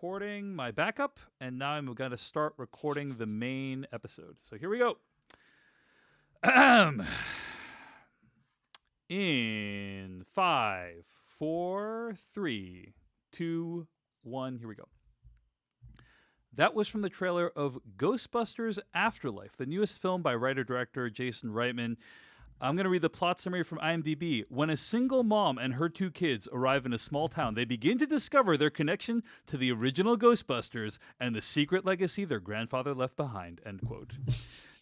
recording my backup, and now I'm going to start recording the main episode. So here we go. In 5, 4, 3, 2, 1. Here we go. That was from the trailer of Ghostbusters Afterlife, the newest film by writer-director Jason Reitman. I'm going to read the plot summary from IMDb. When a single mom and her 2 kids arrive in a small town, they begin to discover their connection to the original Ghostbusters and the secret legacy their grandfather left behind, end quote.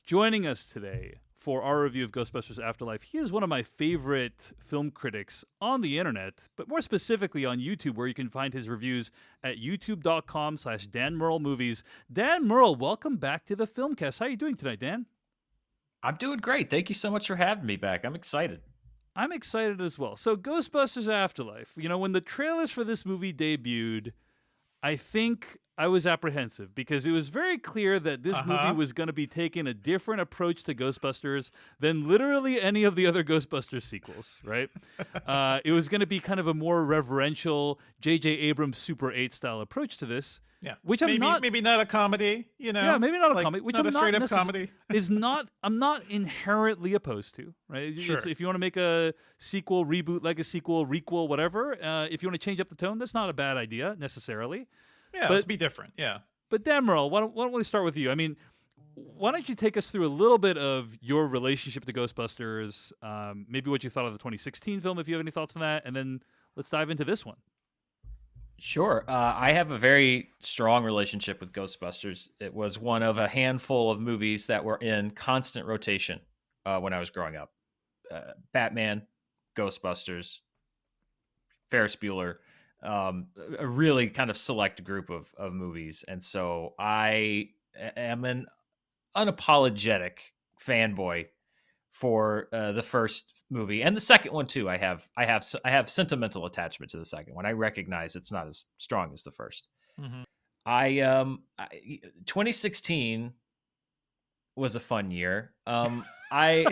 Joining us today for our review of Ghostbusters Afterlife, he is one of my favorite film critics on the internet, but more specifically on YouTube, where you can find his reviews at youtube.com/Dan Murrell Movies. Dan Murrell, welcome back to the Filmcast. How are you doing tonight, Dan? I'm doing great. Thank you so much for having me back. I'm excited. I'm excited as well. So Ghostbusters Afterlife, when the trailers for this movie debuted, I think I was apprehensive because it was very clear that this movie was going to be taking a different approach to Ghostbusters than literally any of the other Ghostbusters sequels, right? It was going to be kind of a more reverential J.J. Abrams Super 8 style approach to this. Yeah, which I'm maybe not a comedy, Yeah, maybe not a comedy, which not I'm a straight not up comedy. I'm not inherently opposed to, right? Sure. If you want to make a sequel, reboot, like a sequel, requel, whatever, if you want to change up the tone, that's not a bad idea necessarily. Yeah, let's be different. Yeah. But Dan Murrell, why don't we start with you? I mean, why don't you take us through a little bit of your relationship to Ghostbusters, maybe what you thought of the 2016 film, if you have any thoughts on that, and then let's dive into this one. Sure. I have a very strong relationship with Ghostbusters. It was one of a handful of movies that were in constant rotation when I was growing up. Batman, Ghostbusters, Ferris Bueller, a really kind of select group of movies. And so I am an unapologetic fanboy for the first movie and the second one too. I have sentimental attachment to the second one. I recognize it's not as strong as the first. Mm-hmm. 2016 was a fun year. I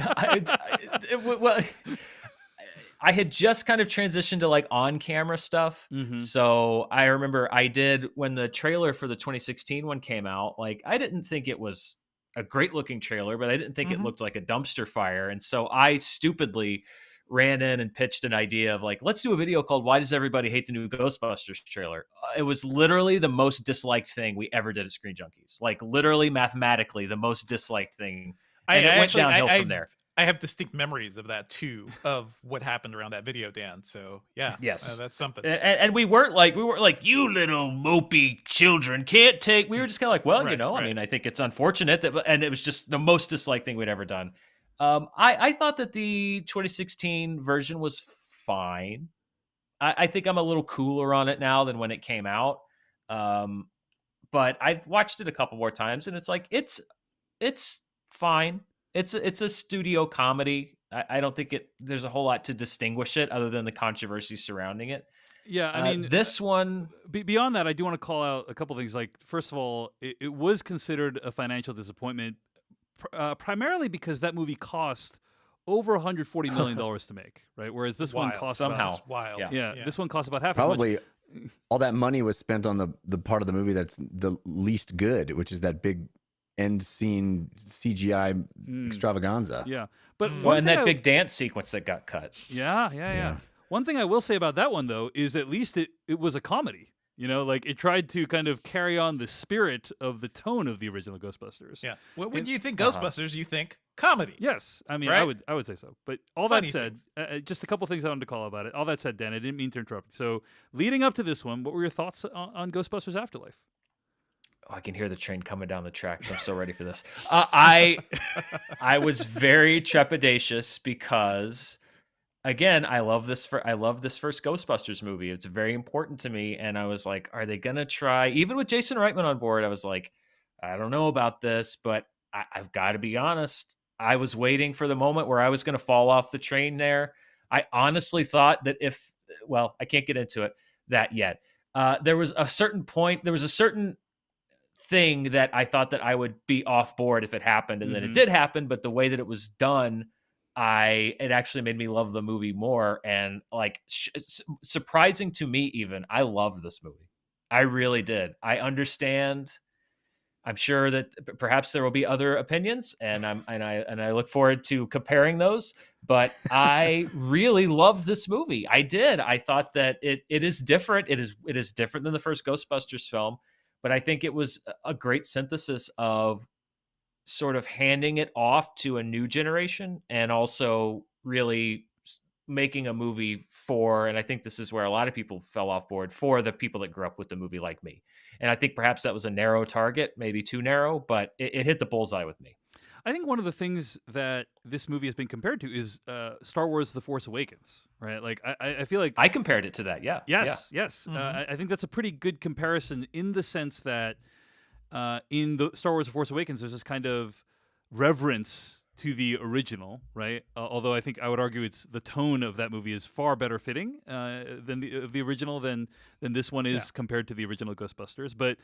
had just kind of transitioned to like on camera stuff. Mm-hmm. So I remember I did when the trailer for the 2016 one came out, like I didn't think it was a great looking trailer, but I didn't think it looked like a dumpster fire. And so I stupidly ran in and pitched an idea of like, let's do a video called Why Does Everybody Hate the New Ghostbusters trailer? It was literally the most disliked thing we ever did at Screen Junkies. Like literally mathematically the most disliked thing. And it went downhill from there. I have distinct memories of that too, of what happened around that video, Dan. So yeah, yes, that's something. And we weren't like you little mopey children can't take. We were just kind of like, well, Right. I mean, I think it's unfortunate that, and it was just the most disliked thing we'd ever done. I thought that the 2016 version was fine. I think I'm a little cooler on it now than when it came out. But I've watched it a couple more times, and it's like it's fine. It's a studio comedy. I don't think there's a whole lot to distinguish it other than the controversy surrounding it. Yeah, I mean, this one. Beyond that, I do want to call out a couple things. Like, first of all, it was considered a financial disappointment, primarily because that movie cost over $140 million to make, right? Whereas this one cost somehow wild. Yeah, this one cost about half Probably as much. all that money was spent on the part of the movie that's the least good, which is that big end scene CGI extravaganza. Yeah, but big dance sequence that got cut. Yeah. One thing I will say about that one though is at least it was a comedy. Like it tried to kind of carry on the spirit of the tone of the original Ghostbusters. Yeah. Well, when you think Ghostbusters, you think comedy. Yes, I mean, right? I would say so. But all Funny that said, just a couple things I wanted to call about it. All that said, Dan, I didn't mean to interrupt. So, leading up to this one, what were your thoughts on Ghostbusters Afterlife? Oh, I can hear the train coming down the tracks. I'm so ready for this. I was very trepidatious because, again, I love this first Ghostbusters movie. It's very important to me, and I was like, are they gonna try? Even with Jason Reitman on board, I was like, I don't know about this, but I've got to be honest. I was waiting for the moment where I was going to fall off the train there. I honestly thought that I can't get into that yet. There was a certain point. There was a certain thing that I thought that I would be off board if it happened, and then it did happen. But the way that it was done, it actually made me love the movie more. And like surprising to me, even I loved this movie. I really did. I understand. I'm sure that perhaps there will be other opinions, and I look forward to comparing those. But I really loved this movie. I did. I thought that it is different. It is different than the first Ghostbusters film, but I think it was a great synthesis of sort of handing it off to a new generation and also really making a movie for, and I think this is where a lot of people fell off board, for the people that grew up with the movie like me. And I think perhaps that was a narrow target, maybe too narrow, but it hit the bullseye with me. I think one of the things that this movie has been compared to is Star Wars: The Force Awakens, right? Like I feel like I compared it to that. Yeah. yes, yes. Mhm. I think that's a pretty good comparison in the sense that in the Star Wars: The Force Awakens, there's this kind of reverence to the original, right? Although I think I would argue it's the tone of that movie is far better fitting than the original than this one is Yeah. compared to the original Ghostbusters. But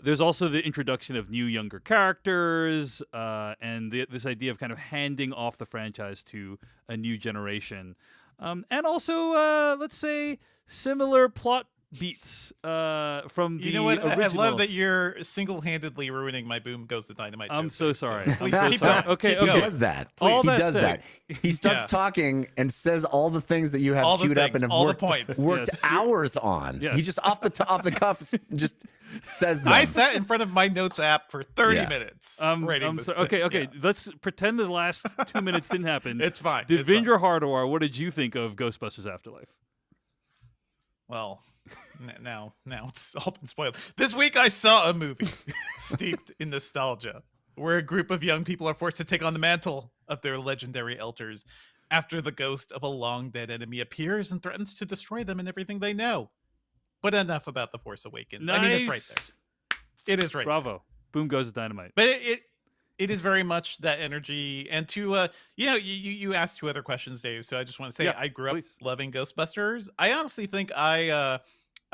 there's also the introduction of new younger characters and this idea of kind of handing off the franchise to a new generation, and also let's say similar plot beats from the You know what? I original. love that you're single-handedly ruining my Boom Goes the Dynamite. I'm joke so there, sorry. please I'm so keep sorry. going. Okay, Keep okay. He going. does that. All He that does said- that. He starts Yeah. talking and says all the things that you have All the queued up things, and have all the worked, points. worked Yes. hours on. Yes. He just off the cuff just says them. I sat in front of my notes app for 30 Yeah. minutes I'm writing this so, thing. okay. Yeah. Let's pretend the last 2 minutes didn't happen. It's fine. It's fine. Devindra Hardawar, what did you think of Ghostbusters Afterlife? Well, now it's all been spoiled. This week I saw a movie steeped in nostalgia, where a group of young people are forced to take on the mantle of their legendary elders after the ghost of a long dead enemy appears and threatens to destroy them and everything they know. But enough about The Force Awakens. Nice. I mean, it's right there. It is right there. Bravo. Boom goes the dynamite. But it is very much that energy. And to you asked two other questions, Dave, so I just want to say Yeah, I grew up please. loving Ghostbusters. I honestly think I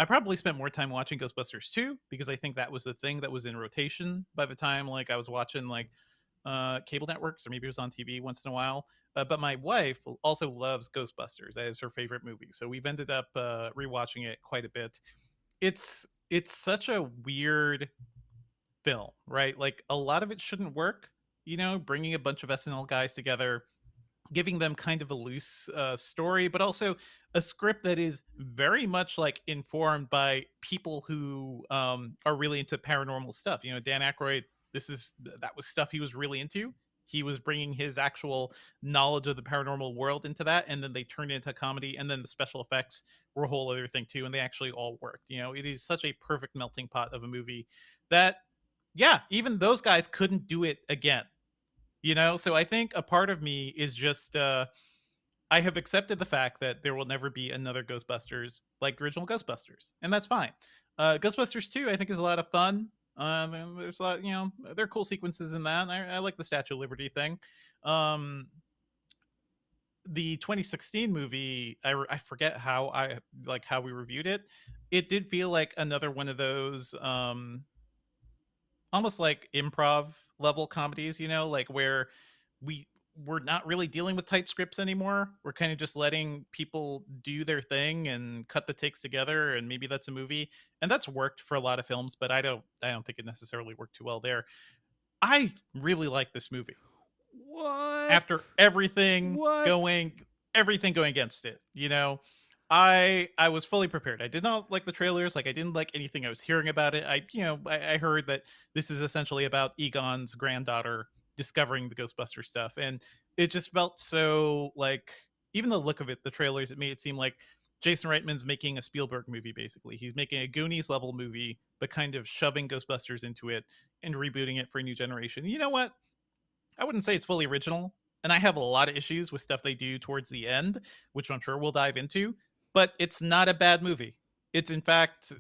probably spent more time watching Ghostbusters 2 because I think that was the thing that was in rotation by the time like I was watching like cable networks, or maybe it was on TV once in a while. But my wife also loves Ghostbusters. That is her favorite movie, so we've ended up rewatching it quite a bit. It's such a weird film, right? Like a lot of it shouldn't work. Bringing a bunch of SNL guys together, giving them kind of a loose story, but also a script that is very much like informed by people who are really into paranormal stuff. Dan Aykroyd, that was stuff he was really into. He was bringing his actual knowledge of the paranormal world into that, and then they turned it into comedy, and then the special effects were a whole other thing too, and they actually all worked. It is such a perfect melting pot of a movie that, yeah, even those guys couldn't do it again. So I think a part of me is just I have accepted the fact that there will never be another Ghostbusters like the original Ghostbusters, and that's fine. Ghostbusters 2 I think is a lot of fun. And there's a lot, there are cool sequences in that. I like the Statue of Liberty thing. The 2016 movie, I forget how we reviewed it. It did feel like another one of those almost like improv level comedies, like where we're not really dealing with tight scripts anymore. We're kind of just letting people do their thing and cut the takes together, and maybe that's a movie. And that's worked for a lot of films, but I don't think it necessarily worked too well there. I really like this movie. What? After everything What? going against it, I was fully prepared. I did not like the trailers. Like I didn't like anything I was hearing about it. I heard that this is essentially about Egon's granddaughter discovering the Ghostbuster stuff, and it just felt so like, even the look of it, the trailers, it made it seem like Jason Reitman's making a Spielberg movie. Basically, he's making a Goonies level movie, but kind of shoving Ghostbusters into it and rebooting it for a new generation. You know what? I wouldn't say it's fully original, and I have a lot of issues with stuff they do towards the end, which I'm sure we'll dive into, but it's not a bad movie. It's, in fact,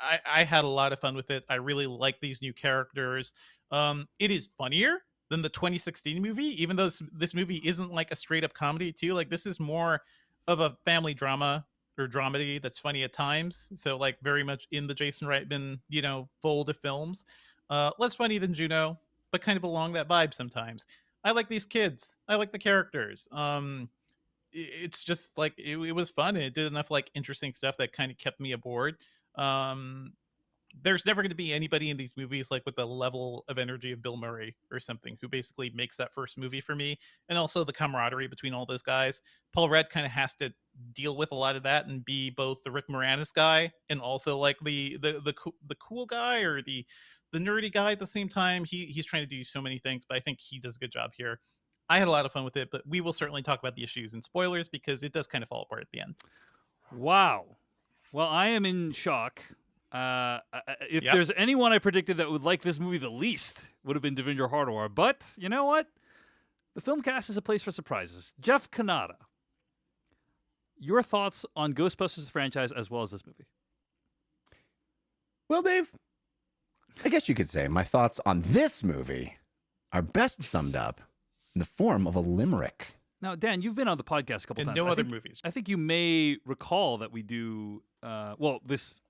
I had a lot of fun with it. I really like these new characters. It is funnier than the 2016 movie, even though this movie isn't like a straight up comedy too. Like this is more of a family drama or dramedy that's funny at times. So like very much in the Jason Reitman, fold of films. Less funny than Juno, but kind of along that vibe sometimes. I like these kids. I like the characters. It's just like it was fun, and it did enough like interesting stuff that kind of kept me aboard. There's never going to be anybody in these movies like with the level of energy of Bill Murray or something, who basically makes that first movie for me, and also the camaraderie between all those guys. Paul Rudd kind of has to deal with a lot of that and be both the Rick Moranis guy and also like the cool guy or the nerdy guy at the same time. He's trying to do so many things, but I think he does a good job here. I had a lot of fun with it, but we will certainly talk about the issues and spoilers because it does kind of fall apart at the end. Wow. Well, I am in shock. If Yep. there's anyone I predicted that would like this movie the least, would have been Devendra Hardawar. But you know what? The film cast is a place for surprises. Jeff Kanata, your thoughts on Ghostbusters the franchise as well as this movie? Well, Dave, I guess you could say my thoughts on this movie are best summed up in the form of a limerick. Now, Dan, you've been on the podcast a couple And times. no I other think- movies. I think you may recall that we do,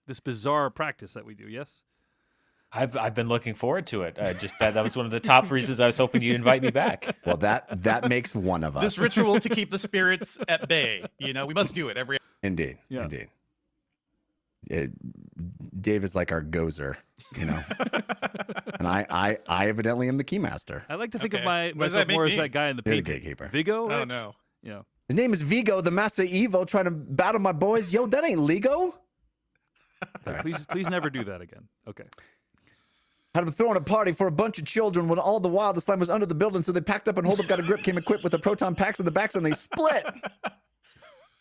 this bizarre practice that we do, yes? I've been looking forward to it. Just that was one of the top reasons I was hoping you'd invite me back. Well, that makes one of us. This ritual to keep the spirits at bay. You know, we must do it every. Indeed. Yeah. Indeed. Dave is like our gozer, you know. And I evidently am the keymaster. I like to think of Okay. What does myself that make more as me? that guy in the You're the painting. gatekeeper. Vigo, Oh right? no. Yeah. His name is Vigo, the master Evo, trying to battle my boys. Yo, that ain't Lego. Sorry. Please never do that again. Okay. Had him throwing a party for a bunch of children when all the while the slime was under the building, so they packed up and hold up, got a grip, came equipped with the proton packs in the backs, and they split.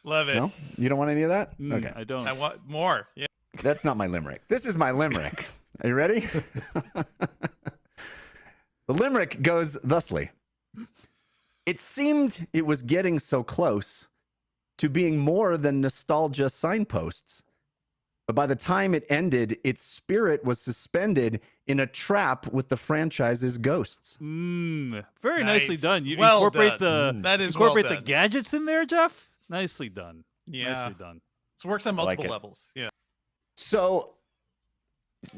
Love it. No? You don't want any of that? Okay. I don't. I want more. Yeah. That's not my limerick. This is my limerick. Are you ready? The limerick goes thusly. It seemed it was getting so close to being more than nostalgia signposts. But by the time it ended, its spirit was suspended in a trap with the franchise's ghosts. Very nicely Nice. done. You Well incorporate done. the That is well incorporate the done. gadgets in there, Jeff. Nicely done. Yeah. Nicely done. This works on I like multiple it. levels. Yeah. So,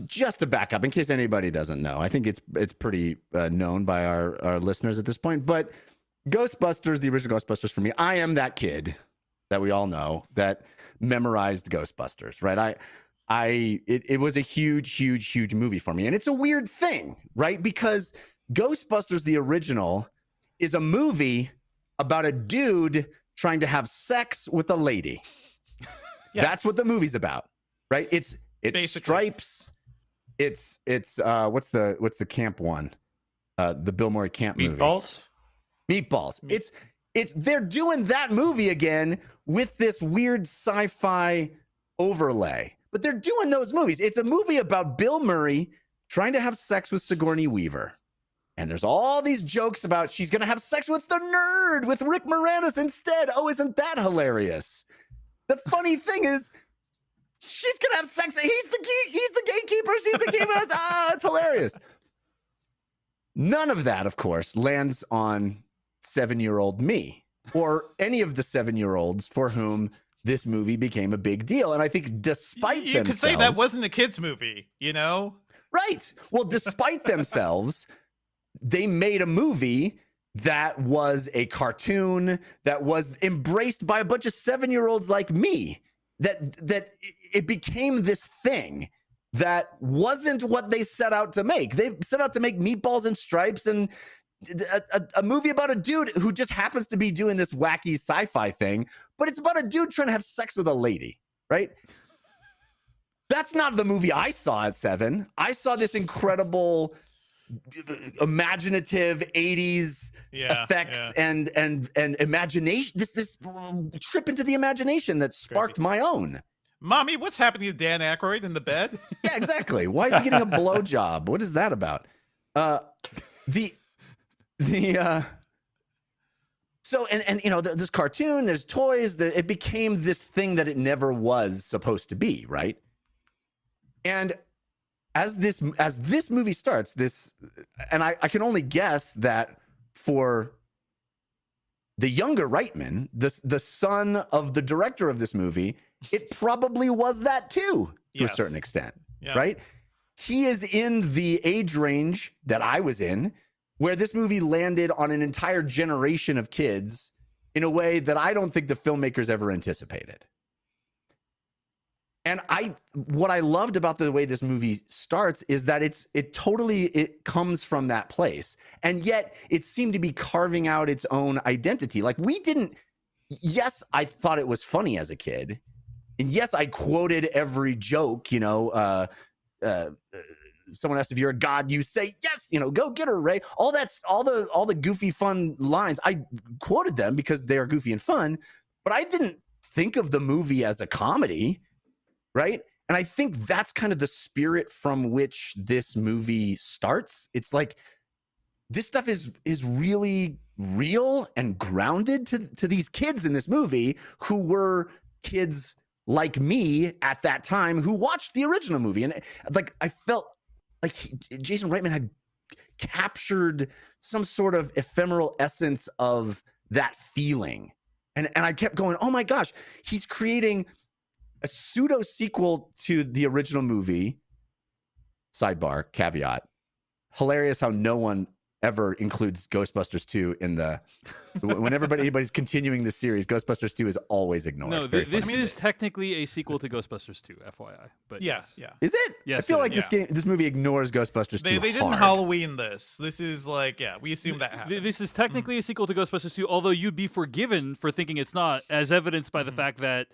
just to back up, in case anybody doesn't know, I think it's pretty known by our listeners at this point. But Ghostbusters, the original Ghostbusters, for me, I am that kid that we all know that memorized Ghostbusters, right? It was a huge movie for me, and it's a weird thing, right? Because Ghostbusters, the original, is a movie about a dude trying to have sex with a lady. Yes. That's what the movie's about, right? It's Basically. Stripes. It's what's the camp one? The Bill Murray camp movie. Meatballs? Meatballs. It's they're doing that movie again with this weird sci-fi overlay. But they're doing those movies. It's a movie about Bill Murray trying to have sex with Sigourney Weaver. And there's all these jokes about she's going to have sex with the nerd, with Rick Moranis instead. Oh, isn't that hilarious? The funny thing is, she's going to have sex. He's the gatekeeper. She's the keeper. It's hilarious. None of that, of course, lands on 7-year-old me or any of the 7-year-olds for whom this movie became a big deal. And I think despite You could say that themselves- wasn't a kid's movie, you know? Right. Well, despite themselves, they made a movie that was a cartoon that was embraced by a bunch of 7-year-olds like me. That it became this thing that wasn't what they set out to make. They set out to make Meatballs and Stripes and a movie about a dude who just happens to be doing this wacky sci-fi thing, but it's about a dude trying to have sex with a lady, right? That's not the movie I saw at 7. I saw this incredible, imaginative 80s Yeah. effects yeah. and imagination. This trip into the imagination that sparked my own. Mommy, what's happening to Dan Aykroyd in the bed? Yeah, exactly. Why is he getting a blowjob? What is that about? So you know, this cartoon, there's toys, it became this thing that it never was supposed to be, right? And as this movie starts, and I can only guess that for the younger Reitman, the son of the director of this movie, it probably was that too, to a Yes. certain extent, Yeah. right? He is in the age range that I was in, where this movie landed on an entire generation of kids in a way that I don't think the filmmakers ever anticipated. And what I loved about the way this movie starts is that it comes from that place. And yet it seemed to be carving out its own identity. Like yes, I thought it was funny as a kid. And yes, I quoted every joke, someone asked if you're a god, you say yes, go get her, Ray. All the goofy fun lines, I quoted them because they are goofy and fun, but I didn't think of the movie as a comedy. Right. And I think that's kind of the spirit from which this movie starts. It's like this stuff is really real and grounded to these kids in this movie who were kids like me at that time who watched the original movie. And like I felt like Jason Reitman had captured some sort of ephemeral essence of that feeling. And I kept going, oh my gosh, he's creating a pseudo sequel to the original movie. Sidebar, caveat. Hilarious how no one ever includes Ghostbusters 2 in whenever anybody's continuing the series, Ghostbusters 2 is always ignored. No, this is technically a sequel to Ghostbusters 2, FYI. But Yeah. yes. Yeah. Is it? Yes, I feel it like is. this movie ignores Ghostbusters 2 They didn't hard. Halloween this. This is like, we assume that happened. This is technically a sequel to Ghostbusters 2, although you'd be forgiven for thinking it's not, as evidenced by the fact that,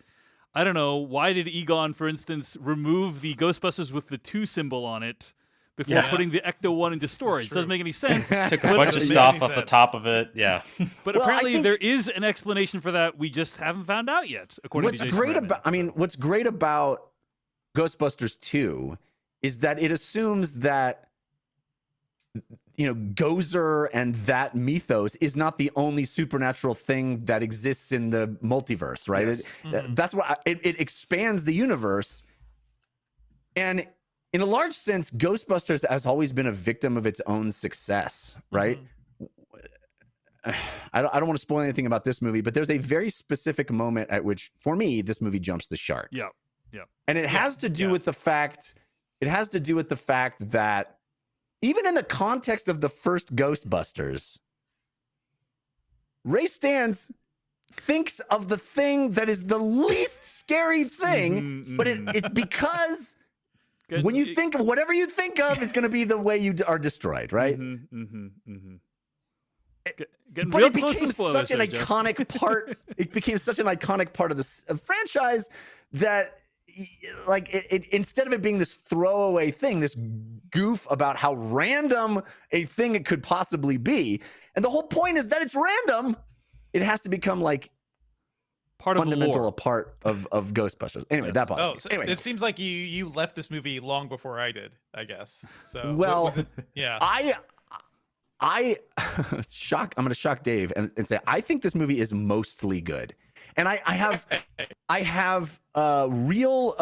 I don't know, why did Egon, for instance, remove the Ghostbusters with the 2 symbol on it before Yeah. putting the Ecto-1 into storage? Doesn't make any sense. Took a But- bunch of Doesn't make stuff any off the sense. top of it. Yeah. But Well, I apparently think- there is an explanation for that we just haven't found out yet, according What's to Jason great Reitman. about what's great about Ghostbusters 2 is that it assumes that Gozer and that mythos is not the only supernatural thing that exists in the multiverse, right? Yes. That's what it expands the universe. And in a large sense, Ghostbusters has always been a victim of its own success, right? I don't want to spoil anything about this movie, but there's a very specific moment at which, for me, this movie jumps the shark. Yeah. And it has to do yeah. with the fact that even in the context of the first Ghostbusters, Ray Stantz thinks of the thing that is the least scary thing, but it's because Good. when you think of whatever you think of is going to be the way you are destroyed, right? Getting But real it close became to spoilers such an there, Jeff. iconic part. It became such an iconic part of this franchise that, like, it instead of it being this throwaway thing, this goof about how random a thing it could possibly be, and the whole point is that it's random. It has to become like Part of the fundamental lore. a part of Ghostbusters. Anyway, that bothers Oh, me. so Anyway, it seems like you left this movie long before I did, I guess. So Well, was it, yeah. I I'm going to shock Dave and say I think this movie is mostly good, and I have real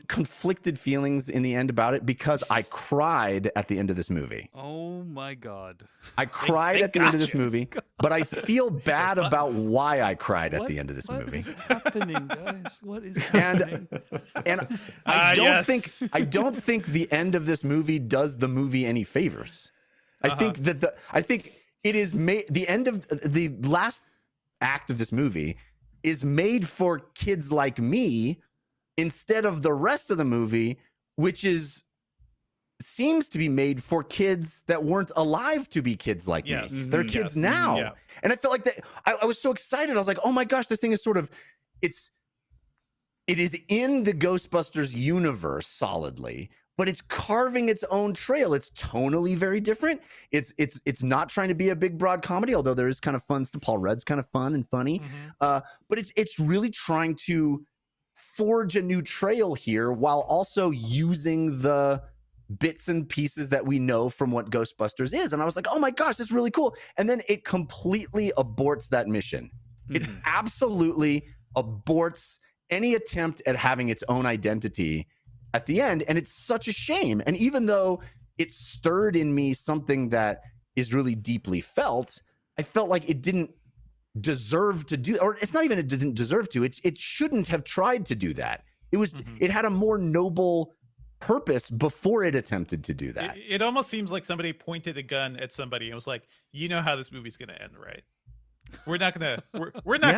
conflicted feelings in the end about it because I cried at the end of this movie. Oh my God. I cried they at the end of this got you. movie, but I feel bad about why I cried at What- the end of this what movie. is happening, guys? What is And happening? and I Yes. I don't think the end of this movie does the movie any favors. I think that I think it is made, the end of the last act of this movie is made for kids like me instead of the rest of the movie, which seems to be made for kids that weren't alive to be kids like Yes. me. They're Mhm. kids Yes. now. Yeah. And I felt like that I was so excited. I was like, oh my gosh, this thing is it is in the Ghostbusters universe solidly, but it's carving its own trail. It's tonally very different. It's not trying to be a big broad comedy, although there is kind of fun stuff. Paul Rudd's kind of fun and funny. Mhm. But it's really trying to forge a new trail here while also using the bits and pieces that we know from what Ghostbusters is. And I was like, oh my gosh, this is really cool. And then it completely aborts that mission. It Mhm. absolutely aborts any attempt at having its own identity at the end. And it's such a shame. And even though it stirred in me something that is really deeply felt, I felt like it didn't deserve to do, or it's not even it didn't deserve to, it shouldn't have tried to do that. It had a more noble purpose before it attempted to do that. It almost seems like somebody pointed a gun at somebody and was like, you know how this movie's gonna end, right? We're not gonna Yeah.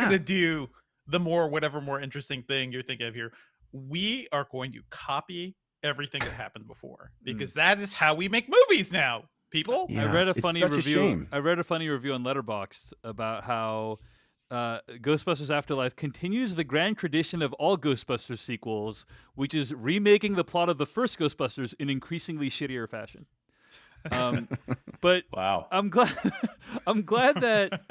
gonna do the more interesting thing you're thinking of here. we are going to copy everything that happened before because that is how we make movies now, people. Yeah, I read a it's funny such a review. shame. I read a funny review on Letterboxd about how Ghostbusters Afterlife continues the grand tradition of all Ghostbusters sequels, which is remaking the plot of the first Ghostbusters in increasingly shittier fashion. But Wow. I'm glad. I'm glad that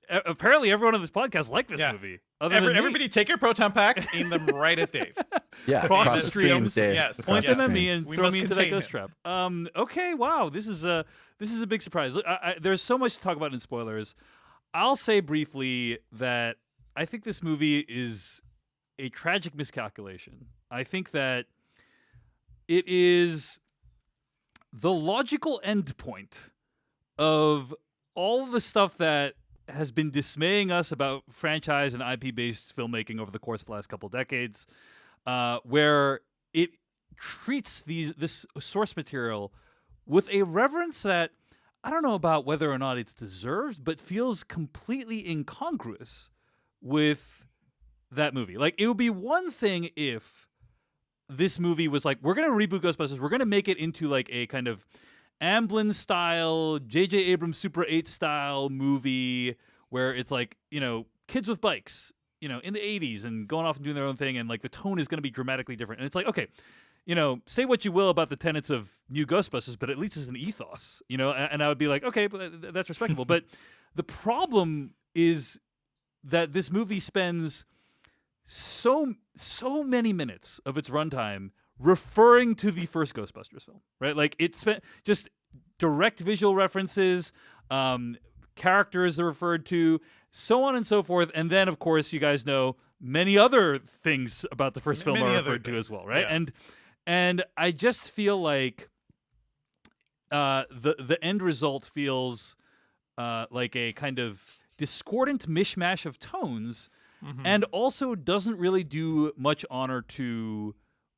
apparently everyone on this podcast liked this Yeah. movie. Other than me. Everybody take your proton packs, aim them right at Dave. Yeah, Cross cross the the streams, streams, Dave. yes. Across point the them at me streams. and We throw must me into that contain ghost trap. Okay, wow, this is a big surprise. Look, there's so much to talk about in spoilers. I'll say briefly that I think this movie is a tragic miscalculation. I think that it is the logical endpoint of all the stuff that has been dismaying us about franchise and IP-based filmmaking over the course of the last couple of decades, where it treats this source material with a reverence that I don't know about whether or not it's deserved, but feels completely incongruous with that movie. Like, it would be one thing if this movie was like, we're going to reboot Ghostbusters, we're going to make it into like a kind of Amblin style, J.J. Abrams Super 8 style movie where it's like, you know, kids with bikes, you know, in the 80s and going off and doing their own thing, and like the tone is going to be dramatically different. And it's like, okay, you know, say what you will about the tenets of new Ghostbusters, but at least it's an ethos, you know, and I would be like, okay, but that's respectable. But the problem is that this movie spends so many minutes of its runtime referring to the first Ghostbusters film, right? Like, it spent just direct visual references, characters are referred to, so on and so forth. And then, of course, you guys know many other things about the first film Many are other referred to as things, well, right? yeah. And I just feel like the end result feels like a kind of discordant mishmash of tones, Mhm. and also doesn't really do much honor to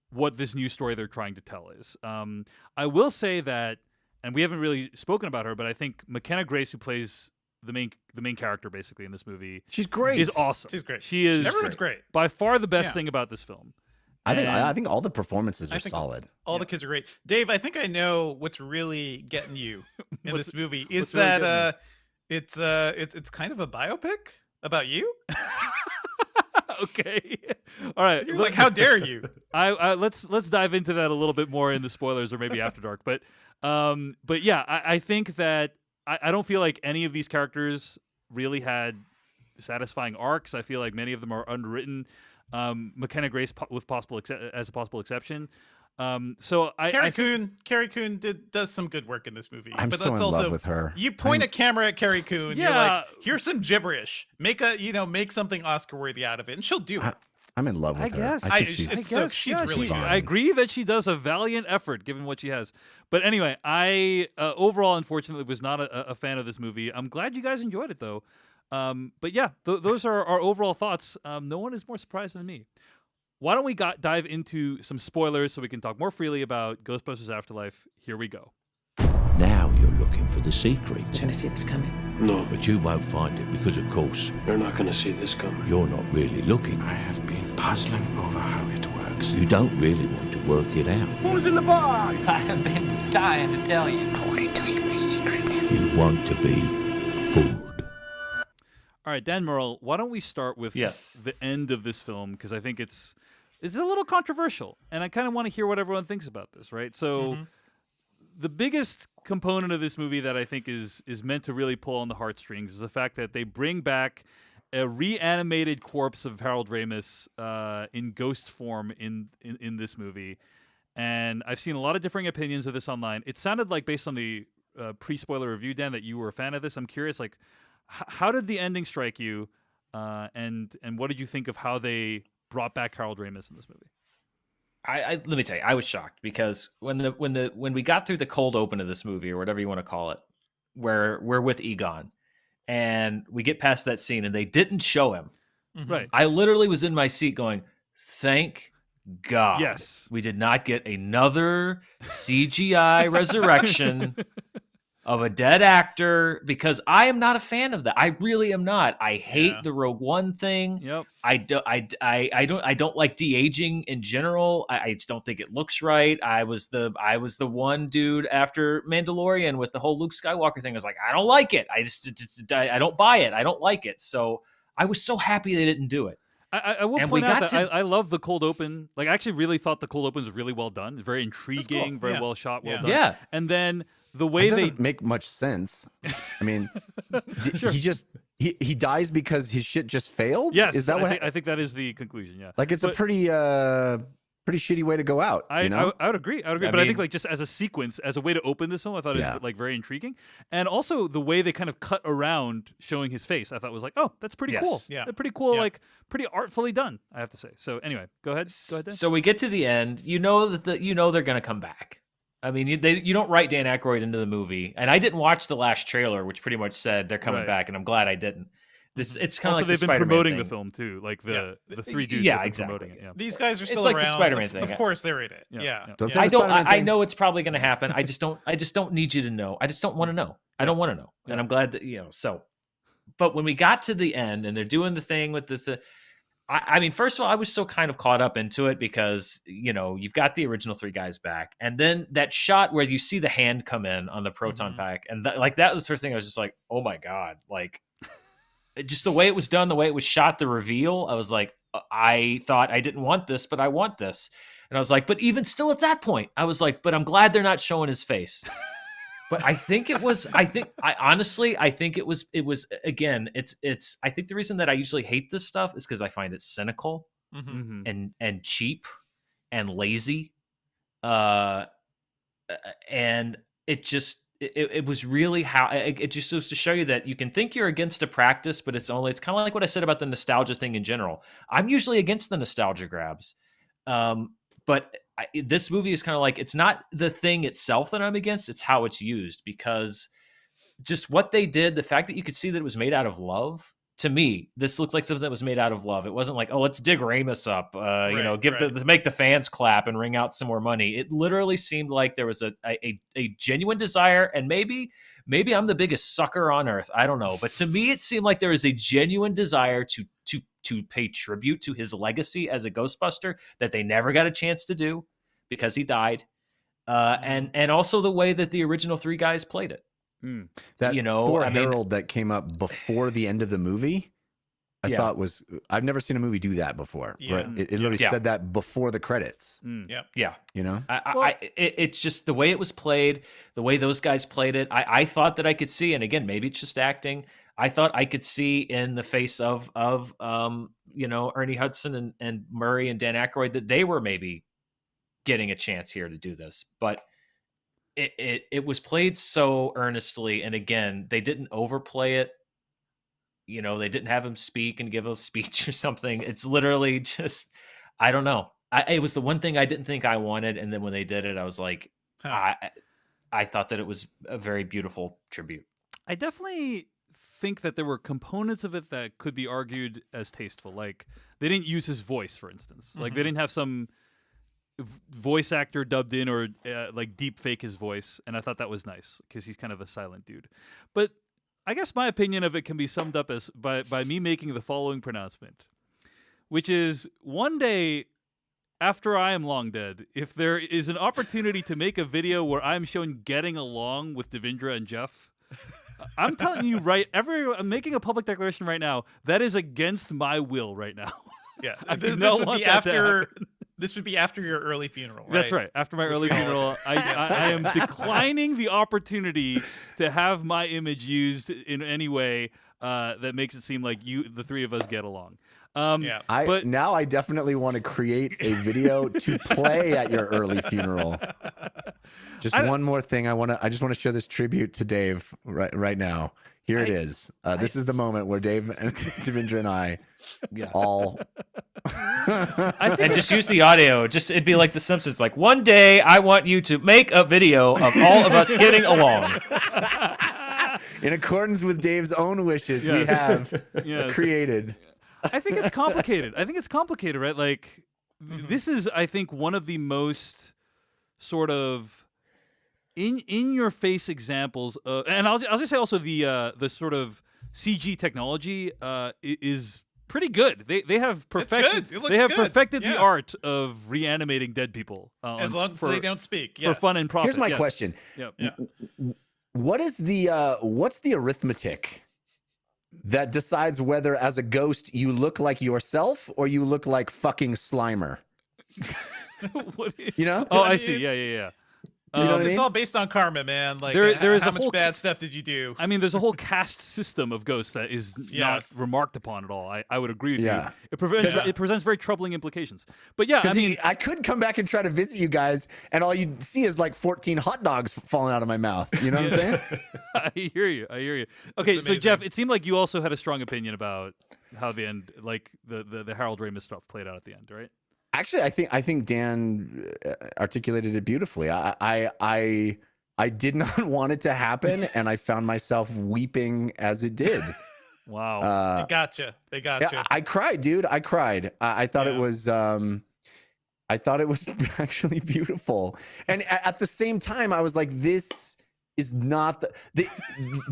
what this new story they're trying to tell is. I will say that, and we haven't really spoken about her, but I think McKenna Grace, who plays the main character basically in this movie, She's great. is awesome. She's great. She is Everyone's great. by far the best Yeah. thing about this film. I And- think all the performances I are think- solid. All the kids are great. Dave, I think I know what's really getting you in What's- this movie is what's really that getting it's kind of a biopic about you. Okay, all right. You're like, how dare you? I let's dive into that a little bit more in the spoilers or maybe after dark. But yeah, I think that I don't feel like any of these characters really had satisfying arcs. I feel like many of them are underwritten. McKenna Grace with as a possible exception. So I think, Carrie Coon does some good work in this movie. I'm but so that's in also, love with her. You point a camera at Carrie Coon, you're Yeah. like, here's some gibberish. Make something Oscar worthy out of it, and she'll do it. I'm in love with I her. guess. I think I- she's it's so- she's really fine. I agree that she does a valiant effort given what she has. But anyway, I overall, unfortunately, was not a fan of this movie. I'm glad you guys enjoyed it, though. But yeah, those are our overall thoughts. No one is more surprised than me. Why don't we dive into some spoilers so we can talk more freely about Ghostbusters Afterlife? Here we go. Now you're looking for the secret. You're gonna see this coming. No, But you won't find it because, of course, you're not going to see this coming. you're not really looking. I have been puzzling over how it works. You don't really want to work it out. I have been dying to tell you. I want to tell you my secret now. You want to be fooled. All right, Dan Murrell, why don't we start with Yes. the end of this film, because I think it's a little controversial, and I kind of want to hear what everyone thinks about this, right? So the biggest component of this movie that I think is meant to really pull on the heartstrings is the fact that they bring back a reanimated corpse of Harold Ramis in ghost form in this movie. And I've seen a lot of differing opinions of this online. It sounded like, based on the pre-spoiler review, Dan, that you were a fan of this. I'm curious, like, how did the ending strike you, and what did you think of how they brought back Harold Ramis in this movie? Let me tell you, I was shocked because when we got through the cold open of this movie, or whatever you want to call it, where we're with Egon, and we get past that scene and they didn't show him, Right. I literally was in my seat going, "Thank God, Yes. we did not get another CGI resurrection of a dead actor, because I am not a fan of that. I really am not. I hate Yeah. the Rogue One thing. Yep. I don't like de-aging in general. I just don't think it looks right. I was the one dude after Mandalorian with the whole Luke Skywalker thing. I was like, I don't like it. I don't buy it. I don't like it. So I was so happy they didn't do it. I will And we point out got that to- I love the cold open. Like, I actually really thought the cold open was really well done. Very intriguing, very Yeah. well shot, well Yeah. done. Yeah. And then the way It they doesn't make much sense. I mean, he dies because his shit just failed. yes, Is that what? I think that is the conclusion. Yeah. Like it's But- a pretty shitty way to go out. I, you know? I would agree. I would agree. I but I think mean- like just as a sequence, as a way to open this film, I thought it Yeah. was like very intriguing. And also the way they kind of cut around showing his face, I thought was like, oh, that's pretty Yes. cool. Yeah. Pretty cool, Yeah. like pretty artfully done, I have to say. So anyway, go ahead. Go ahead, Dan. So we get to the end. You know that they're going to come back. I mean, you don't write Dan Aykroyd into the movie, and I didn't watch the last trailer, which pretty much said they're coming Right. back, and I'm glad I didn't. It's kind of Also, like they've the been Spider-Man promoting thing. the film too, like Yeah. the three dudes Yeah, have been exactly. promoting it. Yeah. These guys are It's still like the around. Spider-Man Of thing. course, they're in it. Yeah, Yeah. yeah. Don't yeah. say I the don't. Spider-Man I thing. know it's probably going to happen. I just don't need you to know. I just don't want to know. I don't want to know. And I'm glad that So, but when we got to the end and they're doing the thing with I mean, first of all, I was so kind of caught up into it because you've got the original three guys back, and then that shot where you see the hand come in on the proton Mhm. pack, and that was the first thing I was just like, oh my god, like just the way it was done, the way it was shot, the reveal. I was like, I thought I didn't want this, but I want this. And I was like, but even still at that point, I was like, but I'm glad they're not showing his face. But I think it was, I think it was, again, I think the reason that I usually hate this stuff is because I find it cynical Mhm. Mhm. and cheap and lazy. And it was really it just goes to show you that you can think you're against a practice, but it's kind of like what I said about the nostalgia thing in general. I'm usually against the nostalgia grabs. But this movie is kind of like, it's not the thing itself that I'm against, it's how it's used, because just what they did, the fact that you could see that it was made out of love, to me, this looks like something that was made out of love. It wasn't like, oh, let's dig Ramus up, Right, to make the fans clap and wring out some more money. It literally seemed like there was a genuine desire, and maybe I'm the biggest sucker on earth. I don't know. But to me, it seemed like there was a genuine desire to pay tribute to his legacy as a Ghostbuster that they never got a chance to do because he died. And also the way that the original three guys played it. That I mean- Harold that came up before the end of the movie, I Yeah. thought was, I've never seen a movie do that before. Yeah. Right? It literally Yeah. said that before the credits. Yeah. You know, It's just the way it was played, the way those guys played it. I thought that I could see, and again, maybe it's just acting. I thought I could see in the face of Ernie Hudson and Murray and Dan Aykroyd that they were maybe getting a chance here to do this, but it was played so earnestly, and again, they didn't overplay it. They didn't have him speak and give a speech or something. It's literally just, I don't know. It was the one thing I didn't think I wanted, and then when they did it, I was like, Huh. I thought that it was a very beautiful tribute. I definitely think that there were components of it that could be argued as tasteful. Like they didn't use his voice, for instance. Like they didn't have some voice actor dubbed in or like deep fake his voice, and I thought that was nice because he's kind of a silent dude. But I guess my opinion of it can be summed up as by me making the following pronouncement, which is one day after I am long dead, if there is an opportunity to make a video where I'm shown getting along with Devindra and Jeff, I'm telling you I'm making a public declaration right now. That is against my will right now. Yeah. I do This not would want be that to after. happen. This would be after your early funeral. Right? That's right. After my early we all- funeral, I am declining the opportunity to have my image used in any way that makes it seem like the three of us get along. Yeah. But- now I definitely want to create a video to play at your early funeral. Just one more thing. I just want to show this tribute to Dave right now. Here it is. This is the moment where Dave and Devindra and I all. And just use the audio. It'd be like The Simpsons. Like, one day I want you to make a video of all of us getting along. In accordance with Dave's own wishes, we Yes. have Yes. created. I think it's complicated. Right? Like, this is, I think, one of the most sort of in your face examples, and I'll just say also the sort of CG technology is pretty good. They have perfected good. It looks they have good. perfected the Yeah. art of reanimating dead people As long as they don't speak. for fun yes. and profit. Here's my yes. question. Yep. Yeah. What is what's the arithmetic that decides whether as a ghost you look like yourself or you look like fucking Slimer? What do You know? Oh, I I see. mean- Yeah. You know what I It's mean? all based on karma, man. Like, There is how a much whole- bad stuff did you do? I mean, there's a whole caste system of ghosts that is not Yes. remarked upon at all. I would agree with Yeah. you. It presents very troubling implications. But yeah, I Because mean, I could come back and try to visit you guys, and all you'd see is like 14 hot dogs falling out of my mouth. You know what I'm saying? I hear you. Okay, so amazing. Jeff, it seemed like you also had a strong opinion about how the end, like the Harold Ramis stuff, played out at the end, right? Actually, I think Dan articulated it beautifully. I did not want it to happen, and I found myself weeping as it did. Wow. They gotcha. They gotcha. Yeah, I cried, dude. I cried. I thought it Yeah. was. I thought it was actually beautiful, and at the same time, I was like, "This is not the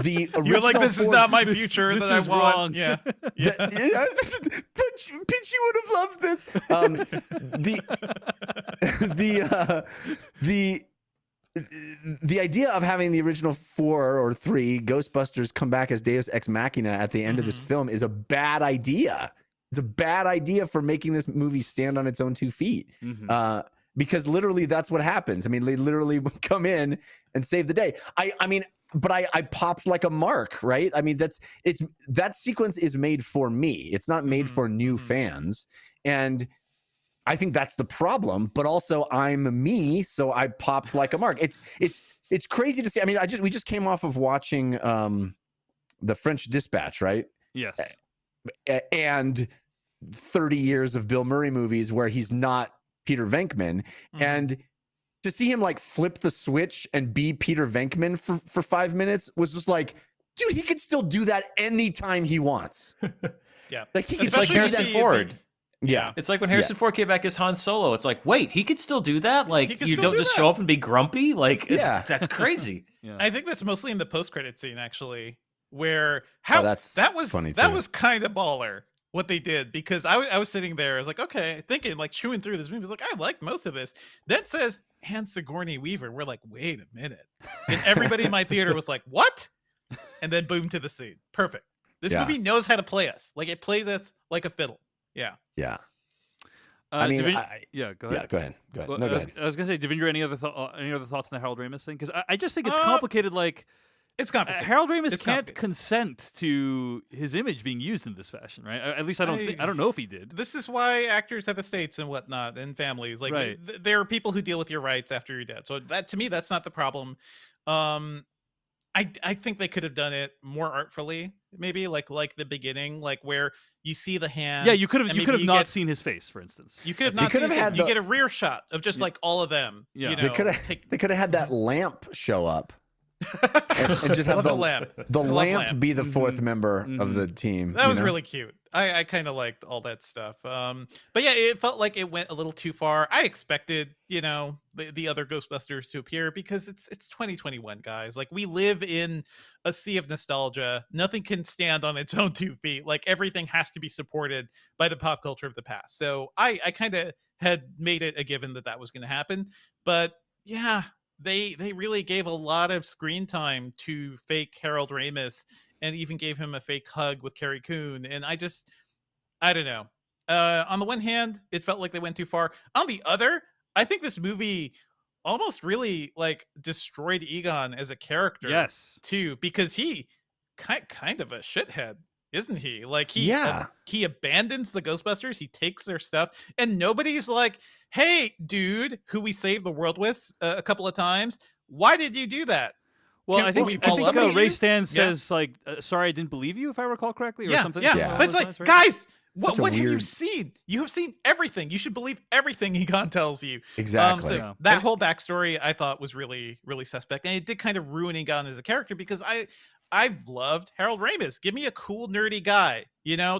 original." You're like, this is Ford- not my future this that I is want. wrong. Yeah. Yeah. Pitch, you would have loved this. The idea of having the original 4 or 3 Ghostbusters come back as Deus Ex Machina at the end of this film is a bad idea. It's a bad idea for making this movie stand on its own 2 feet. Mhm. Because literally that's what happens. I mean, they literally come in and save the day. I mean, but I popped like a mark, right? I mean, that sequence is made for me. It's not made Mhm, for new mhm. fans. And I think that's the problem, but also I'm me, so I popped like a mark. It's crazy to see. I mean, we just came off of watching the French Dispatch, right? Yes. And 30 years of Bill Murray movies where he's not Peter Venkman, Mhm. and to see him like flip the switch and be Peter Venkman for 5 minutes was just like, dude, he could still do that anytime he wants. Yeah. Like he could It's like Especially do Harrison that. the- Ford. Yeah. It's like when Harrison Ford came back as Han Solo. It's like, wait, he could still do that? He Like, can you still don't do just that. show up and be grumpy? Like, Yeah. that's crazy. Yeah. I think that's mostly in the post-credit scene, actually, where that's that was funny, that too. was kind of baller what they did, because I was sitting there, I was like, okay, thinking, like, chewing through this movie, I was like, I like most of this. Then it says and Sigourney Weaver. We're like, wait a minute, and everybody in my theater was like, what? And then boom, to the scene. Perfect. This Yeah. movie knows how to play us. Like, it plays us like a fiddle. Yeah. Yeah. I mean, yeah, go ahead. yeah, go ahead. Go ahead. Well, No, go I, was, ahead. I was gonna say, Devindra, any other thoughts on the Harold Ramis thing? Because I just think it's Uh, complicated. Like It's complicated. Harold Ramis It's can't complicated. consent to his image being used in this fashion, right? At least I don't know if he did. This is why actors have estates and whatnot and families. Like, Right. there are people who deal with your rights after you're dead. So that, to me, that's not the problem. I think they could have done it more artfully, maybe like the beginning, like where you see the hand. Yeah, you could have and you maybe not get- seen his face, for instance. You could have They not could seen have his had face. You the- get a rear shot of just like all of them. Yeah. You They know, They could have take they could have had that lamp show up and just I have love the the lamp. the I love lamp be the Mhm. 4th member of Mhm. the team. That you was know? really cute. I kind of liked all that stuff. But yeah, it felt like it went a little too far. I expected, the other Ghostbusters to appear because it's 2021, guys. Like, we live in a sea of nostalgia. Nothing can stand on its own 2 feet. Like, everything has to be supported by the pop culture of the past. So I kind of had made it a given that was going to happen. But yeah, they really gave a lot of screen time to fake Harold Ramis, and even gave him a fake hug with Carrie Coon. And I don't know. On the one hand, it felt like they went too far. On the other, I think this movie almost really like destroyed Egon as a character Yes. too, because he kind of a shithead, isn't he? Like, Yeah. he abandons the Ghostbusters, he takes their stuff, and nobody's like, hey, dude, who we saved the world with a couple of times, why did you do that? Well, Can I think we I follow think up with Ray you? Stan Yeah. says like, "Sorry, I didn't believe you," if I recall correctly, or Yeah, something. yeah. Yeah. But it's like, Right? guys, Such a what have you weird- seen? You have seen everything. You should believe everything Egon tells you. Exactly. So Yeah. that whole backstory I thought was really, really suspect, and it did kind of ruin Egon as a character, because I've loved Harold Ramis. Give me a cool, nerdy guy,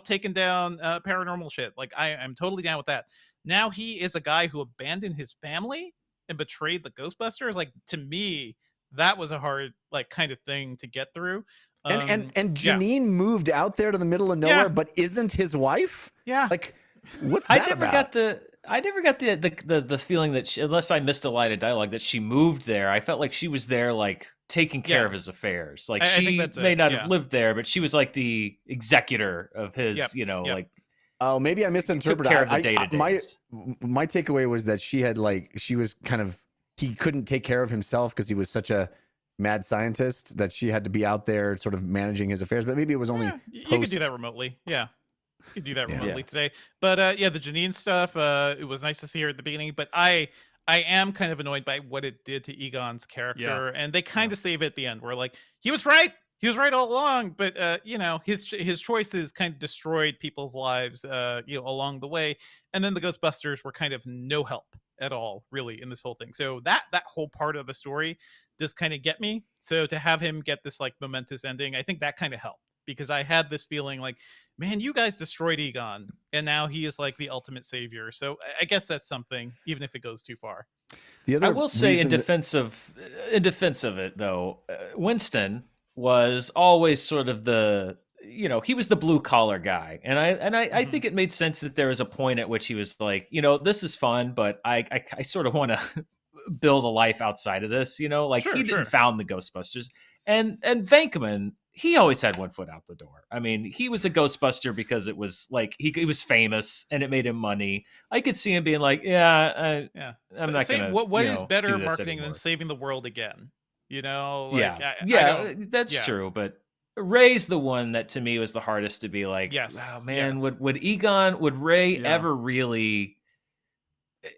taking down paranormal shit. Like, I'm totally down with that. Now he is a guy who abandoned his family and betrayed the Ghostbusters. Like, to me, that was a hard like kind of thing to get through. And yeah. Janine moved out there to the middle of nowhere, Yeah. but isn't his wife? Yeah. Like, what's I that never about? got the feeling that unless I missed a line of dialogue that she moved there. I felt like she was there like taking care Yeah. of his affairs. Like I think she that's may it, not yeah. have lived there, but she was like the executor of his, Yep, yep. yep. Oh, maybe I took misinterpreted. care of the I- day-to-days. my takeaway was that she was kind of, he couldn't take care of himself because he was such a mad scientist that she had to be out there sort of managing his affairs. But maybe it was only You could do post- that remotely. Yeah. You could do that Yeah. remotely today. But yeah, the Janine stuff, it was nice to see her at the beginning, but I am kind of annoyed by what it did to Egon's character. And they kind of save it at the end where like he was right. He was right all along, but you know, his choices kind of destroyed people's lives you know, along the way. And then the Ghostbusters were kind of no help at all, really, in this whole thing. So that whole part of the story does kind of get me. So to have him get this like momentous ending, I think that kind of helped, because I had this feeling like, man, you guys destroyed Egon, and now he is like the ultimate savior. So I guess that's something, even if it goes too far. The other I will say in reason that- defense of it though, Winston was always sort of he was the blue collar guy, and I think it made sense that there was a point at which he was like, this is fun, but I sort of want to build a life outside of this, like Sure, he sure. didn't found the Ghostbusters, and Venkman, he always had one foot out the door. I mean, he was a Ghostbuster because it was like he was famous and it made him money. I could see him being like, Yeah. I'm not Same- gonna, what you is know, better do this marketing anymore. than saving the world again? You know, like, Yeah, I don't- that's yeah. true. But Ray's the one that to me was the hardest to be like, Yes, wow, man, yes. would Ray Yeah. ever really?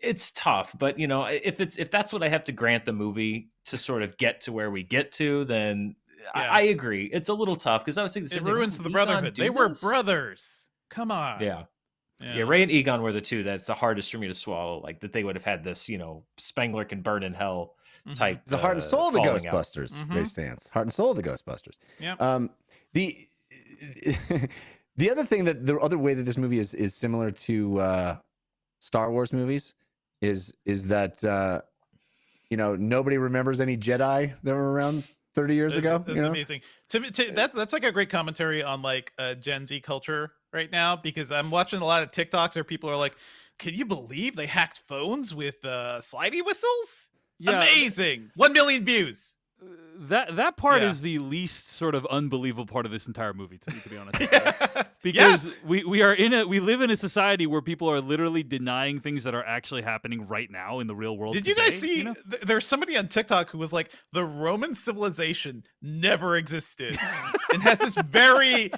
It's tough, but if that's what I have to grant the movie to sort of get to where we get to, then Yeah. I agree. It's a little tough because I was thinking the It same thing, ruins "Oh, the Egon brotherhood. do They were this?" brothers. Come on. Yeah. Ray and Egon were the two that's the hardest for me to swallow. Like that they would have had this, Spengler can burn in hell Mhm. type. the heart and soul of the falling out. Ghostbusters. Mhm. Ray Stantz, heart and soul of the Ghostbusters. Yeah. The the other thing that the other way that this movie is similar to Star Wars movies is that nobody remembers any Jedi that were around 30 years ago. That's you know? amazing. To me, that's like a great commentary on like Gen Z culture right now, because I'm watching a lot of TikToks where people are like, "Can you believe they hacked phones with slidey whistles? Amazing! 1 million views." That part Yeah. is the least sort of unbelievable part of this entire movie, to be honest. Because Yes. we live in a society where people are literally denying things that are actually happening right now in the real world. Did you guys today, see? There's somebody on TikTok who was like, "The Roman civilization never existed," and has this very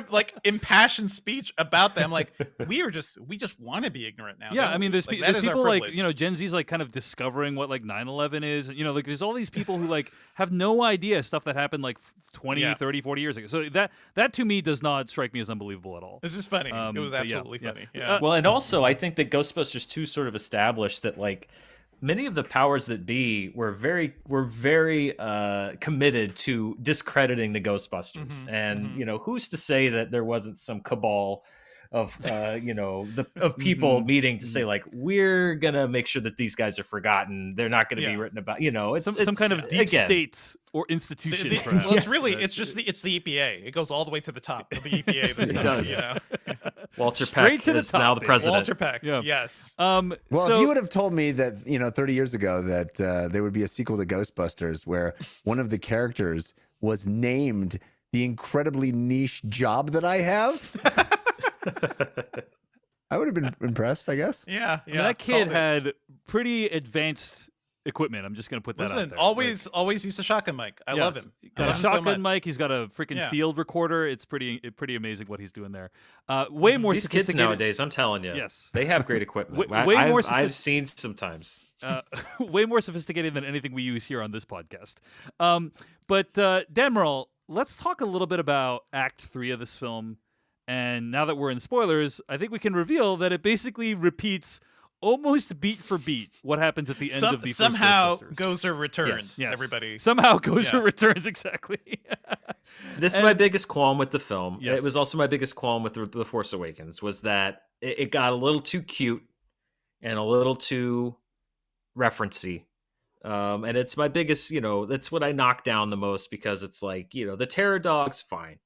like impassioned speech about them. Like, we just want to be ignorant now. Yeah, don't I mean, we? there's, Like, there's that is our people like, privilege. Gen Z's like kind of discovering what like 9/11 is. Like there's all these people who like have no idea stuff that happened like 20, Yeah. 30, 40 years ago. So that to me does not strike me as unbelievable at all. This is funny. It was but yeah, absolutely yeah. funny. Yeah. Well, and also I think that Ghostbusters 2 sort of established that like many of the powers that be were very committed to discrediting the Ghostbusters. Mhm, And who's to say that there wasn't some cabal of of people meeting to say like, we're gonna make sure that these guys are forgotten, they're not gonna be Yeah. written about, it's some kind of deep again, state or institution. The- perhaps. well, it's really That- it's the EPA. It goes all the way to the top of the EPA. This It time, does. You know? Walter Straight Peck to the is now top, the baby. president. Walter Peck. Yeah. Yes. Well, so, if you would have told me that 30 years ago that there would be a sequel to Ghostbusters where one of the characters was named the incredibly niche job that I have, I would have been impressed, I guess. Yeah. I mean, Yeah. that kid Called it. had pretty advanced equipment. I'm just gonna put that out Listen, there. always use a shotgun mic. I love him. He's I got love a him so shotgun much. mic. He's got a freaking Yeah. field recorder. It's pretty amazing what he's doing there. Way more These sophisticated. kids nowadays, I'm telling you, Yes. they have great equipment. Way more I've seen sometimes. Way more sophisticated than anything we use here on this podcast. But Dan Merle, let's talk a little bit about Act 3 of this film. And now that we're in spoilers, I think we can reveal that it basically repeats almost beat for beat what happens at the end of the first somehow Ghostbusters. Gozer returns. Yes. Everybody. Somehow Gozer Yeah. returns, exactly. This is And- my biggest qualm with the film. Yes. It was also my biggest qualm with the Force Awakens was that it got a little too cute and a little too referencey And it's my biggest, that's what I knock down the most, because it's like, the Terror Dog's fine.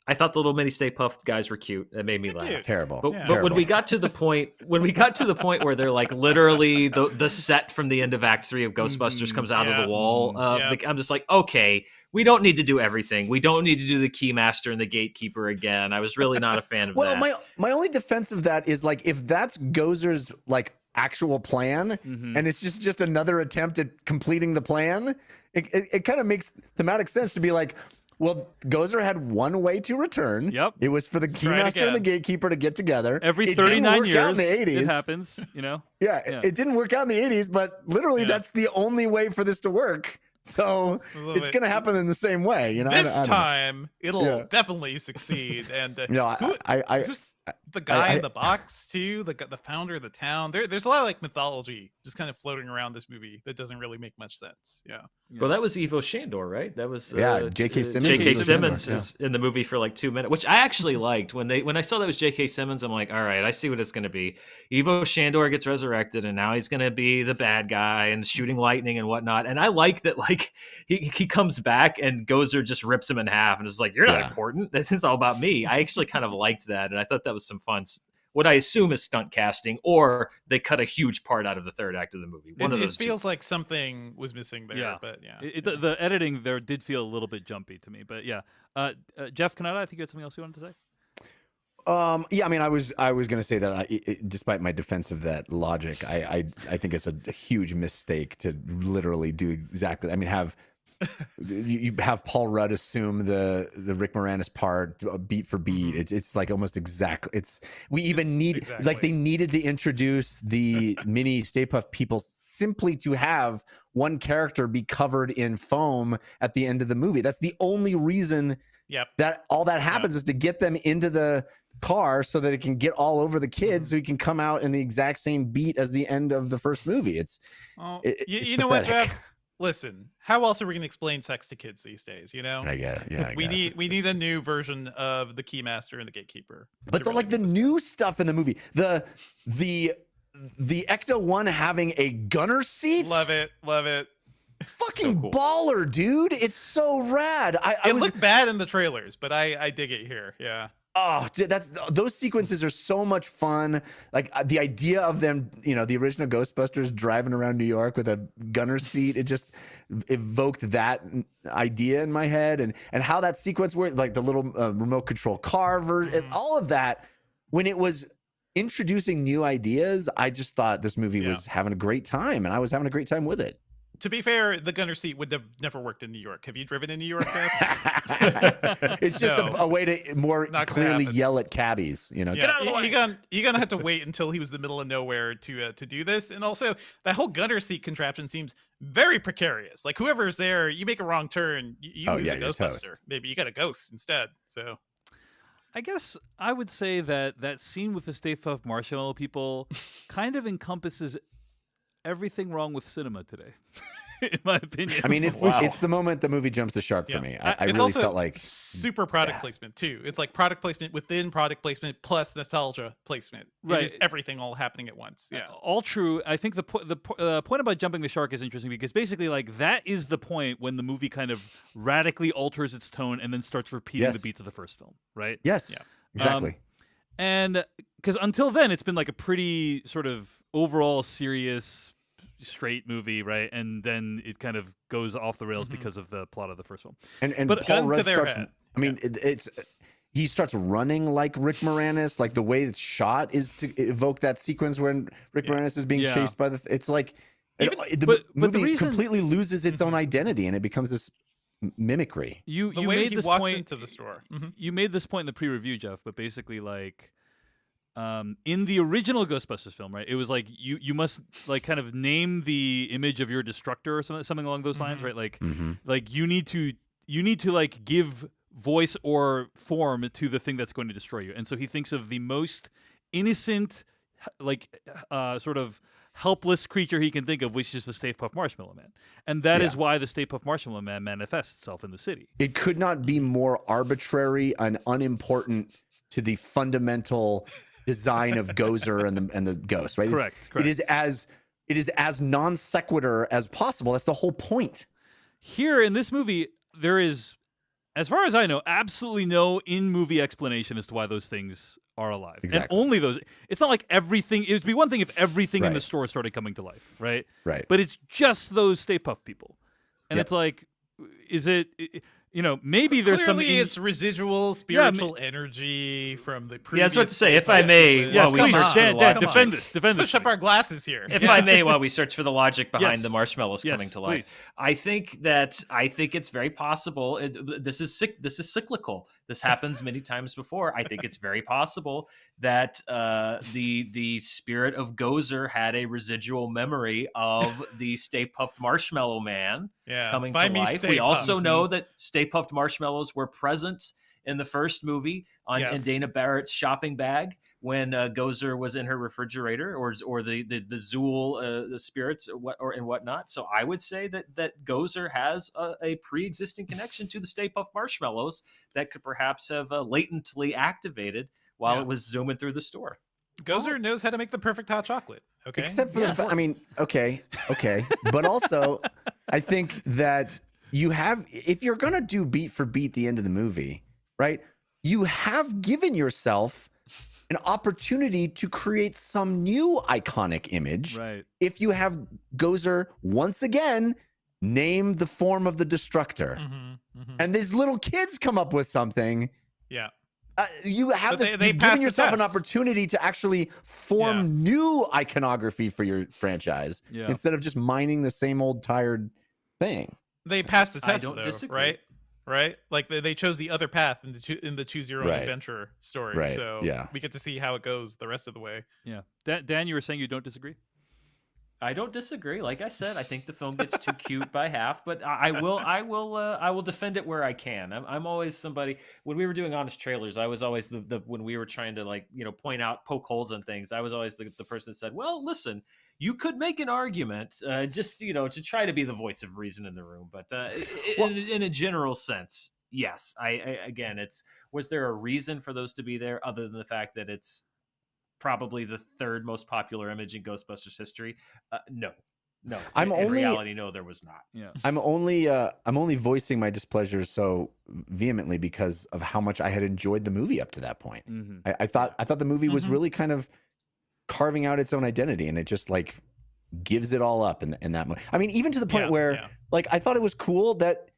I thought the little mini Stay Puft guys were cute. That made me laugh. cute. Terrible. But, Yeah. but when we got to the point, where they're like literally the set from the end of Act 3 of Ghostbusters comes out of Yeah. the wall, Yeah. I'm just like, okay, we don't need to do everything. We don't need to do the Keymaster and the Gatekeeper again. I was really not a fan of Well, that. my only defense of that is like if that's Gozer's like actual plan, Mhm. and it's just another attempt at completing the plan, it kind of makes thematic sense to be like, well, Gozer had one way to return. Yep. It was for the try it Keymaster and the again. Gatekeeper to get together. Every It didn't 39 work out years, in the 80s. it happens. Yeah, Yeah. it didn't work out in the 80s, but literally Yeah. that's the only way for this to work. So A little it's bit. going to happen in the same way. You know, I This don't know. time it'll Yeah. definitely succeed. And No, who's the guy in the box too? The founder of the town. There's a lot of like mythology just kind of floating around this movie that doesn't really make much sense. Yeah. Well, that was Ivo Shandor, right? That was Yeah, J.K. Simmons J.K. was Simmons Shandor, is in the movie for like 2 minutes, which I actually liked. When I saw that was J.K. Simmons, I'm like, all right, I see what it's going to be. Ivo Shandor gets resurrected, and now he's going to be the bad guy and shooting lightning and whatnot. And I like that, like he comes back and Gozer just rips him in half and is like, "You're not Yeah. important. This is all about me." I actually kind of liked that, and I thought that was some fun. What I assume is stunt casting, or they cut a huge part out of the third act of the movie. One of It those two. feels like something was missing there. Yeah. But yeah. The editing there did feel a little bit jumpy to me, but yeah. Jeff Canada, I think you had something else you wanted to say. Yeah, I mean, I was going to say that despite my defense of that logic, I think it's a huge mistake to literally do exactly. I mean, you have Paul Rudd assume the Rick Moranis part beat for beat. It's like almost exact. We even need like exactly. they needed to introduce the mini Stay Puft people simply to have one character be covered in foam at the end of the movie. That's the only reason Yep. that all that happens is to get them into the car so that it can get all over the kids, so he can come out in the exact same beat as the end of the first movie. Well, It's you know what, pathetic. Jeff? Listen, how else are we going to explain sex to kids these days? You know, I guess, yeah. I we guess. need a new version of the Keymaster and the Gatekeeper. But to the really like the make this new stuff in the movie, the Ecto One having a gunner seat, Love it. fucking So cool. baller, dude! It's so rad. I It was looked bad in the trailers, but I dig it here. Yeah. Oh, dude, those sequences are so much fun. Like the idea of them, the original Ghostbusters driving around New York with a gunner seat, it just evoked that idea in my head, and how that sequence worked, like the little remote control car version, all of that. When it was introducing new ideas, I just thought this movie Yeah. was having a great time, and I was having a great time with it. To be fair, the gunner seat would have never worked in New York. Have you driven in New York, Jeff? It's just No. a way to more Not gonna clearly happen. yell at cabbies. Get out of the way. You're gonna have to wait until he was in the middle of nowhere to do this. And also, that whole gunner seat contraption seems very precarious. Like whoever's there, you make a wrong turn, you lose a you're Ghostbuster. toast. Maybe you got a ghost instead. So I guess I would say that scene with the Stay Puft Marshmallow people kind of encompasses everything wrong with cinema today, in my opinion. I mean, it's the moment the movie jumps the shark for Yeah. me. I It's really also felt like super product yeah. placement too. It's like product placement within product placement plus nostalgia placement. Right. It is everything all happening at once. Yeah. all true. I think the point about jumping the shark is interesting because basically, like, that is the point when the movie kind of radically alters its tone and then starts repeating the Yes. beats of the first film, right? yes, Yeah. exactly. And because until then, it's been like a pretty sort of overall serious, straight movie, right? And then it kind of goes off the rails Mhm. because of the plot of the first film. And but- Paul Gun to Rudd their starts. head. I mean, he starts running like Rick Moranis. Like the way it's shot is to evoke that sequence when Rick Yeah. Moranis is being Yeah. chased by the. It's like Even- the but the movie reason- completely loses its own identity and it becomes this mimicry. You The you way made he this walks point into the store. Mhm. You made this point in the pre-review, Jeff, but basically, like, in the original Ghostbusters film, right? It was like you must like kind of name the image of your destructor or something along those lines, Mhm. right? Like, Mm-hmm. like you need to like give voice or form to the thing that's going to destroy you. And so he thinks of the most innocent, like, sort of helpless creature he can think of, which is the Stay Puft Marshmallow Man, and that is Yeah. why the Stay Puft Marshmallow Man manifests itself in the city. It could not be more arbitrary and unimportant to the fundamental design of Gozer and the ghost, right? Correct. It is as it is as non sequitur as possible. That's the whole point. Here in this movie, there is, as far as I know, absolutely no in-movie explanation as to why those things are alive. Exactly. And only those. It's not like everything. It would be one thing if everything in the Right. store started coming to life, right? Right. But it's just those Stay Puft people. And Yep. it's like, is it, maybe there's some. Clearly, it's residual spiritual energy from the Yeah, I previous. was about to say, if Stay I Puft may, movies. Yes, while we please, search Come for on, the Dan, logic, defend this. Defend this. Push up thing. our glasses here. if Yeah. I may, while we search for the logic behind Yes. the marshmallows Yes, coming to life, please. I think it's very possible. This is cyclical. This happens many times before. I think it's very possible that the spirit of Gozer had a residual memory of the Stay Puft Marshmallow Man Yeah. coming Find to me life. Stay We also Puft. know that Stay Puft Marshmallows were present in the first movie in Yes. Dana Barrett's shopping bag when Gozer was in her refrigerator, or the Zool the spirits and whatnot. So I would say that Gozer has a pre-existing connection to the Stay Puft Marshmallows that could perhaps have latently activated while Yeah. it was zooming through the store. Gozer knows how to make the perfect hot chocolate. Okay. Except for Yes. I mean, okay. But also, I think that you have, if you're going to do beat for beat the end of the movie, right? You have given yourself an opportunity to create some new iconic image. Right. If you have Gozer once again name the form of the destructor, and these little kids come up with something, Yeah. you have But this, they you've pass given the yourself an test. opportunity to actually form Yeah. new iconography for your franchise Yeah. instead of just mining the same old tired thing. They passed the I test, don't though, disagree. right? Right? Like they chose the other path in the Choose Your Own Right. Adventure story. Right, So yeah. we get to see how it goes the rest of the way. Yeah. Dan, you were saying you don't disagree? I don't disagree. Like I said, I think the film gets too cute by half, but I will defend it where I can. I'm always somebody. When we were doing honest trailers, I was always the when we were trying to point out, poke holes on things. I was always the person that said, "Well, listen, you could make an argument, just to try to be the voice of reason in the room." But in a general sense, yes. Again, was there a reason for those to be there other than the fact that it's probably the third most popular image in Ghostbusters history? No. I'm in only- reality, no, there was not. Yeah. I'm only voicing my displeasure so vehemently because of how much I had enjoyed the movie up to that point. Mm-hmm. I thought the movie was Mhm. really kind of carving out its own identity, and it just like gives it all up in that moment. I mean, even to the point Yeah, where yeah. like I thought it was cool that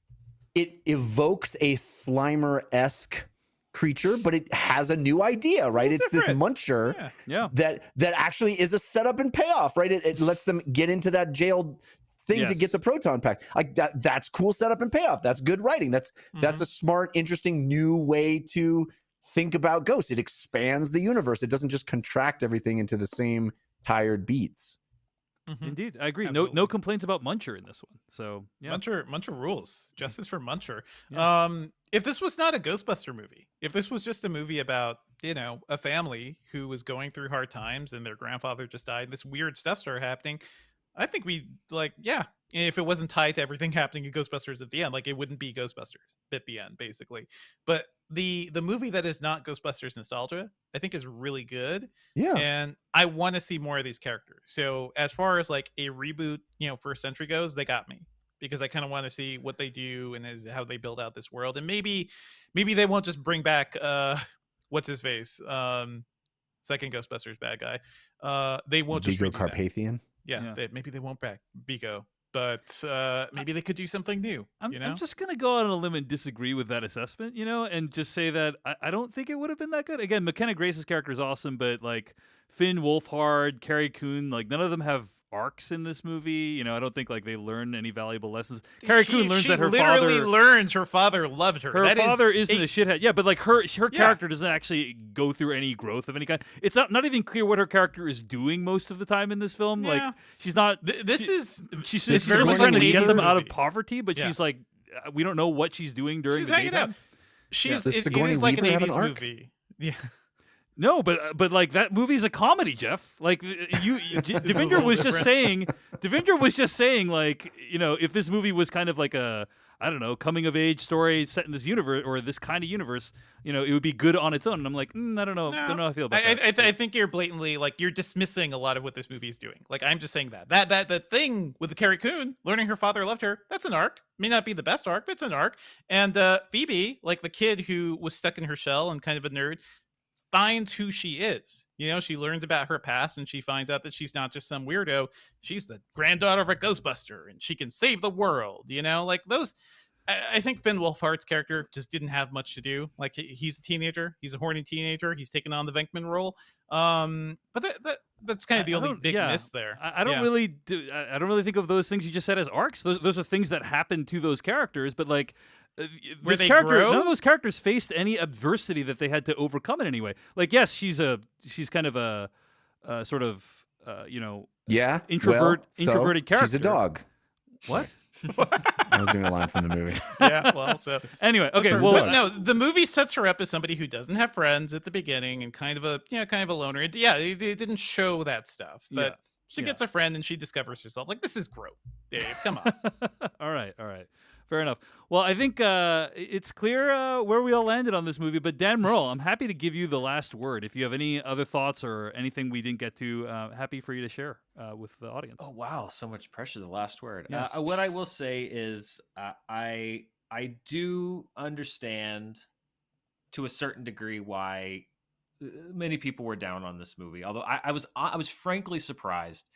it evokes a Slimer-esque creature, but it has a new idea, right? It's this different. muncher Yeah. Yeah. that actually is a setup and payoff, right? It lets them get into that jail thing to Yes. get the proton pack. Like that's cool setup and payoff. That's good writing. That's Mm-hmm. a smart, interesting new way to think about ghosts. It expands the universe. It doesn't just contract everything into the same tired beats. Mhm. Indeed. I agree. Absolutely. No complaints about Muncher in this one. So, yeah. Muncher rules. Justice for Muncher. Yeah. If this was not a Ghostbuster movie, if this was just a movie about, a family who was going through hard times and their grandfather just died, and this weird stuff started happening, I think if it wasn't tied to everything happening in Ghostbusters at the end, like it wouldn't be Ghostbusters at the end, basically. But the movie that is not Ghostbusters nostalgia, I think is really good. Yeah. And I want to see more of these characters. So as far as like a reboot, First Century goes, they got me because I kind of want to see what they do and how they build out this world. And maybe they won't just bring back what's his face, second Ghostbusters bad guy. They won't just Vigo redo that. Carpathian. Yeah, Yeah. maybe they won't back Vigo, but maybe they could do something new. I'm just going to go out on a limb and disagree with that assessment, and just say that I don't think it would have been that good. Again, McKenna Grace's character is awesome, but like Finn Wolfhard, Carrie Coon, like none of them have arcs in this movie. I don't think like they learn any valuable lessons. Carrie Coon learns that her literally father learns her father loved her. Her That is father isn't a shithead. Yeah, but like her Yeah. character doesn't actually go through any growth of any kind. It's not even clear what her character is doing most of the time in this film. Yeah. Like she's not. She's this is very much going trying to to get be them a out of movie. poverty, but Yeah. she's like, we don't know what she's doing during She's the hanging daytime. out. She's Does it Sigourney is like an Weaver have an 80s arc? movie. Yeah. No, but like that movie's a comedy, Jeff. Like Devinder was just saying. Devinder was just saying, like, if this movie was kind of like a I don't know, coming of age story set in this universe or this kind of universe, you know, it would be good on its own. And I'm like, I don't know, don't know how I feel about that. I think you're blatantly like you're dismissing a lot of what this movie is doing. Like I'm just saying that the thing with the Carrie Coon learning her father loved her, that's an arc. May not be the best arc, but it's an arc. And Phoebe, like the kid who was stuck in her shell and kind of a nerd, finds who she is. You know, she learns about her past and she finds out that she's not just some weirdo. She's the granddaughter of a Ghostbuster and she can save the world. You know, like those. I think Finn Wolfhard's character just didn't have much to do. Like he's a teenager, he's a horny teenager. He's taken on the Venkman role. But that's kind of the only big miss there. I don't really I don't really think of those things you just said as arcs. Those are things that happen to those characters. But like, Where they none grow? of those characters faced any adversity that they had to overcome in any way. Like, yes, she's kind of a sort of you know, Yeah. introverted character. She's a dog. What? I was doing a line from the movie. Yeah, well, so Anyway, okay, That's well, but no, the movie sets her up as somebody who doesn't have friends at the beginning and kind of a loner. It didn't show that stuff, but she gets a friend and she discovers herself. Like this is growth, Dave. Come on. all right. Fair enough. Well, I think it's clear where we all landed on this movie. But Dan Merle, I'm happy to give you the last word. If you have any other thoughts or anything we didn't get to, happy for you to share with the audience. Oh wow, so much pressure. The last word. Yes. What I will say is, I do understand to a certain degree why many people were down on this movie. Although I was frankly surprised.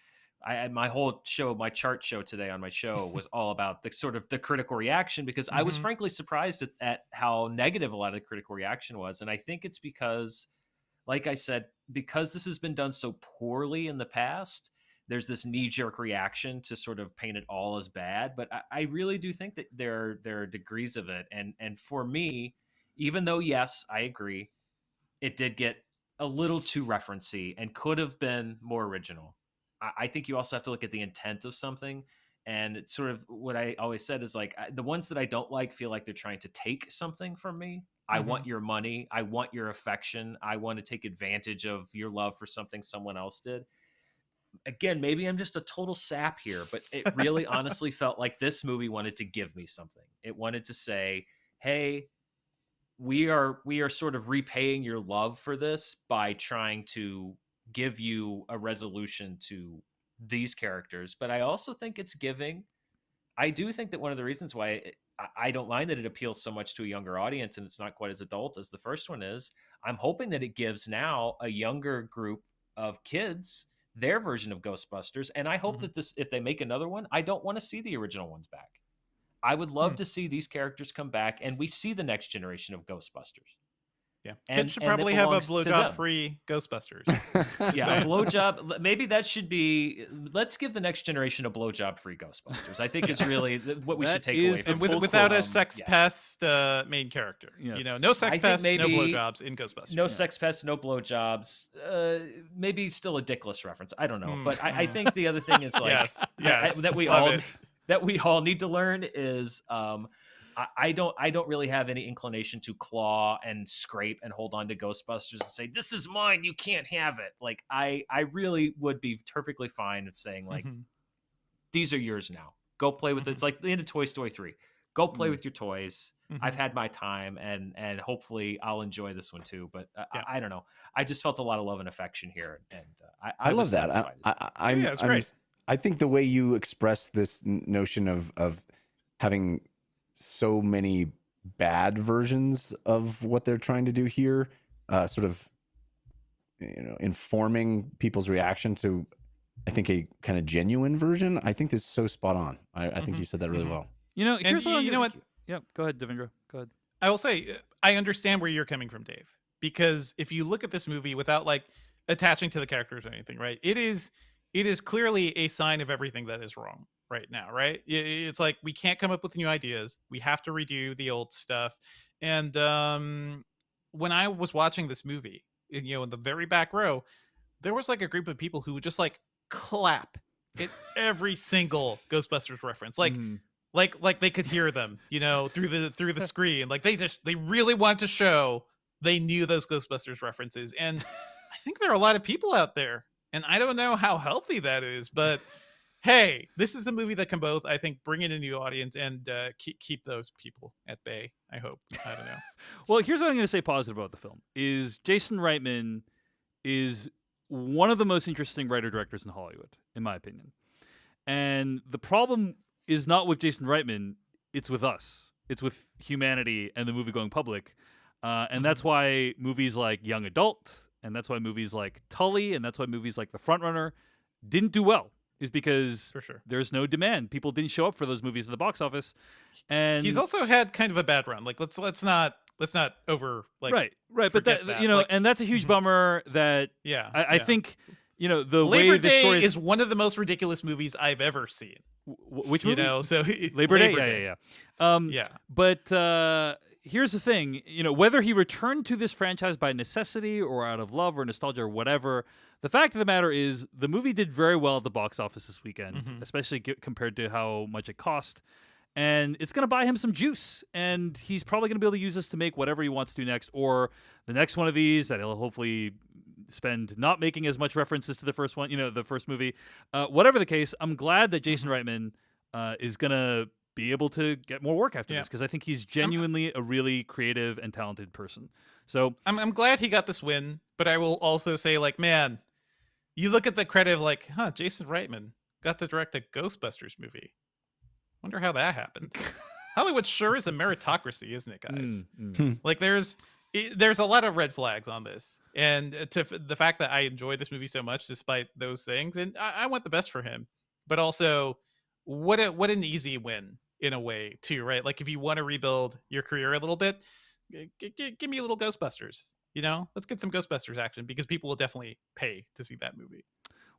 My whole show, my chart show today on my show was all about the sort of the critical reaction because I was frankly surprised at how negative a lot of the critical reaction was. And I think it's because, like I said, because this has been done so poorly in the past, there's this knee-jerk reaction to sort of paint it all as bad. But I really do think that there are degrees of it. And for me, even though, yes, I agree, it did get a little too referencey and could have been more original. I think you also have to look at the intent of something. And it's sort of what I always said is like the ones that I don't like feel like they're trying to take something from me. I want your money. I want your affection. I want to take advantage of your love for something someone else did. Again, maybe I'm just a total sap here, but it really honestly felt like this movie wanted to give me something. It wanted to say, hey, we are sort of repaying your love for this by trying to give you a resolution to these characters. But I also think it's giving. I do think that one of the reasons why I don't mind that it appeals so much to a younger audience and it's not quite as adult as the first one is, I'm hoping that it gives now a younger group of kids their version of Ghostbusters. And I hope that if they make another one, I don't want to see the original ones back. I would love to see these characters come back and we see the next generation of Ghostbusters. Yeah, And- kids should and it probably have a belongs to them. blowjob-free Ghostbusters. Yeah, a blowjob. Maybe that should be. Let's give the next generation a blowjob-free Ghostbusters. I think it's really what we That should take is away from And it. without a Um, sex yes. pest main character. Yes. You know, no sex I think pests, no maybe- blowjobs in Ghostbusters. No sex pests, no blowjobs. Maybe still a dickless reference. I don't know, but I think the other thing is like yes, that we love all it. that we all need to learn is I don't really have any inclination to claw and scrape and hold on to Ghostbusters and say this is mine, you can't have it. Like I really would be perfectly fine with saying like these are yours now. Go play with it. It's like the end of Toy Story 3. Go play with your toys. I've had my time, and hopefully I'll enjoy this one too. But I don't know. I just felt a lot of love and affection here, and I love was that. satisfied as I'm, it's I'm- great. I think the way you express this notion of having so many bad versions of what they're trying to do here, sort of, informing people's reaction to, I think, a kind of genuine version. I think this is so spot on. I think you said that really well. You know, And here's what I'm you know gonna- what? Yeah, go ahead, Devendra. Go ahead. I will say I understand where you're coming from, Dave, because if you look at this movie without like attaching to the characters or anything, right? It is clearly a sign of everything that is wrong right now, right? It's like we can't come up with new ideas. We have to redo the old stuff. And when I was watching this movie, in the very back row, there was like a group of people who would just like clap at every single Ghostbusters reference. Like like they could hear them, through the screen. Like they really wanted to show they knew those Ghostbusters references. And I think there are a lot of people out there, and I don't know how healthy that is, but hey, this is a movie that can both, I think, bring in a new audience and keep those people at bay. I hope. I don't know. Well, here's what I'm going to say positive about the film: is Jason Reitman is one of the most interesting writer directors in Hollywood, in my opinion. And the problem is not with Jason Reitman; it's with us. It's with humanity and the movie going public, and that's why movies like Young Adult, and that's why movies like Tully, and that's why movies like The Frontrunner didn't do well. Is because For sure. there's no demand. People didn't show up for those movies at the box office, and He's also had kind of a bad run. Like let's not over like right. But forget that, that. Like, and that's a huge Mhm. bummer. That yeah, I yeah. think the Labor way the Day story is one of the most ridiculous movies I've ever seen. which You movie? know, so Labor Day. Yeah. Yeah. But here's the thing: whether he returned to this franchise by necessity or out of love or nostalgia or whatever, the fact of the matter is the movie did very well at the box office this weekend, Mhm. especially compared to how much it cost. And it's going to buy him some juice, and he's probably going to be able to use this to make whatever he wants to do next, or the next one of these that he'll hopefully spend not making as much references to the first one, the first movie. Whatever the case, I'm glad that Jason Reitman is going to be able to get more work after Yeah. this, because I think he's genuinely a really creative and talented person. So I'm glad he got this win, but I will also say, like, man, you look at the credit of like, Jason Reitman got to direct a Ghostbusters movie. Wonder how that happened. Hollywood sure is a meritocracy, isn't it, guys? Like, there's a lot of red flags on this, and the fact that I enjoyed this movie so much despite those things, and I want the best for him, but also what an easy win in a way too, right? Like, if you want to rebuild your career a little bit, give me a little Ghostbusters. Let's get some Ghostbusters action, because people will definitely pay to see that movie.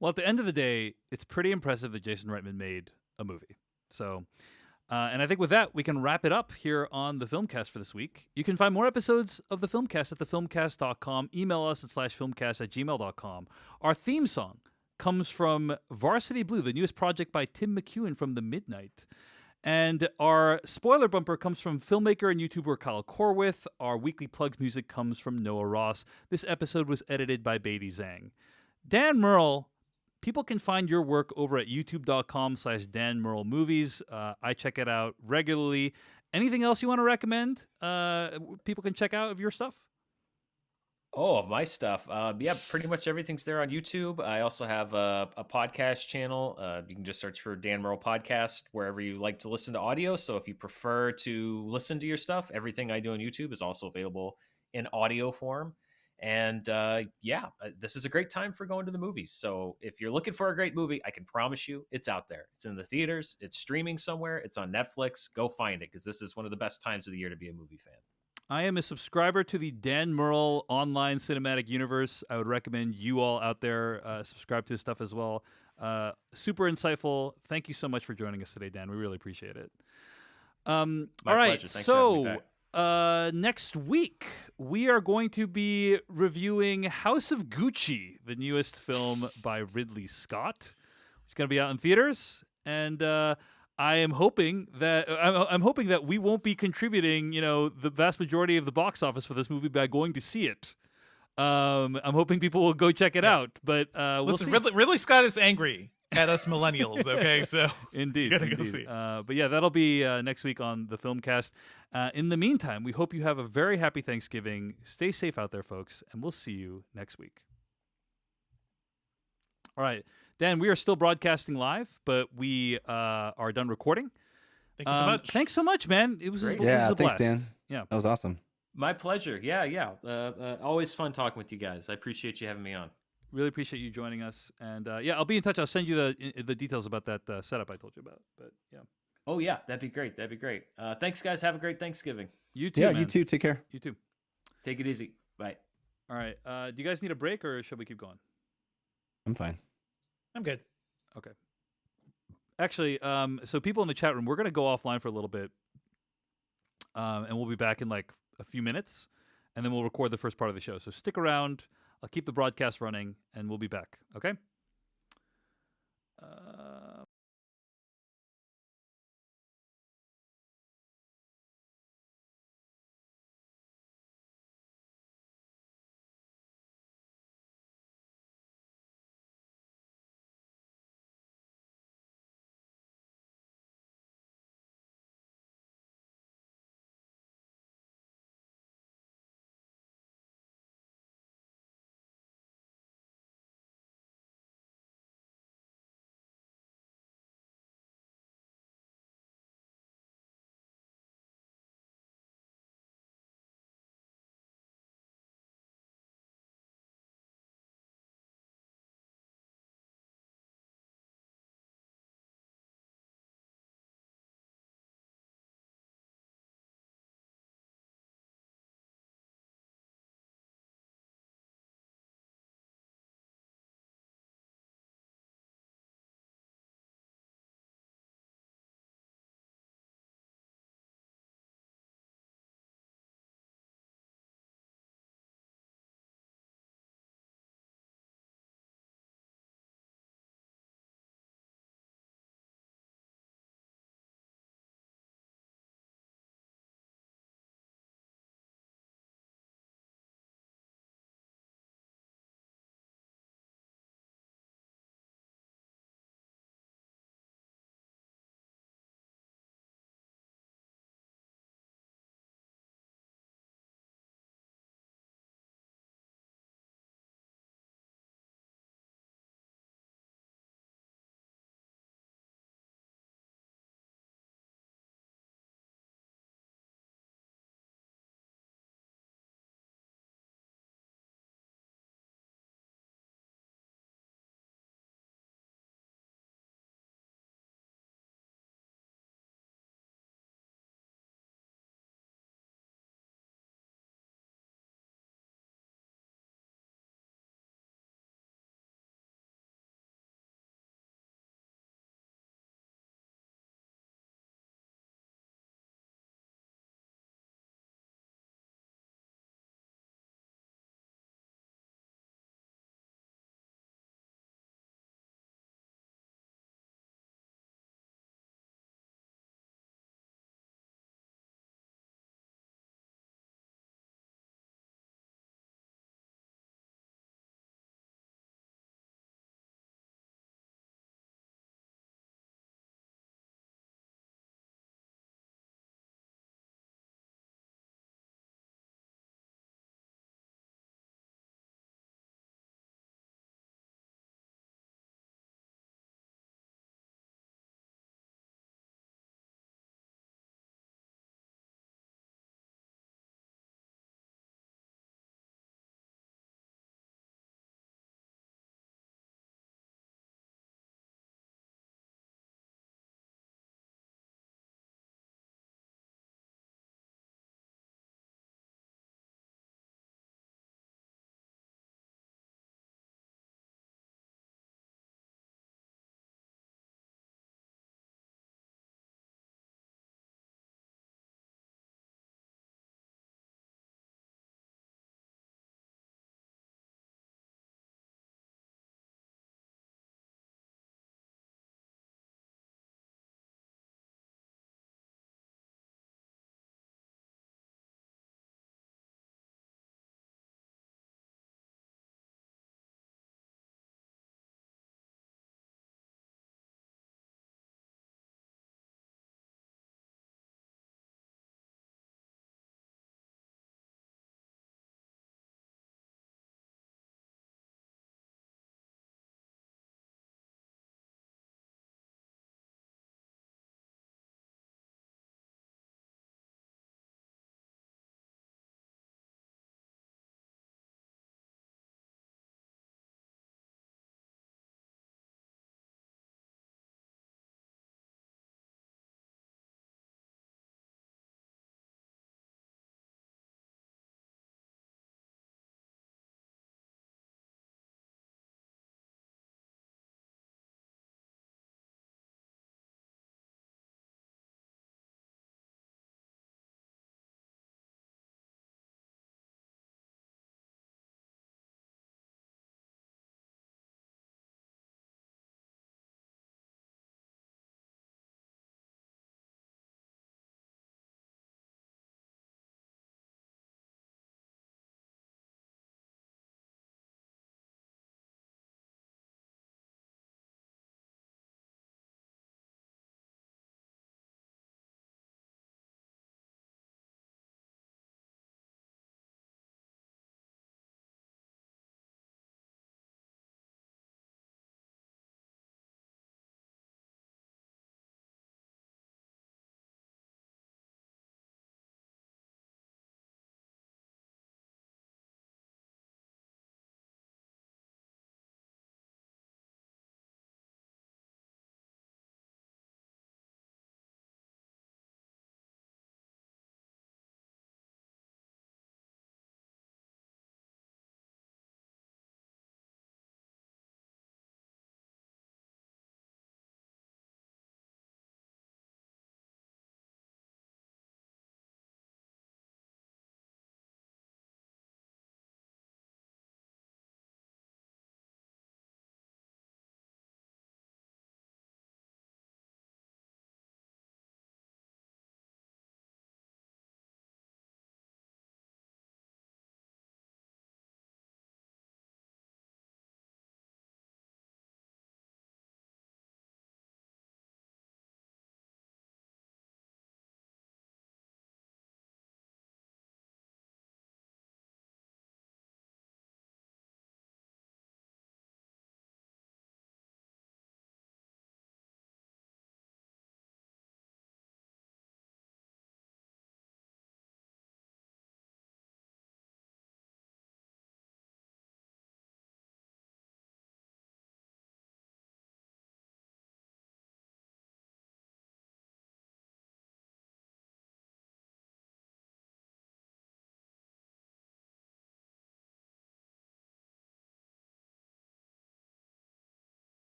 Well, at the end of the day, it's pretty impressive that Jason Reitman made a movie. So, and I think with that, we can wrap it up here on the Filmcast for this week. You can find more episodes of the Filmcast at thefilmcast.com. Email us at /filmcast@gmail.com. Our theme song comes from Varsity Blue, the newest project by Tim McEwen from The Midnight. And our spoiler bumper comes from filmmaker and YouTuber Kyle Corwith. Our weekly plugs music comes from Noah Ross. This episode was edited by Beatty Zhang. Dan Merle, people can find your work over at youtube.com/Dan Merle Movies. I check it out regularly. Anything else you want to recommend? People can check out of your stuff? Oh, of my stuff. Yeah, pretty much everything's there on YouTube. I also have a podcast channel. You can just search for Dan Merle Podcast wherever you like to listen to audio. So if you prefer to listen to your stuff, everything I do on YouTube is also available in audio form. And this is a great time for going to the movies. So if you're looking for a great movie, I can promise you it's out there. It's in the theaters. It's streaming somewhere. It's on Netflix. Go find it, because this is one of the best times of the year to be a movie fan. I am a subscriber to the Dan Merle online cinematic universe. I would recommend you all out there subscribe to his stuff as well. Super insightful. Thank you so much for joining us today, Dan. We really appreciate it. All right, pleasure. Thanks for having me back. Next week we are going to be reviewing House of Gucci, the newest film by Ridley Scott. It's going to be out in theaters, and I am hoping that I'm hoping that we won't be contributing, the vast majority of the box office for this movie by going to see it. I'm hoping people will go check it out, but we'll see. Ridley Scott is angry at us millennials. Okay, so Indeed, gotta go indeed. see. But yeah, that'll be next week on the Filmcast. In the meantime, we hope you have a very happy Thanksgiving. Stay safe out there, folks, and we'll see you next week. All right, Dan, we are still broadcasting live, but we are done recording. Thank you so much. Thanks so much, man. It was, Great. it was Yeah, a thanks, blast. Dan. Yeah. That was awesome. My pleasure. Yeah. Always fun talking with you guys. I appreciate you having me on. Really appreciate you joining us, and I'll be in touch. I'll send you the details about that setup I told you about. But yeah, Oh yeah, that'd be great. Thanks, guys. Have a great Thanksgiving. you too. Yeah, man. you too. Take care. You too. Take it easy. Bye. All right. Do you guys need a break, or should we keep going? I'm fine. I'm good. Okay. Actually, so people in the chat room, we're gonna go offline for a little bit, and we'll be back in like a few minutes, and then we'll record the first part of the show. So stick around. I'll keep the broadcast running, and we'll be back. Okay.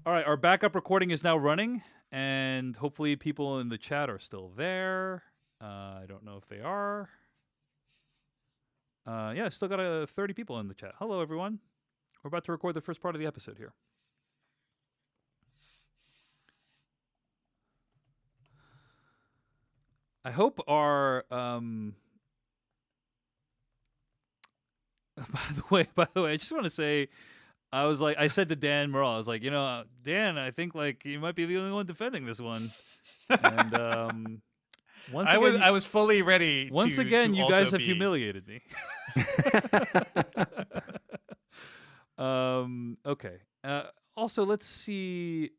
All right, our backup recording is now running, and hopefully people in the chat are still there. I don't know if they are. Yeah, still got 30 people in the chat. Hello, everyone. We're about to record the first part of the episode here. I hope our by the way, I just want to say, I said to Dan Murrell, I was like, Dan, I think like you might be the only one defending this one. And once I again, was fully ready. once to again, you also guys have be- humiliated me. Okay. Also, let's see.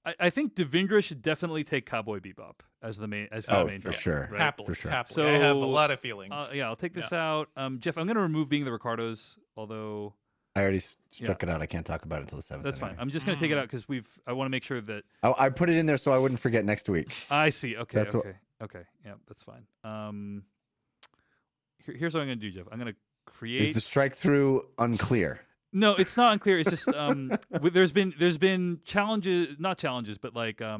I think Devindra should definitely take Cowboy Bebop as the main his main for topic, sure. right? Happily, For sure. happily. I have a So, lot of feelings. Yeah, I'll take this out. Jeff, I'm going to remove Being the Ricardos, although I already struck it out. I can't talk about it until the 7th. that's fine. anyway. I'm just going to take it out because I want to make sure that I put it in there so I wouldn't forget next week. I see. Okay, That's what- okay. Yeah, that's fine. Here's what I'm going to do, Jeff. I'm going to Is create. the strike through unclear? No, it's not unclear. It's just there's been challenges, not challenges, but like I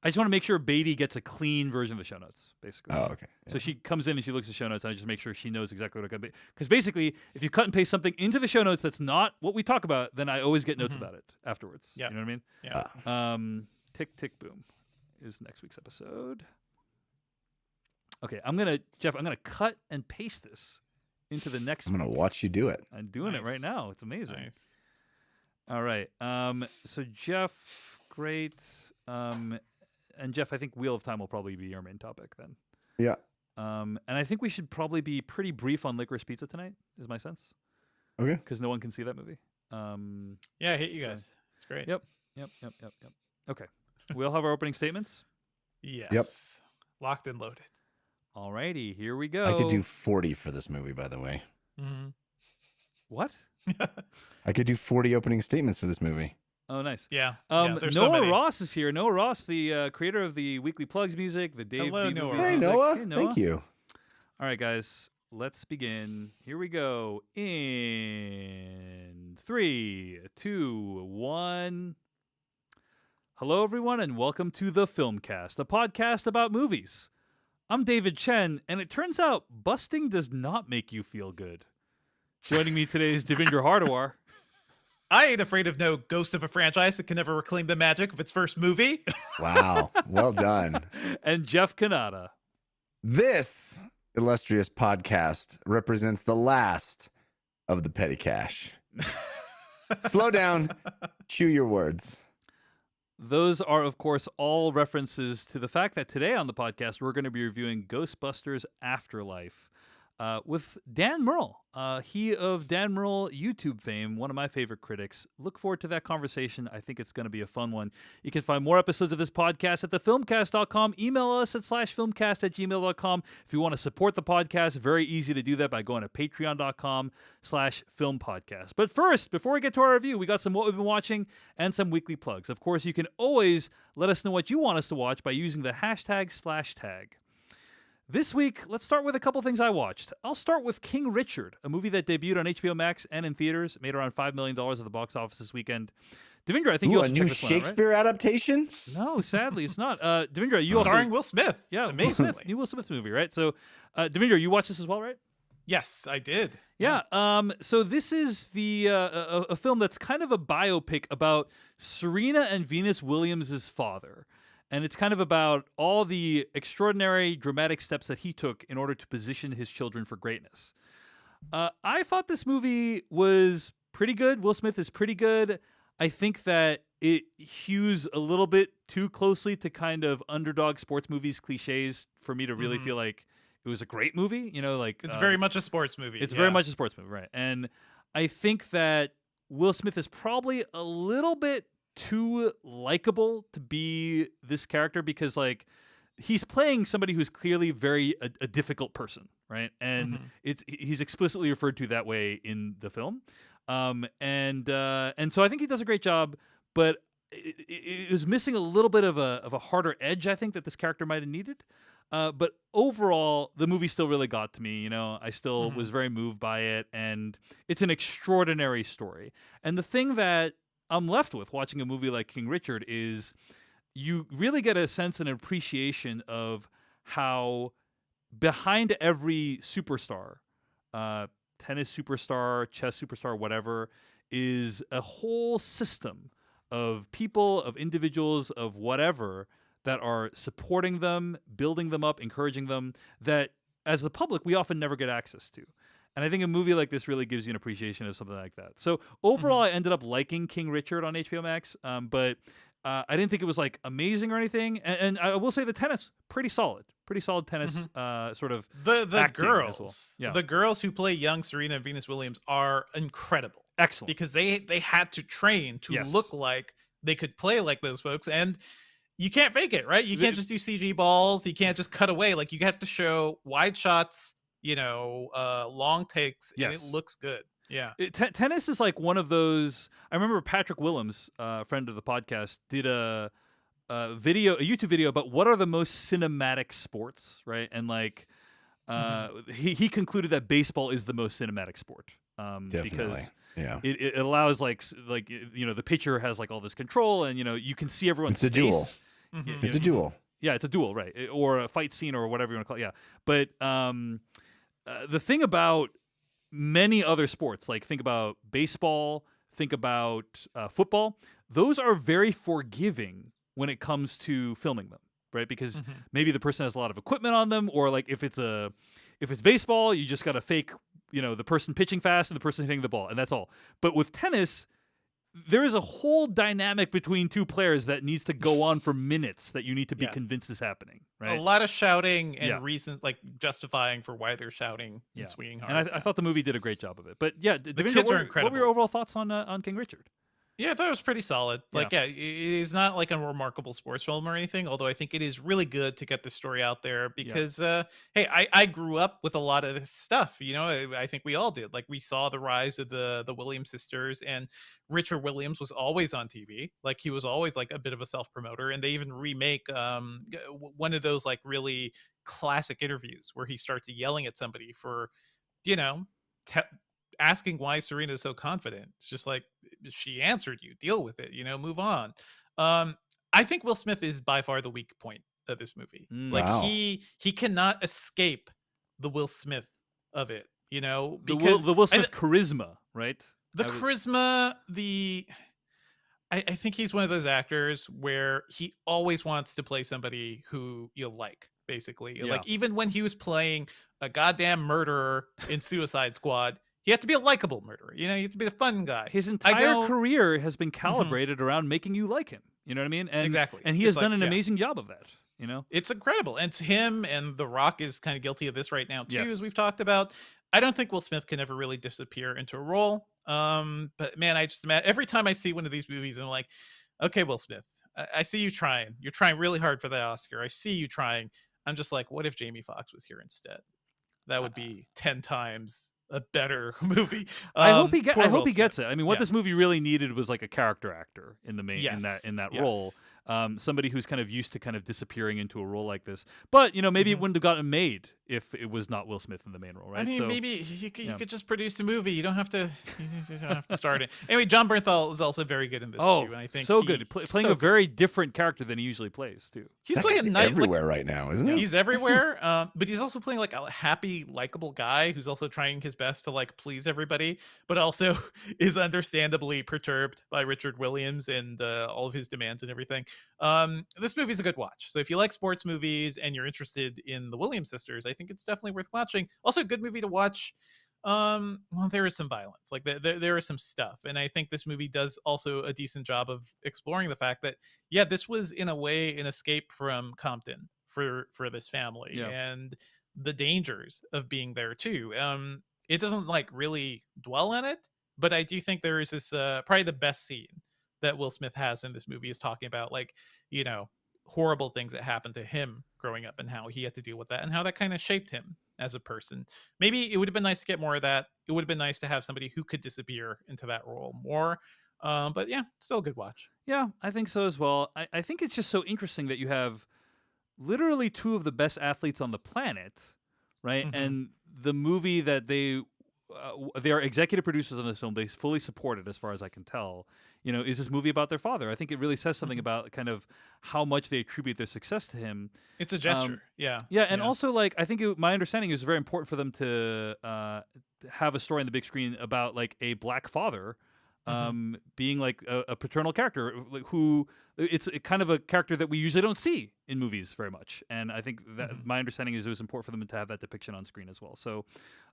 just want to make sure Beatty gets a clean version of the show notes, basically. Oh, okay. So she comes in and she looks at show notes, and I just make sure she knows exactly what it could be. Because basically, if you cut and paste something into the show notes that's not what we talk about, then I always get notes about it afterwards. Yeah. You know what I mean? Yeah. Tick Tick Boom is next week's episode. Okay, I'm gonna cut and paste this into the next. I'm gonna week. watch you do it. I'm doing it right Nice. now. It's amazing. Nice. All right. So Jeff, great. And Jeff, I think Wheel of Time will probably be your main topic then. Yeah. And I think we should probably be pretty brief on Licorice Pizza tonight, is my sense, Okay. because no one can see that movie. Yeah, I hate you So- guys. It's great. Yep. Okay. We'll have our opening statements. Yes. Locked and loaded. All righty, here we go. I could do 40 for this movie, by the way. Mhm. What? I could do 40 opening statements for this movie. Oh, nice. Yeah. Yeah, there's so Noah many. Ross is here. Noah Ross, the creator of the Weekly Plugs music, the Dave Hello, B Noah movie Ross. Hey, music. Noah. Hey, Thank you. All right, guys, let's begin. Here we go. In 3, 2, 1. Hello, everyone, and welcome to the Filmcast, a podcast about movies. I'm David Chen, and it turns out busting does not make you feel good. Joining me today is Devindra Hardawar. I ain't afraid of no ghost of a franchise that can never reclaim the magic of its first movie. Wow. Well done. And Jeff Kanata. This illustrious podcast represents the last of the petty cash. Slow down. Chew your words. Those are, of course, all references to the fact that today on the podcast, we're going to be reviewing Ghostbusters Afterlife with Dan Murrell. He of Dan Murrell YouTube fame, one of my favorite critics. Look forward to that conversation. I think it's going to be a fun one. You can find more episodes of this podcast at thefilmcast.com. Email us at /filmcast@gmail.com. If you want to support the podcast, very easy to do that by going to patreon.com/filmpodcast. But first, before we get to our review, we got some what we've been watching and some weekly plugs. Of course, you can always let us know what you want us to watch by using the #/tag. This week, let's start with a couple things I watched. I'll start with King Richard, a movie that debuted on HBO Max and in theaters, made around $5 million at the box office this weekend. Devindra, I think you Ooh, also a checked new this one out, right? Shakespeare adaptation? No, sadly, it's not. Devindra, you Starring also... Will Smith. Yeah, Will Amazingly. Smith, new Will Smith movie, right? So, Devindra, you watched this as well, right? Yes, I did. Yeah. So this is the a film that's kind of a biopic about Serena and Venus Williams' father. And it's kind of about all the extraordinary dramatic steps that he took in order to position his children for greatness. I thought this movie was pretty good. Will Smith is pretty good. I think that it hews a little bit too closely to kind of underdog sports movies cliches for me to really feel like it was a great movie. You know, like It's very much a sports movie. it's yeah. very much a sports movie, right? And I think that Will Smith is probably a little bit too likable to be this character because, like, he's playing somebody who's clearly very a difficult person, right? And he's explicitly referred to that way in the film, and so I think he does a great job, but it was missing a little bit of a harder edge, I think, that this character might have needed. But overall, the movie still really got to me. You know, I still was very moved by it, and it's an extraordinary story. And the thing that I'm left with watching a movie like King Richard is you really get a sense and appreciation of how behind every superstar, tennis superstar, chess superstar, whatever, is a whole system of people, of individuals, of whatever that are supporting them, building them up, encouraging them, that as the public, we often never get access to. And I think a movie like this really gives you an appreciation of something like that. So overall, I ended up liking King Richard on HBO Max, but I didn't think it was like amazing or anything. And I will say the tennis, pretty solid tennis sort of The acting girls, as well. Yeah. the girls who play young Serena and Venus Williams are incredible Excellent. because they had to train to Yes. look like they could play like those folks, and you can't fake it, right? You can't just do CG balls. You can't just cut away. Like you have to show wide shots, long takes, and it Yes. looks good. Yeah. Tennis is like one of those. I remember Patrick Willems, friend of the podcast, did a YouTube video about what are the most cinematic sports, right? And like, he concluded that baseball is the most cinematic sport, Definitely. because Yeah. it allows like the pitcher has like all this control, and you can see everyone's It's a face. duel. Mhm. It's a duel. Yeah, it's a duel, right? Or a fight scene or whatever you want to call it. Yeah. But the thing about many other sports, like think about baseball, think about football, those are very forgiving when it comes to filming them, right? Because maybe the person has a lot of equipment on them, or like if it's baseball, you just got to fake, the person pitching fast and the person hitting the ball, and that's all. But with tennis, there is a whole dynamic between two players that needs to go on for minutes that you need to be Yeah. convinced is happening, right? A lot of shouting and Yeah. reasons, like justifying for why they're shouting Yeah. and swinging hard. And I thought the movie did a great job of it. But yeah, The Davinia, kids are what were your incredible. overall thoughts on King Richard? Yeah, I thought it was pretty solid. Like, Yeah. it is not like a remarkable sports film or anything, although I think it is really good to get the story out there because, hey, I grew up with a lot of this stuff. I think we all did. Like, we saw the rise of the Williams sisters, and Richard Williams was always on TV. Like, he was always like a bit of a self promoter, and they even remake one of those like really classic interviews where he starts yelling at somebody for, asking why Serena is so confident. It's just like, she answered you, deal with it, move on. I think Will Smith is by far the weak point of this movie. Like Wow. he cannot escape the Will Smith of it, The because Will I- Smith charisma, right? the I would- charisma, I think he's one of those actors where he always wants to play somebody who you like, basically. Yeah. Like even when he was playing a goddamn murderer in Suicide Squad, he had to be a likable murderer. You have to be the fun guy. His I entire don't- career has been calibrated around making you like him. You know what I mean? And, Exactly. And he It's has done like, an yeah. amazing job of that. It's incredible. And it's him, and The Rock is kind of guilty of this right now too, Yes. as we've talked about. I don't think Will Smith can ever really disappear into a role. But man, every time I see one of these movies, I'm like, okay, Will Smith, I see you trying. You're trying really hard for the Oscar. I see you trying. I'm just like, what if Jamie Foxx was here instead? That would be 10 times a better movie. I hope he poor Will Smith. gets it. I mean, what Yeah. this movie really needed was like a character actor in the main Yes. in that Yes. role. Somebody who's kind of used to kind of disappearing into a role like this. But maybe it wouldn't have gotten made if it was not Will Smith in the main role, right? I mean, So, maybe you could, yeah. you could just produce a movie. You don't have to. You don't have to start it. Anyway, John Bernthal is also very good in this oh, too, and I think so he- good, playing so a good. very different character than he usually plays too. He's That playing guy's a night everywhere right now, isn't he? He's everywhere, but he's also playing like a happy, likable guy who's also trying his best to like please everybody, but also is understandably perturbed by Richard Williams and all of his demands and everything. This movie's a good watch. So if you like sports movies and you're interested in the Williams sisters, I think it's definitely worth watching. Also, a good movie to watch. Well, there is some violence, like there is some stuff, and I think this movie does also a decent job of exploring the fact that this was in a way an escape from Compton for this family Yeah. and the dangers of being there too. It doesn't like really dwell on it, but I do think there is this probably the best scene that Will Smith has in this movie is talking about like horrible things that happened to him growing up and how he had to deal with that and how that kind of shaped him as a person. Maybe it would have been nice to get more of that. It would have been nice to have somebody who could disappear into that role more. But yeah, still a good watch. Yeah, I think so as well. I think it's just so interesting that you have literally two of the best athletes on the planet, right? Mhm. And the movie that they they are executive producers on this film. They fully support it, as far as I can tell. Is this movie about their father? I think it really says something about kind of how much they attribute their success to him. It's a gesture. Yeah. Yeah, and also like I think my understanding is very important for them to have a story on the big screen about like a black father being like a paternal character who it's kind of a character that we usually don't see in movies very much. And I think that my understanding is it was important for them to have that depiction on screen as well. So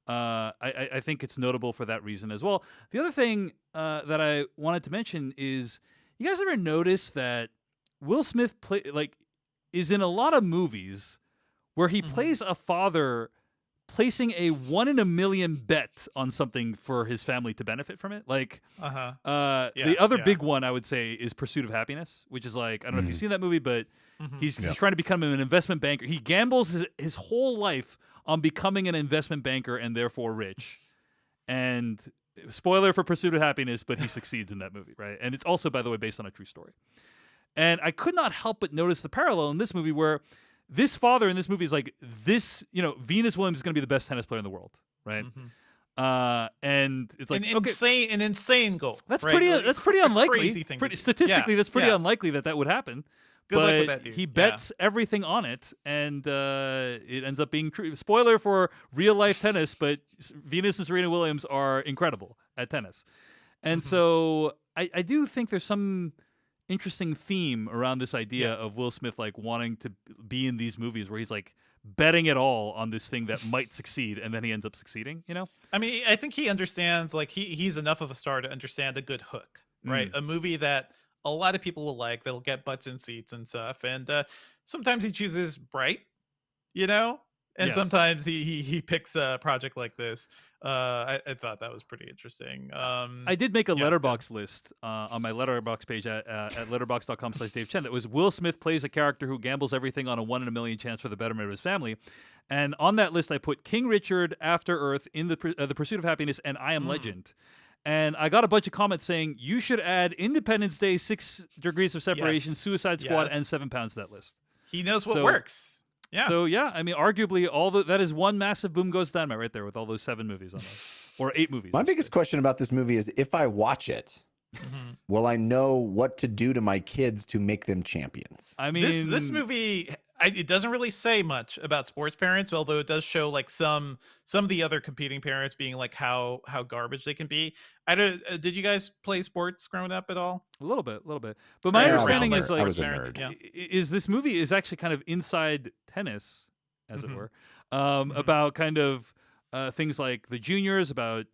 I think it's notable for that reason as well. The other thing that I wanted to mention is, you guys ever notice that Will Smith is in a lot of movies where he plays a father placing a 1 in a million bet on something for his family to benefit from it. Like, the other big one I would say is Pursuit of Happiness, which is like, I don't know if you've seen that movie, but he's trying to become an investment banker. He gambles his whole life on becoming an investment banker and therefore rich. And spoiler for Pursuit of Happiness, but he succeeds in that movie, right? And it's also, by the way, based on a true story. And I could not help but notice the parallel in this movie where this father in this movie is like this, Venus Williams is going to be the best tennis player in the world, right? And it's like an insane goal. That's right? pretty. Like, That's pretty unlikely. Crazy thing to do. Statistically, that's pretty unlikely that would happen. Good luck with that dude. He bets everything on it, and it ends up being true. Spoiler for real life tennis, but Venus and Serena Williams are incredible at tennis, and so I do think there's some interesting theme around this idea of Will Smith like wanting to be in these movies where he's like betting it all on this thing that might succeed, and then he ends up succeeding. I mean, I think he understands, like he's enough of a star to understand a good hook, right? A movie that a lot of people will like, that'll get butts in seats and stuff. And sometimes he chooses Bright, and sometimes he picks a project like this. I thought that was pretty interesting. I did make a letterbox list on my letterbox page at letterbox.com/Dave Chen that was Will Smith plays a character who gambles everything on a 1 in a million chance for the betterment of his family. And on that list, I put King Richard, After Earth, in the Pursuit of Happiness, and I Am Legend. And I got a bunch of comments saying you should add Independence Day, 6 Degrees of Separation, Suicide Squad, and 7 Pounds to that list. He knows what works. Yeah. So I mean, arguably, that is one massive boom goes dynamite right there with all those 7 movies on there, or 8 movies. My biggest question about this movie is, if I watch it, will I know what to do to my kids to make them champions? I mean, this movie, it doesn't really say much about sports parents, although it does show like some of the other competing parents being like how garbage they can be. Did you guys play sports growing up at all? A little bit. But my understanding is like, I was a nerd. Is this movie is actually kind of inside tennis, as it were, about kind of things like the juniors, about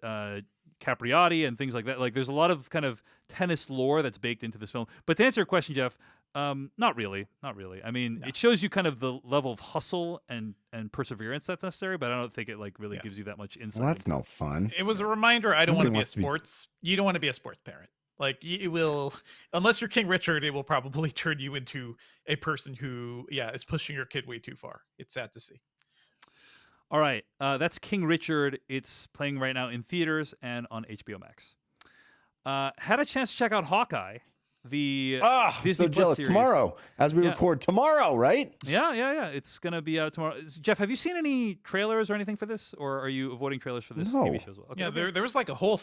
Capriati and things like that. Like, there's a lot of kind of tennis lore that's baked into this film. But to answer your question, Jeff, not really. I mean, it shows you kind of the level of hustle and perseverance that's necessary, but I don't think it like really gives you that much insight. Well, that's no fun. It was a reminder. I don't want to be a sports. You don't want to be a sports parent. Like, it will, unless you're King Richard, it will probably turn you into a person who, is pushing your kid way too far. It's sad to see. All right, that's King Richard. It's playing right now in theaters and on HBO Max. Had a chance to check out Hawkeye, the Disney so jealous. Plus series. Tomorrow, as we record tomorrow, right? Yeah. It's gonna be out tomorrow. Jeff, have you seen any trailers or anything for this, or are you avoiding trailers for this TV show as well? Okay, yeah, there was like a whole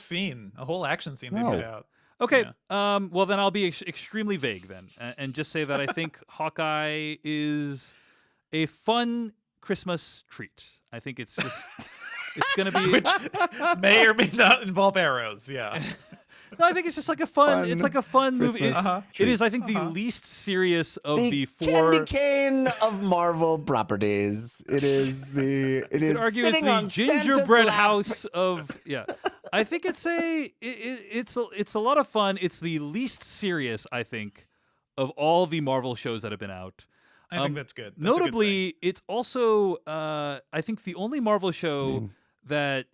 action scene they put out. Okay, well then I'll be extremely vague then, and just say that I think Hawkeye is a fun Christmas treat. I think it's just it's gonna be which may or may not involve arrows. Yeah. No, I think it's just like a fun. It's like a fun movie. It is, I think, the least serious of the 4. Candy cane of Marvel properties. It is the. It is argue sitting it's on the gingerbread Santa's lap. house of I think it's a lot of fun. It's the least serious, I think, of all the Marvel shows that have been out. I think that's good. That's notably, it's also I think the only Marvel show that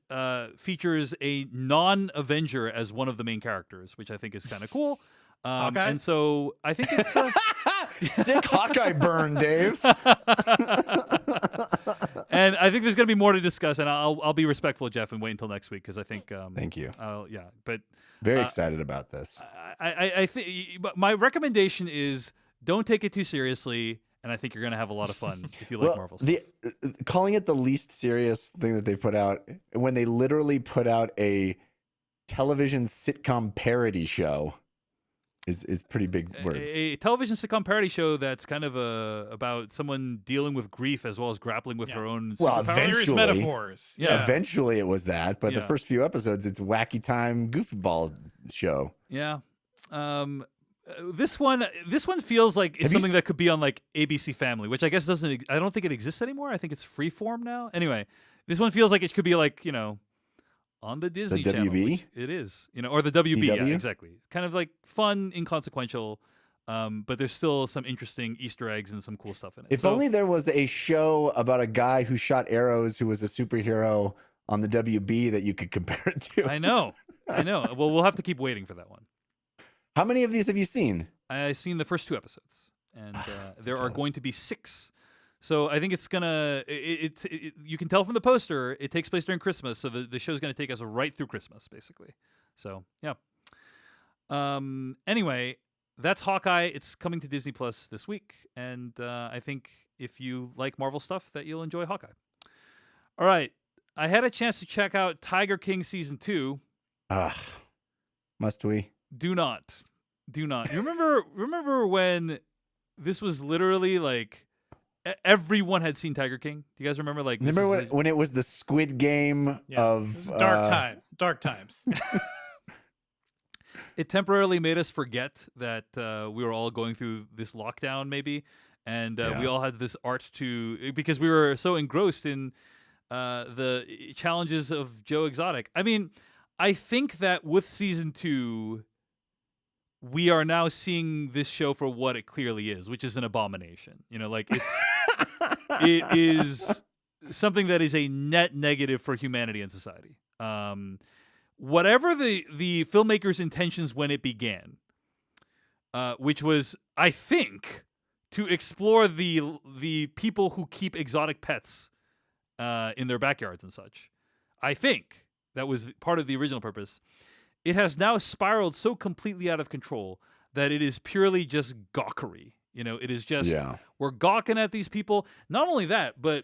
features a non-Avenger as one of the main characters, which I think is kind of cool. And so I think it's sick Hawkeye burn, Dave. And I think there's going to be more to discuss, and I'll be respectful, Jeff, and wait until next week because I think. Thank you. But very excited about this. I think my recommendation is don't take it too seriously, and I think you're gonna have a lot of fun if you like Marvel stuff. Calling it the least serious thing that they put out when they literally put out a television sitcom parody show is pretty big words. A television sitcom parody show that's kind of about someone dealing with grief as well as grappling with her own Well, superpowers. Serious eventually- metaphors. Yeah. Eventually, it was that, but the Yeah. first few episodes, it's Wacky Time Goofy Ball show. Yeah. This one feels like it's Have you something that could be on like ABC Family, which I guess doesn't. I don't think it exists anymore. I think it's Freeform now. Anyway, this one feels like it could be like on the Disney Channel. WB? Which it is, or the WB. Yeah, CW? exactly. Kind of like fun, inconsequential, but there's still some interesting Easter eggs and some cool stuff in it. If only there was a show about a guy who shot arrows who was a superhero on the WB that you could compare it to. I know. Well, we'll have to keep waiting for that one. How many of these have you seen? I've seen the first 2 episodes, and there are jealous. going to be 6. So I think it's gonna. You can tell from the poster it takes place during Christmas, so the show's gonna take us right through Christmas, basically. So yeah. Anyway, that's Hawkeye. It's coming to Disney Plus this week, and I think if you like Marvel stuff, that you'll enjoy Hawkeye. All right, I had a chance to check out Tiger King season 2. Must we? Do not. You remember when this was literally like everyone had seen Tiger King? Do you guys remember? Like, this Remember is when it was the Squid Game Yeah. of This is dark times. it temporarily made us forget that we were all going through this lockdown, maybe, and we all had this art because we were so engrossed in the challenges of Joe Exotic. I mean, I think that with season 2. We are now seeing this show for what it clearly is, which is an abomination. Like it is something that is a net negative for humanity and society. Whatever the filmmaker's intentions when it began, which was, I think, to explore the people who keep exotic pets in their backyards and such. I think that was part of the original purpose. It has now spiraled so completely out of control that it is purely just gawkery. It is just, we're gawking at these people. Not only that, but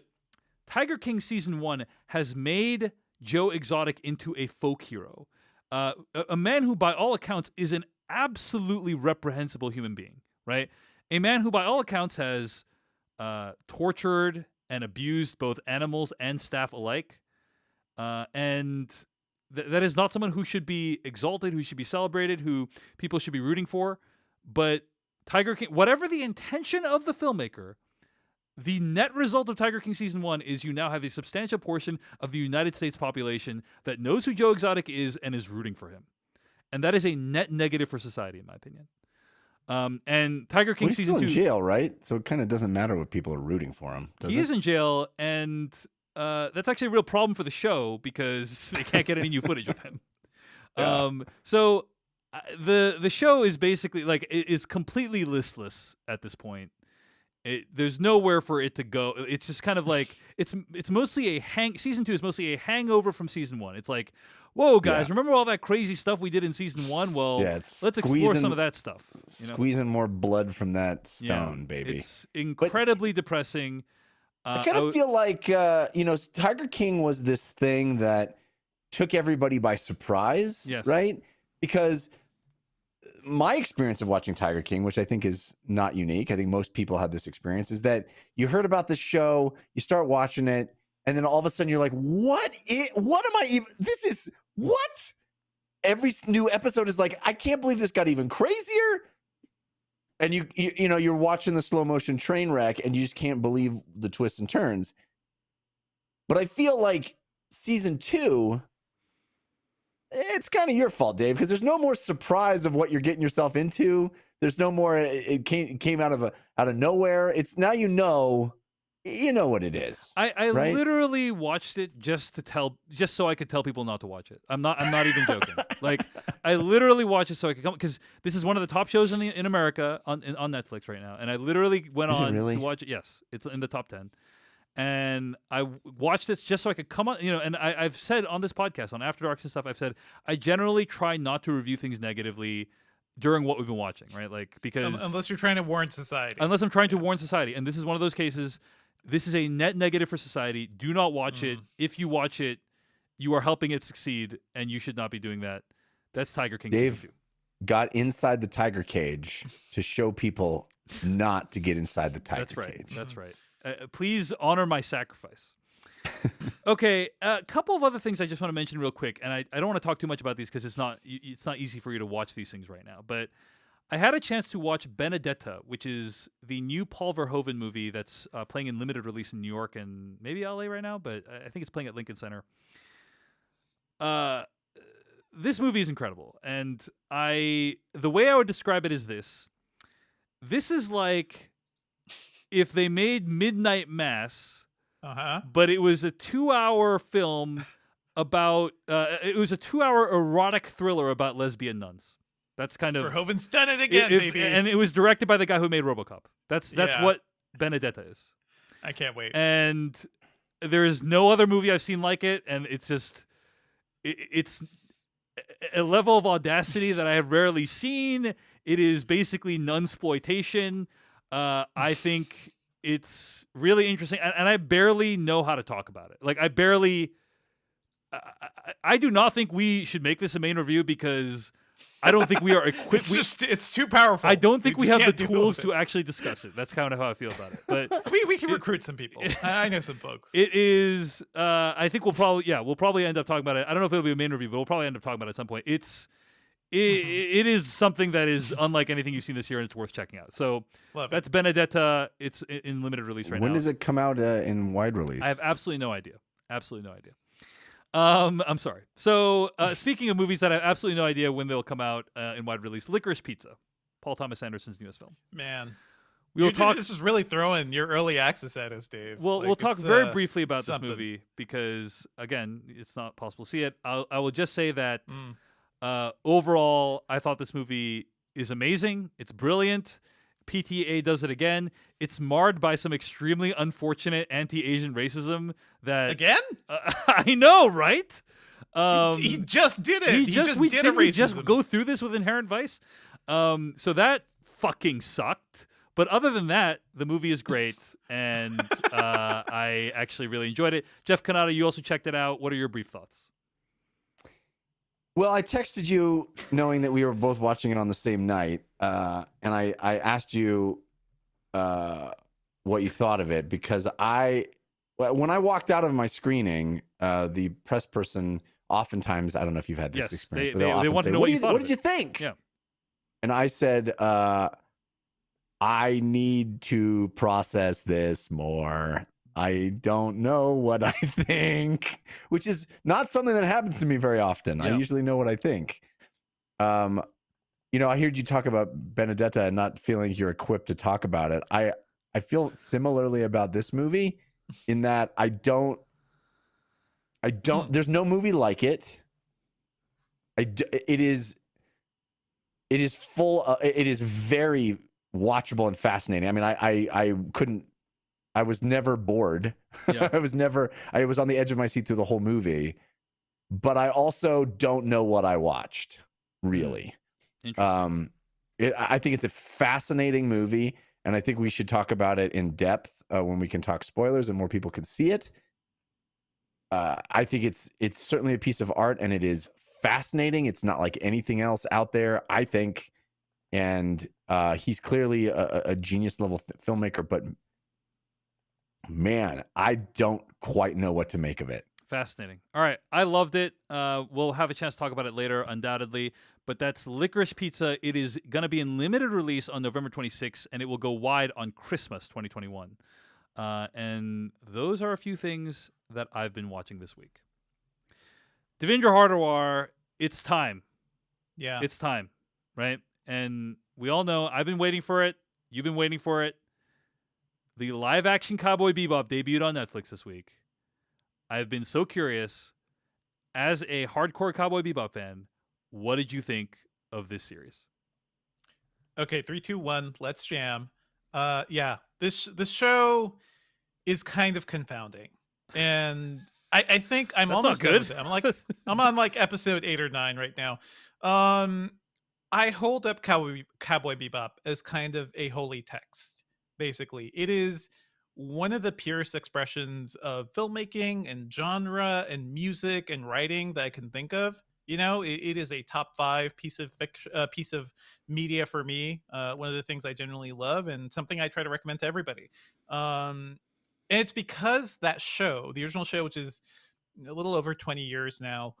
Tiger King season 1 has made Joe Exotic into a folk hero. A man who, by all accounts, is an absolutely reprehensible human being, right? A man who, by all accounts, has tortured and abused both animals and staff alike. And that is not someone who should be exalted, who should be celebrated, who people should be rooting for. But Tiger King, whatever the intention of the filmmaker, the net result of Tiger King season 1 is you now have a substantial portion of the United States population that knows who Joe Exotic is and is rooting for him. And that is a net negative for society, in my opinion. And Tiger King He's season still 2, in jail, right? So it kind of doesn't matter what people are rooting for him. Does he it? is in jail, and that's actually a real problem for the show because they can't get any new footage of him. Yeah. So the show is basically like is completely listless at this point. There's nowhere for it to go. It's just kind of like it's mostly season 2 is mostly a hangover from season 1. It's like, whoa, guys, remember all that crazy stuff we did in season 1? Well, it's let's explore some of that stuff. Squeezing more blood from that stone, baby. It's incredibly depressing. I kind of feel like Tiger King was this thing that took everybody by surprise, Yes. right? Because my experience of watching Tiger King, which I think is not unique, I think most people have this experience, is that you heard about the show, you start watching it, and then all of a sudden you're like, what am I even, this is, what? Every new episode is like, I can't believe this got even crazier. And you're watching the slow motion train wreck and you just can't believe the twists and turns. But I feel like season 2, it's kind of your fault, Dave, because there's no more surprise of what you're getting yourself into. There's no more. It came out of nowhere. It's now you know what it is. I right? literally watched it just so I could tell people not to watch it. I'm not even joking. Like I literally watched it so I could come, because this is one of the top shows in America on Netflix right now, and I literally went on really? to watch it. Yes, it's in the top 10. And I watched it just so I could come on, and I've said on this podcast, on After Darks and stuff, I've said I generally try not to review things negatively during what we've been watching, right? Like because Unless you're trying to warn society. unless I'm trying to warn society, and this is one of those cases. This is a net negative for society. Do not watch it. If you watch it, you are helping it succeed, and you should not be doing that. That's Tiger King. Dave season 2. got inside the tiger cage to show people not to get inside the tiger That's right. cage. That's right. Please honor my sacrifice. Okay, a couple of other things I just want to mention real quick, and I don't want to talk too much about these because it's not easy for you to watch these things right now. But I had a chance to watch Benedetta, which is the new Paul Verhoeven movie that's playing in limited release in New York and maybe LA right now, but I think it's playing at Lincoln Center. This movie is incredible, and the way I would describe it is this. This is like if they made Midnight Mass, but it was a 2-hour film about it was a 2-hour erotic thriller about lesbian nuns. That's kind of Verhoeven's done it again, baby. And it was directed by the guy who made RoboCop. That's Yeah. what Benedetta is. I can't wait. And there is no other movie I've seen like it, and it's just it's a level of audacity that I have rarely seen. It is basically nunsploitation. I think it's really interesting, and I barely know how to talk about it. Like I do not think we should make this a main review because I don't think we are equipped. It's too powerful. I don't think we just have the can't deal tools with to actually discuss it. That's kind of how I feel about it. But we can recruit some people. I know some folks. it is. I think we'll probably end up talking about it. I don't know if it'll be a main review, but we'll probably end up talking about it at some point. It is something that is unlike anything you've seen this year, and it's worth checking out. So Love that's Benedetta. It's in limited release right now. When does it come out in wide release? I have absolutely no idea. Absolutely no idea. I'm sorry. So speaking of movies that I have absolutely no idea when they'll come out in wide release, Licorice Pizza, Paul Thomas Anderson's newest film. Man. We will talk. This is really throwing your early access at us, Dave. We'll talk very briefly about something. this movie because, again, it's not possible to see it. I will just say that overall, I thought this movie is amazing. It's brilliant. PTA does it again. It's marred by some extremely unfortunate anti-Asian racism that Again? I know, right? He just did it. He just did a didn't we racism. just go through this with Inherent Vice? So that fucking sucked. But other than that, the movie is great, and I actually really enjoyed it. Jeff Kanata, you also checked it out. What are your brief thoughts? Well, I texted you knowing that we were both watching it on the same night, and I asked you what you thought of it because when I walked out of my screening, the press person oftentimes, I don't know if you've had this experience, but they want to know what you thought. What did you think? Yeah, and I said, I need to process this more. I don't know what I think, which is not something that happens to me very often. Yeah. I usually know what I think. I heard you talk about Benedetta and not feeling you're equipped to talk about it. I feel similarly about this movie in that I don't, there's no movie like it. It is very watchable and fascinating. I mean, I was never bored. Yeah. I was on the edge of my seat through the whole movie, but I also don't know what I watched really. interesting. I think it's a fascinating movie, and I think we should talk about it in depth when we can talk spoilers and more people can see it. I think it's certainly a piece of art, and it is fascinating. It's not like anything else out there, I think, and he's clearly a genius level filmmaker, but man, I don't quite know what to make of it. Fascinating. All right. I loved it. We'll have a chance to talk about it later, undoubtedly. But that's Licorice Pizza. It is going to be in limited release on November 26th, and it will go wide on Christmas 2021. And those are a few things that I've been watching this week. Devindra Hardawar, it's time. Yeah. It's time, right? And we all know I've been waiting for it. You've been waiting for it. The live-action Cowboy Bebop debuted on Netflix this week. I've been so curious. As a hardcore Cowboy Bebop fan, what did you think of this series? Okay, 3, 2, 1, let's jam. Yeah, this show is kind of confounding, and I think I'm That's almost not done good. with it. I'm on like episode 8 or 9 right now. I hold up Cowboy Bebop as kind of a holy text. Basically, it is one of the purest expressions of filmmaking and genre and music and writing that I can think of. You know, it is a top five piece of fiction, piece of media for me. One of the things I genuinely love, and something I try to recommend to everybody. Um, and it's because that show, the original show, which is a little over 20 years now,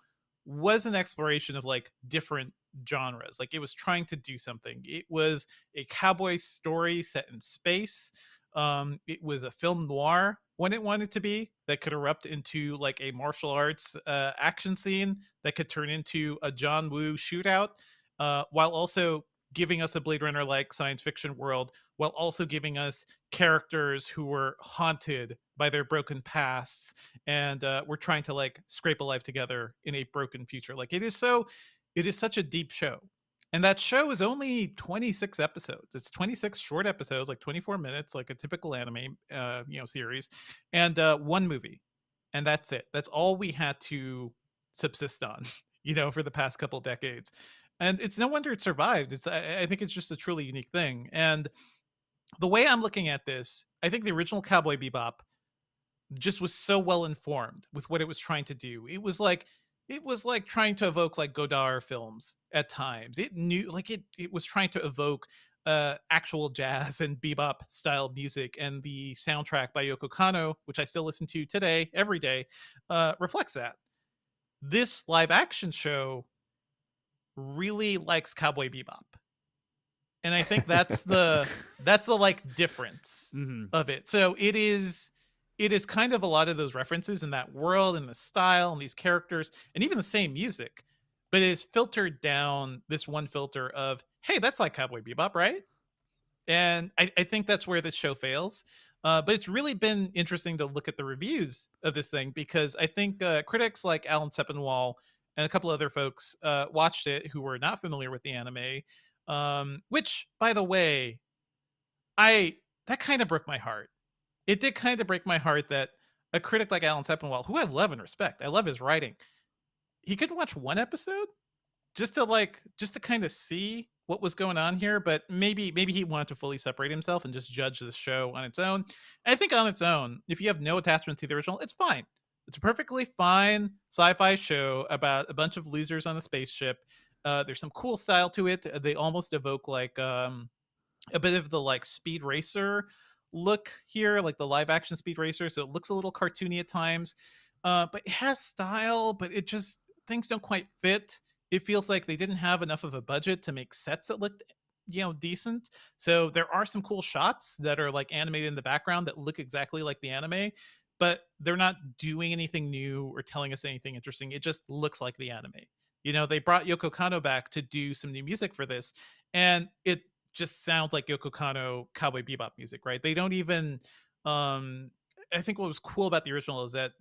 was an exploration of like different genres. Like it was trying to do something. It was a cowboy story set in space. It was a film noir when it wanted to be, that could erupt into like a martial arts action scene that could turn into a John Woo shootout, while also giving us a Blade Runner like science fiction world, while also giving us characters who were haunted by their broken pasts, and we're trying to like scrape a life together in a broken future. Like it is such a deep show. And that show is only 26 episodes. It's 26 short episodes, like 24 minutes, like a typical anime series, and one movie. And that's it. That's all we had to subsist on, for the past couple decades. And it's no wonder it survived. I think it's just a truly unique thing. And the way I'm looking at this, I think the original Cowboy Bebop just was so well informed with what it was trying to do. It was like trying to evoke like Godard films at times. It knew, like, it was trying to evoke actual jazz and bebop style music, and the soundtrack by Yoko Kanno, which I still listen to today every day, reflects that. This live action show really likes Cowboy Bebop, and I think that's the like difference Mhm. of it. So it is kind of a lot of those references in that world and the style and these characters and even the same music, but it is filtered down this one filter of, hey, that's like Cowboy Bebop, right? And I think that's where this show fails. But it's really been interesting to look at the reviews of this thing, because I think critics like Alan Sepinwall and a couple other folks watched it who were not familiar with the anime, which, by the way, I that kind of broke my heart. It did kind of break my heart that a critic like Alan Sepinwall, who I love and respect, I love his writing, he couldn't watch one episode just to kind of see what was going on here. But maybe he wanted to fully separate himself and just judge the show on its own. I think on its own, if you have no attachment to the original, it's fine. It's a perfectly fine sci-fi show about a bunch of losers on a spaceship. There's some cool style to it. They almost evoke like a bit of the like Speed Racer look here, like the live action Speed Racer. So it looks a little cartoony at times, but it has style. But it just, things don't quite fit. It feels like they didn't have enough of a budget to make sets that looked decent. So there are some cool shots that are like animated in the background that look exactly like the anime, but they're not doing anything new or telling us anything interesting. It just looks like the anime. They brought Yoko Kanno back to do some new music for this, and it just sounds like Yoko Kanno Cowboy Bebop music, right? They don't even um I think what was cool about the original is that,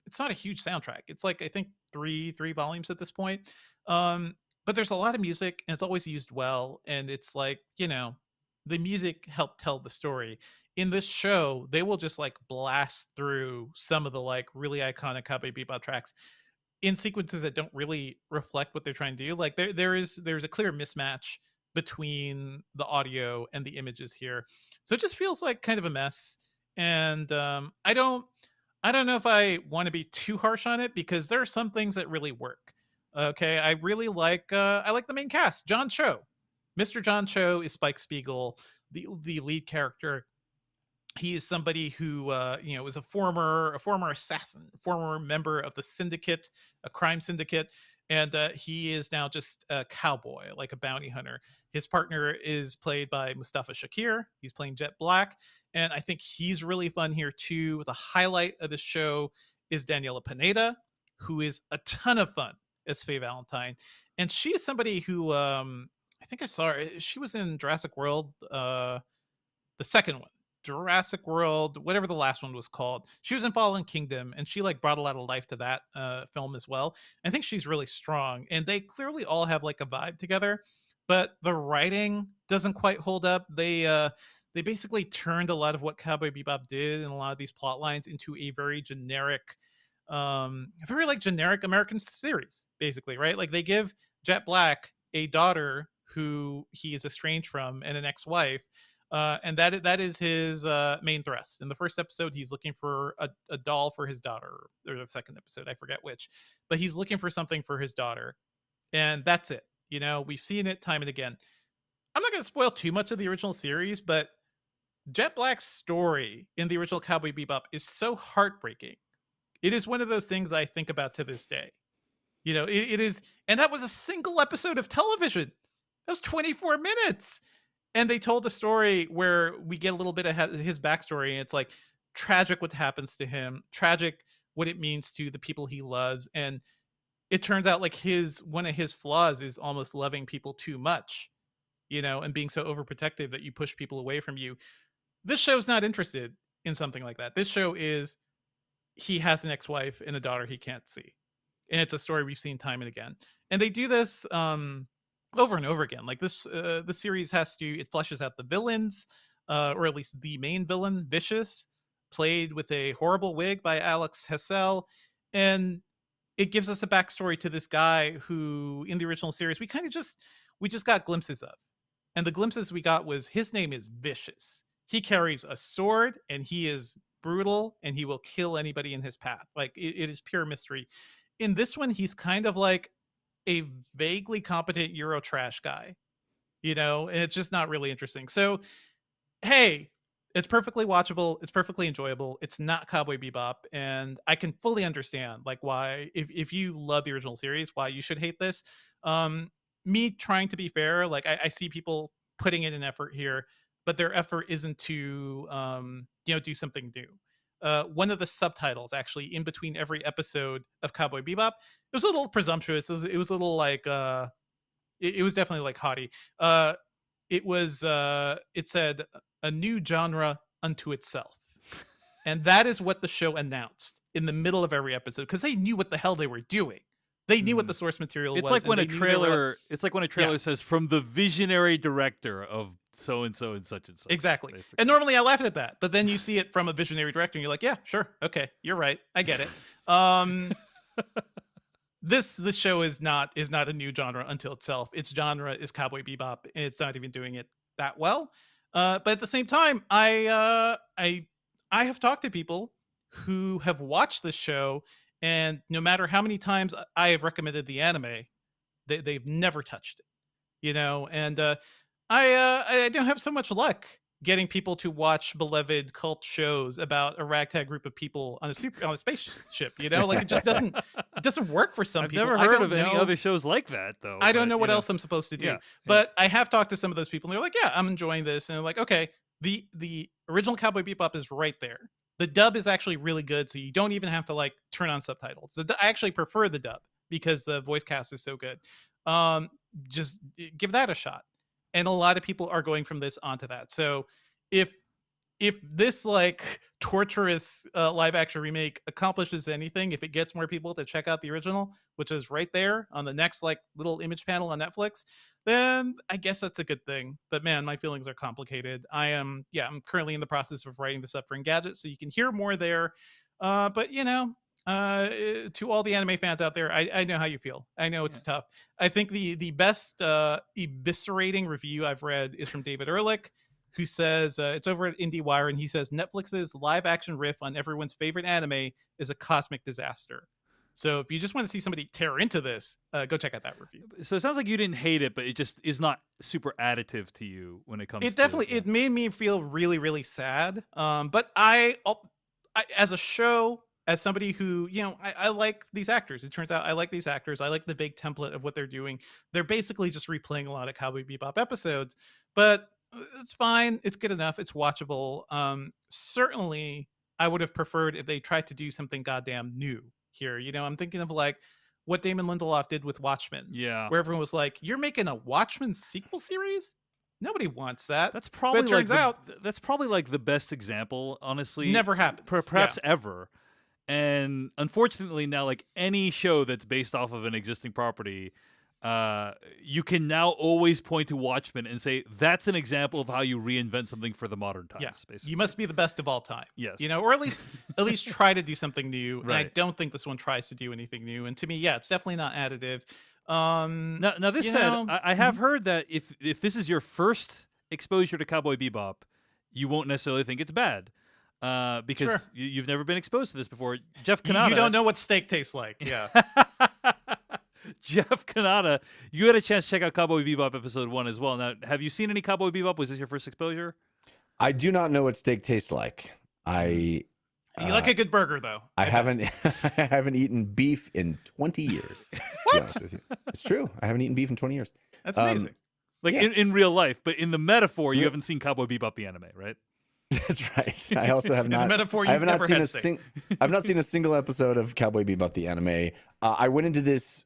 it's not a huge soundtrack. It's like, I think three volumes at this point. But there's a lot of music, and it's always used well, and it's like, the music helped tell the story. In this show, they will just like blast through some of the like really iconic Cowboy Bebop tracks in sequences that don't really reflect what they're trying to do. Like there's a clear mismatch between the audio and the images here. So it just feels like kind of a mess. And I don't know if I want to be too harsh on it, because there are some things that really work. Okay, I like the main cast. John Cho. Mr. John Cho is Spike Spiegel, the lead character. He is somebody who is a former assassin, former member of the syndicate, a crime syndicate, and he is now just a cowboy, like a bounty hunter. His partner is played by Mustafa Shakir. He's playing Jet Black, and I think he's really fun here too. The highlight of the show is Daniela Pineda, who is a ton of fun as Faye Valentine, and she is somebody who I think I saw her. She was in Jurassic World, the second one. Jurassic World, whatever the last one was called. She was in Fallen Kingdom, and she like brought a lot of life to that film as well. I think she's really strong, and they clearly all have like a vibe together, but the writing doesn't quite hold up. They basically turned a lot of what Cowboy Bebop did and a lot of these plot lines into a very generic, very like generic American series, basically, right? Like they give Jet Black a daughter who he is estranged from and an ex-wife. And that is his main thrust. In the first episode, he's looking for a doll for his daughter, or the second episode, I forget which, but he's looking for something for his daughter, and that's it. You know, we've seen it time and again. I'm not going to spoil too much of the original series, but Jet Black's story in the original Cowboy Bebop is so heartbreaking. It is one of those things I think about to this day. You know, it is, and that was a single episode of television. That was 24 minutes. And they told a story where we get a little bit of his backstory, and it's like tragic what happens to him, tragic what it means to the people he loves. And it turns out like one of his flaws is almost loving people too much, you know, and being so overprotective that you push people away from you. This show's not interested in something like that. This show is, he has an ex-wife and a daughter he can't see. And it's a story we've seen time and again. And they do this over and over again. Like this, the series it fleshes out the villains, or at least the main villain, Vicious, played with a horrible wig by Alex Hessel. And it gives us a backstory to this guy who, in the original series, we just got glimpses of. And the glimpses we got was his name is Vicious. He carries a sword and he is brutal and he will kill anybody in his path. Like it is pure mystery. In this one, he's kind of like a vaguely competent Euro trash guy, you know, and it's just not really interesting. So, hey, it's perfectly watchable. It's perfectly enjoyable. It's not Cowboy Bebop. And I can fully understand like why, if you love the original series, why you should hate this. Me trying to be fair, like I see people putting in an effort here, but their effort isn't to, do something new. One of the subtitles actually in between every episode of Cowboy Bebop, it was a little presumptuous. It was a little like, it was definitely like haughty. It said a new genre unto itself. And that is what the show announced in the middle of every episode, because they knew what the hell they were doing. They knew what the source material It's was. like when a they knew they were trailer. It's like when a trailer says from the visionary director of so and so and such and such. Exactly. Basically. And normally I laugh at that, but then you see it from a visionary director and you're like, yeah, sure. Okay. You're right. I get it. This show is not a new genre until itself. Its genre is Cowboy Bebop, and it's not even doing it that well. But at the same time, I have talked to people who have watched this show, and no matter how many times I have recommended the anime, they've never touched it. You know, and I don't have so much luck getting people to watch beloved cult shows about a ragtag group of people on a spaceship. You know, like it just doesn't work for some I've people. never heard of any other shows like that though. I don't but, know what you else I'm supposed to do. Yeah, But I have talked to some of those people, and they're like, "Yeah, I'm enjoying this." And they're like, "Okay, the original Cowboy Bebop is right there. The dub is actually really good, so you don't even have to like turn on subtitles. I actually prefer the dub because the voice cast is so good. Just give that a shot." And a lot of people are going from this onto that. So if this like torturous live action remake accomplishes anything, if it gets more people to check out the original, which is right there on the next like little image panel on Netflix, then I guess that's a good thing. But man, my feelings are complicated. I'm currently in the process of writing this up for Engadget, so you can hear more there. But you know, to all the anime fans out there, I know how you feel. I know it's tough. I think the best eviscerating review I've read is from David Ehrlich, who says it's over at IndieWire, and he says Netflix's live action riff on everyone's favorite anime is a cosmic disaster. So if you just want to see somebody tear into this, go check out that review. So it sounds like you didn't hate it, but it just is not super additive to you when it comes. It definitely it made me feel really really sad. But I as a show, as somebody who, you know, I like these actors. It turns out I like these actors. I like the vague template of what they're doing. They're basically just replaying a lot of Cowboy Bebop episodes, but it's fine. It's good enough. It's watchable. Certainly, I would have preferred if they tried to do something goddamn new here. You know, I'm thinking of like what Damon Lindelof did with Watchmen. Yeah. Where everyone was like, you're making a Watchmen sequel series? Nobody wants that. That's probably but it turns out that's probably like the best example, honestly. Never happens. Perhaps ever. And unfortunately now, like any show that's based off of an existing property, you can now always point to Watchmen and say that's an example of how you reinvent something for the modern times. Yeah, basically. you must be the best of all time. Yes. Or at least try to do something new. And I Right. don't think this one tries to do anything new. And to me, yeah, it's definitely not additive. Now this you said, know, I have heard that if this is your first exposure to Cowboy Bebop, you won't necessarily think it's bad. Because Sure. you've never been exposed to this before. Jeff you Kanata. don't know what steak tastes like. Yeah. Jeff Kanata, you had a chance to check out Cowboy Bebop episode 1 as well. Now, have you seen any Cowboy Bebop? Was this your first exposure? I do not know what steak tastes like. You like a good burger, though. I bet. haven't I haven't eaten beef in 20 years. to be honest with you. It's true. I haven't eaten beef in 20 years. That's amazing. Like Yeah. in real life, but in the metaphor, you Yeah. haven't seen Cowboy Bebop the anime, right? That's right. I also have In the not. metaphor, I have you've not never seen had a steak. I've not seen a single episode of Cowboy Bebop the anime. I went into this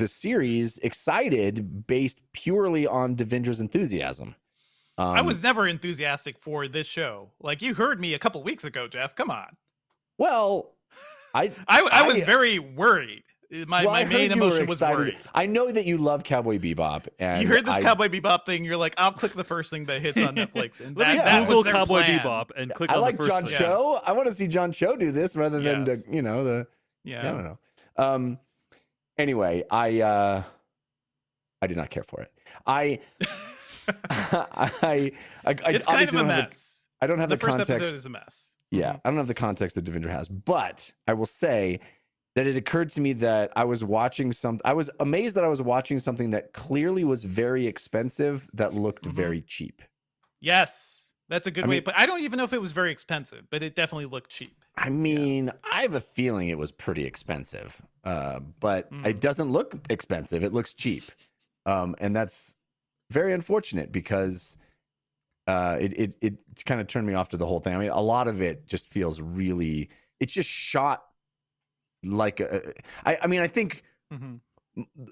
series excited, based purely on Devindra's enthusiasm. I was never enthusiastic for this show. Like, you heard me a couple weeks ago, Jeff. Come on. well. I was very worried. My I heard main you were emotion was excited. worried. I know that you love Cowboy Bebop, and You heard this I- Cowboy Bebop thing, you're like, I'll click the first thing that hits on Netflix. And Let me that Google was their Cowboy plan. Bebop and click I on like the first John thing. Cho. I want to see John Cho do this rather than Yes. the Yeah. I don't know. Anyway, I did not care for it. I It's kind of obviously a don't have mess. I don't have The the first context. episode is a mess. Yeah, Mhm. I don't have the context that Devindra has, but I will say that it occurred to me that I was watching I was amazed that I was watching something that clearly was very expensive that looked Mhm. very cheap. Yes. That's a good I way. mean- But I don't even know if it was very expensive, but it definitely looked cheap. I mean, I have a feeling it was pretty expensive, but it doesn't look expensive. It looks cheap, and that's very unfortunate because it kind of turned me off to the whole thing. I mean, a lot of it just feels really. It's just shot like I mean, I think Mhm.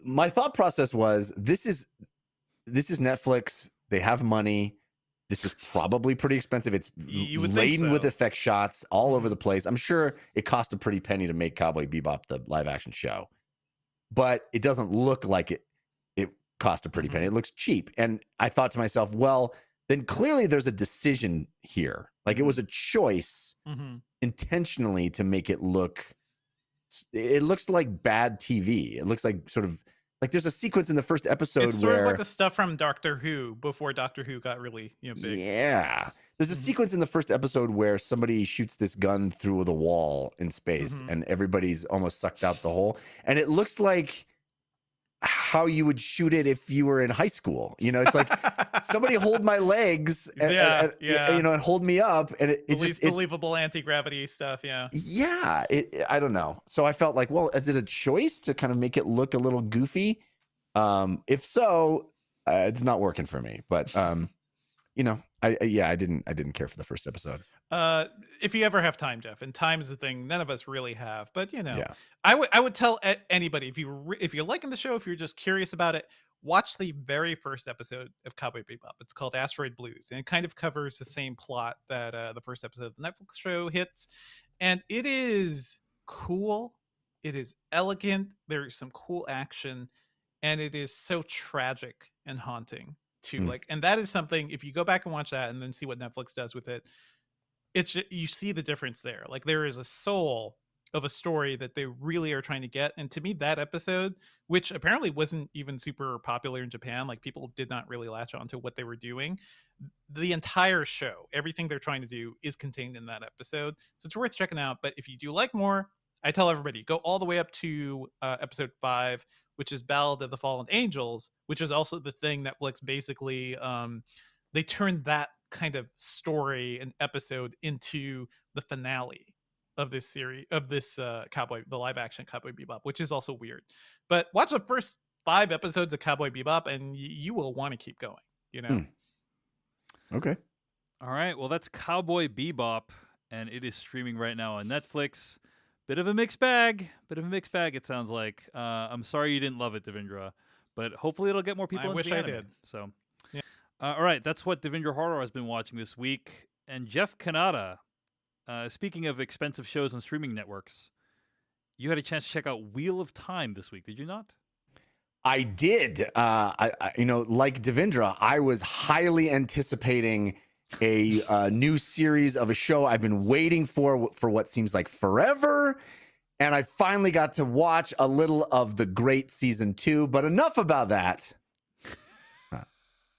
my thought process was this is Netflix. They have money. This is probably pretty expensive. It's You would think laden with so. effect shots all over the place. I'm sure it cost a pretty penny to make Cowboy Bebop the live action show, but it doesn't look like it cost a pretty penny. It looks cheap. And I thought to myself, well, then clearly there's a decision here. Like it was a choice Mhm. intentionally to make it it looks like bad TV. It looks like sort of like there's a sequence in the first episode It's sort where of like the stuff from Doctor Who before Doctor Who got really big. yeah. There's a Mhm. sequence in the first episode where somebody shoots this gun through the wall in space Mhm. and everybody's almost sucked out the hole. And it looks like how you would shoot it if you were in high school. It's like somebody hold my legs Yeah, and hold me up. And it The just, least believable anti-gravity stuff, yeah. yeah, I don't know. So I felt like, well, is it a choice to kind of make it look a little goofy? If so, it's not working for me. But I didn't care for the first episode. If you ever have time, Jeff, and time is the thing none of us really have, but Yeah. I would tell anybody if you're liking the show, if you're just curious about it, watch the very first episode of Cowboy Bebop. It's called Asteroid Blues, and it kind of covers the same plot that the first episode of the Netflix show hits, and it is cool. It is elegant. There's some cool action, and it is so tragic and haunting too. Mm. And that is something. If you go back and watch that, and then see what Netflix does with it, you see the difference there. Like there is a soul of a story that they really are trying to get. And to me, that episode, which apparently wasn't even super popular in Japan, like people did not really latch on to what they were doing. The entire show, everything they're trying to do is contained in that episode. So it's worth checking out. But if you do like more, I tell everybody, go all the way up to episode 5, which is Ballad of the Fallen Angels, which is also the thing Netflix basically, they turned that kind of story and episode into the finale of this series, of this the live action Cowboy Bebop, which is also weird. But watch the first 5 episodes of Cowboy Bebop and you will want to keep going, Okay. All right. Well, that's Cowboy Bebop, and it is streaming right now on Netflix. Bit of a mixed bag. It sounds like. I'm sorry you didn't love it, Devindra, but hopefully it'll get more people. I into wish the I anime. did. So, Yeah. All right. That's what Devindra Horror has been watching this week. And Jeff Kanata, speaking of expensive shows on streaming networks, you had a chance to check out Wheel of Time this week, did you not? I did. You know, like Devindra, I was highly anticipating a new series of a show I've been waiting for what seems like forever. And I finally got to watch a little of The Great season 2, but enough about that.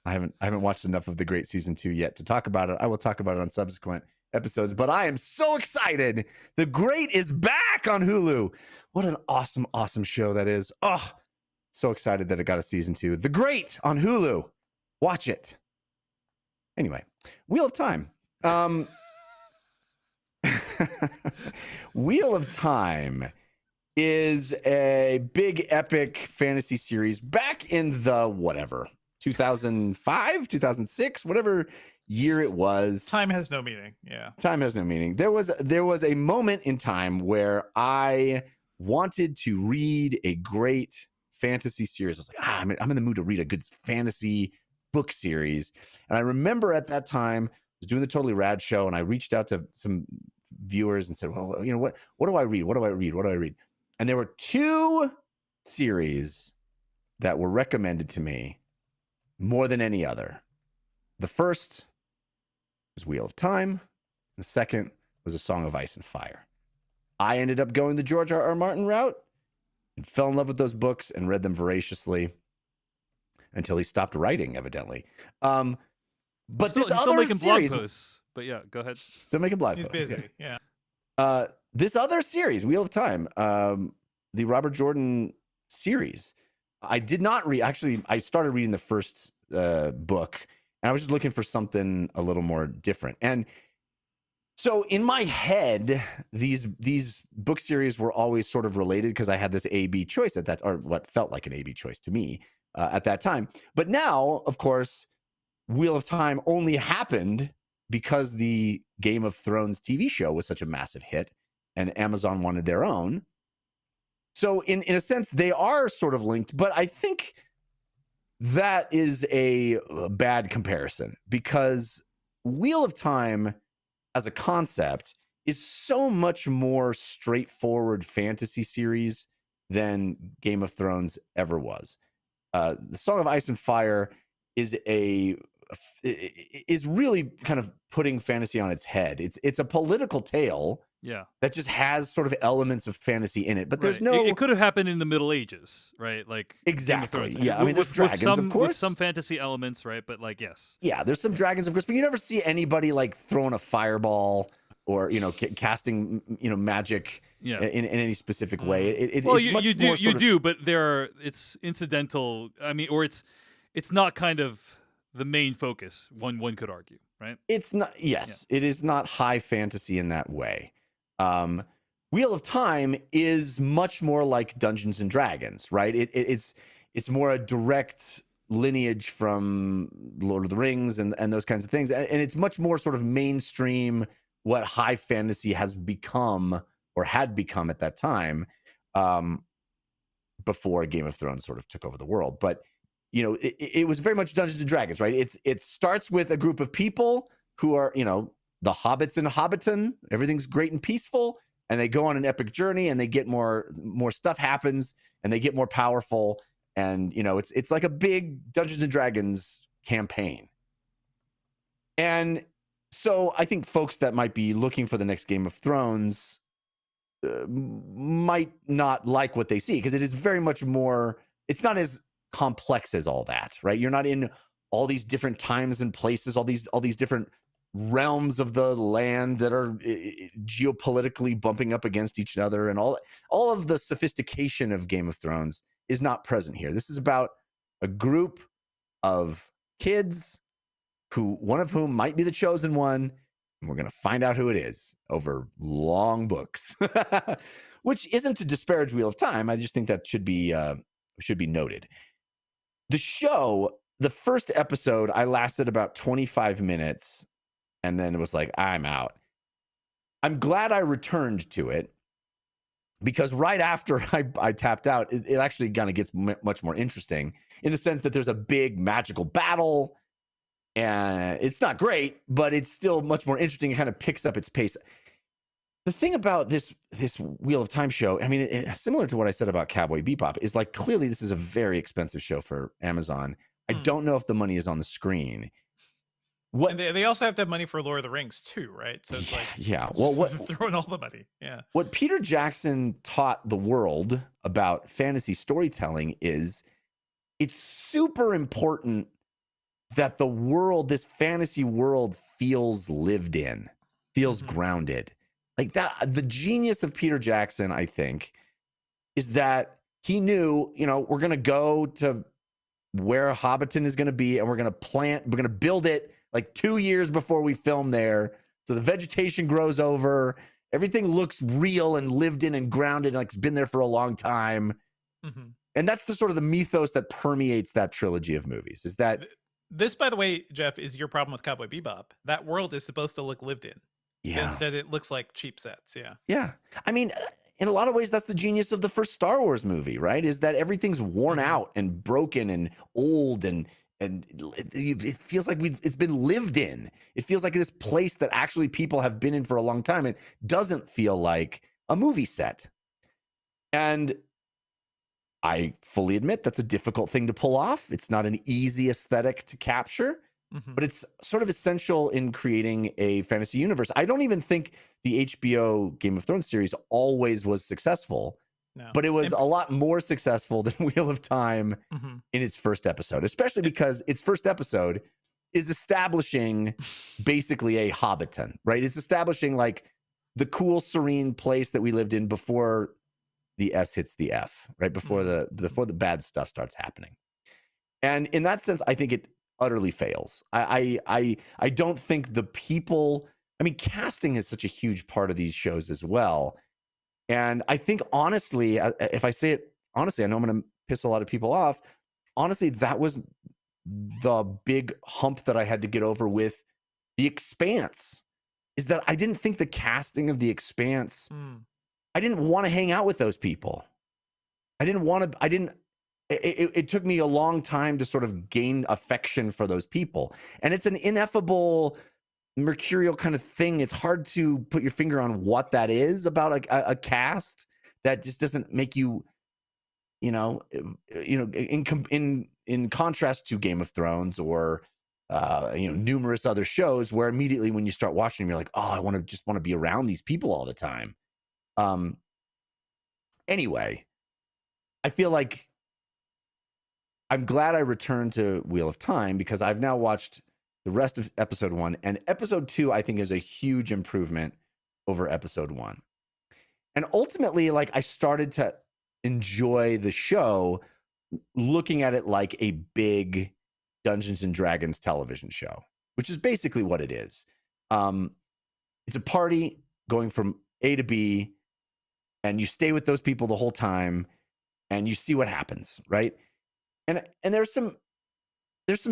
I haven't watched enough of The Great season 2 yet to talk about it. I will talk about it on subsequent episodes, but I am so excited. The Great is back on Hulu. What an awesome, awesome show that is. Oh, so excited that it got a season 2. The Great on Hulu. Watch it. Anyway, Wheel of Time. Wheel of Time is a big epic fantasy series back in the whatever 2005, 2006, whatever year it was. Time has no meaning. Yeah. Time has no meaning. There was a moment in time where I wanted to read a great fantasy series. I was like, I'm in the mood to read a good fantasy book series. And I remember at that time I was doing the Totally Rad show, and I reached out to some viewers and said, well, you know, what do I read? What do I read? What do I read? And there were 2 series that were recommended to me more than any other. The first was Wheel of Time. The second was A Song of Ice and Fire. I ended up going the George R.R. Martin route and fell in love with those books and read them voraciously until he stopped writing, evidently. But Still other making series, blog posts. But yeah, go ahead. still making blog He's posts. busy. Yeah. This other series, Wheel of Time, the Robert Jordan series, I did not read. Actually, I started reading the first book, and I was just looking for something a little more different. And so in my head, these book series were always sort of related because I had this A/B choice at that, or what felt like an A/B choice to me at that time. But now, of course, Wheel of Time only happened because the Game of Thrones TV show was such a massive hit and Amazon wanted their own. So in a sense, they are sort of linked, but I think that is a bad comparison because Wheel of Time as a concept is so much more straightforward fantasy series than Game of Thrones ever was. The Song of Ice and Fire is really kind of putting fantasy on its head. It's a political tale Yeah. that just has sort of elements of fantasy in it, but there's Right. no It could have happened in the Middle Ages, right? Like Game of Exactly. Thrones. Yeah, I mean, there's dragons, of course. with some fantasy elements, right? But like, yes. Yeah, there's some dragons, of course, but you never see anybody like throwing a fireball or casting magic Yeah. in any specific way. Well, it's you much do more sort of- do, but it's incidental. I mean, or it's not kind of the main focus. One could argue, right? It's not. Yes, it is not high fantasy in that way. Wheel of Time is much more like Dungeons and Dragons, right? It's more a direct lineage from Lord of the Rings and those kinds of things, and it's much more sort of mainstream what high fantasy has become or had become at that time, before Game of Thrones sort of took over the world. But it was very much Dungeons and Dragons, right? It starts with a group of people who are the hobbits in Hobbiton. Everything's great and peaceful, and they go on an epic journey, and they get more stuff happens, and they get more powerful, and it's like a big Dungeons and Dragons campaign. And so I think folks that might be looking for the next Game of Thrones might not like what they see because it is very much more. It's not as complex as all that, right? You're not in all these different times and places, all these different realms of the land that are geopolitically bumping up against each other, and all of the sophistication of Game of Thrones is not present here. This is about a group of kids one of whom might be the chosen one, and we're going to find out who it is over long books, which isn't to disparage Wheel of Time. I just think that should be noted. The show, the first episode, I lasted about 25 minutes, and then it was like, I'm out. I'm glad I returned to it because right after I tapped out, it actually kind of gets much more interesting in the sense that there's a big magical battle, and it's not great, but it's still much more interesting. It kind of picks up its pace. the thing about this Wheel of Time show, I mean, similar to what I said about Cowboy Bebop, is like clearly this is a very expensive show for Amazon. I don't know if the money is on the screen. What And they also have to have money for Lord of the Rings too, right? So it's like yeah. Well, just throwing all the money. Yeah. what Peter Jackson taught the world about fantasy storytelling is it's super important that the world, this fantasy world, feels lived in, feels grounded. Like that, the genius of Peter Jackson, I think, is that he knew, we're going to go to where Hobbiton is going to be, and we're going to build it like 2 years before we film there. So the vegetation grows over, everything looks real and lived in and grounded, like it's been there for a long time. And that's the sort of the mythos that permeates that trilogy of movies, is that this, by the way, Jeff, is your problem with Cowboy Bebop. That world is supposed to look lived in. yeah. Instead, it looks like cheap sets. Yeah. Yeah. I mean, in a lot of ways, that's the genius of the first Star Wars movie, right? Is that everything's worn out and broken and old, and it feels like it's been lived in. It feels like this place that actually people have been in for a long time. It doesn't feel like a movie set. And I fully admit that's a difficult thing to pull off. It's not an easy aesthetic to capture, but it's sort of essential in creating a fantasy universe. I don't even think the HBO Game of Thrones series always was successful, but it was a lot more successful than Wheel of Time in its first episode, especially because its first episode is establishing basically a Hobbiton, right? It's establishing like the cool, serene place that we lived in before the S hits the F, right? Before the bad stuff starts happening. And in that sense, I think it utterly fails. I don't think the people, I mean, casting is such a huge part of these shows as well. And I think honestly, if I say it honestly, I know I'm going to piss a lot of people off. Honestly, that was the big hump that I had to get over with The Expanse, is that I didn't think the casting of The Expanse, I didn't want to hang out with those people. It took me a long time to sort of gain affection for those people. And it's an ineffable, mercurial kind of thing. It's hard to put your finger on what that is about a cast that just doesn't make you, in contrast to Game of Thrones or, numerous other shows where immediately when you start watching them, you're like, oh, I want to be around these people all the time. Anyway, I feel like I'm glad I returned to Wheel of Time because I've now watched the rest of episode 1, and episode 2, I think, is a huge improvement over episode 1. And ultimately, like, I started to enjoy the show looking at it like a big Dungeons and Dragons television show, which is basically what it is. It's a party going from A to B, and you stay with those people the whole time, and you see what happens, right? And there's some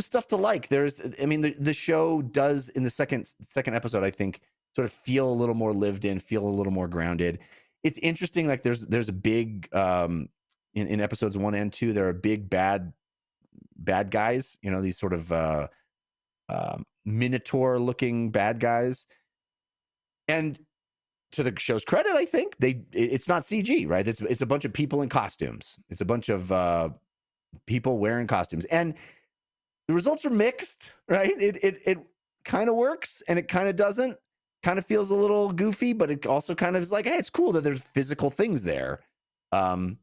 stuff to like. The show does in the second episode, I think, sort of feel a little more lived in, feel a little more grounded. It's interesting. Like there's a big in episodes 1 and 2, there are big bad guys. These sort of minotaur looking bad guys. And to the show's credit, I think it's not CG, right? It's a bunch of people in costumes. It's a bunch of people wearing costumes, and the results are mixed, right? It kind of works and it kind of doesn't. Kind of feels a little goofy, but it also kind of is like, hey, it's cool that there's physical things there. I'm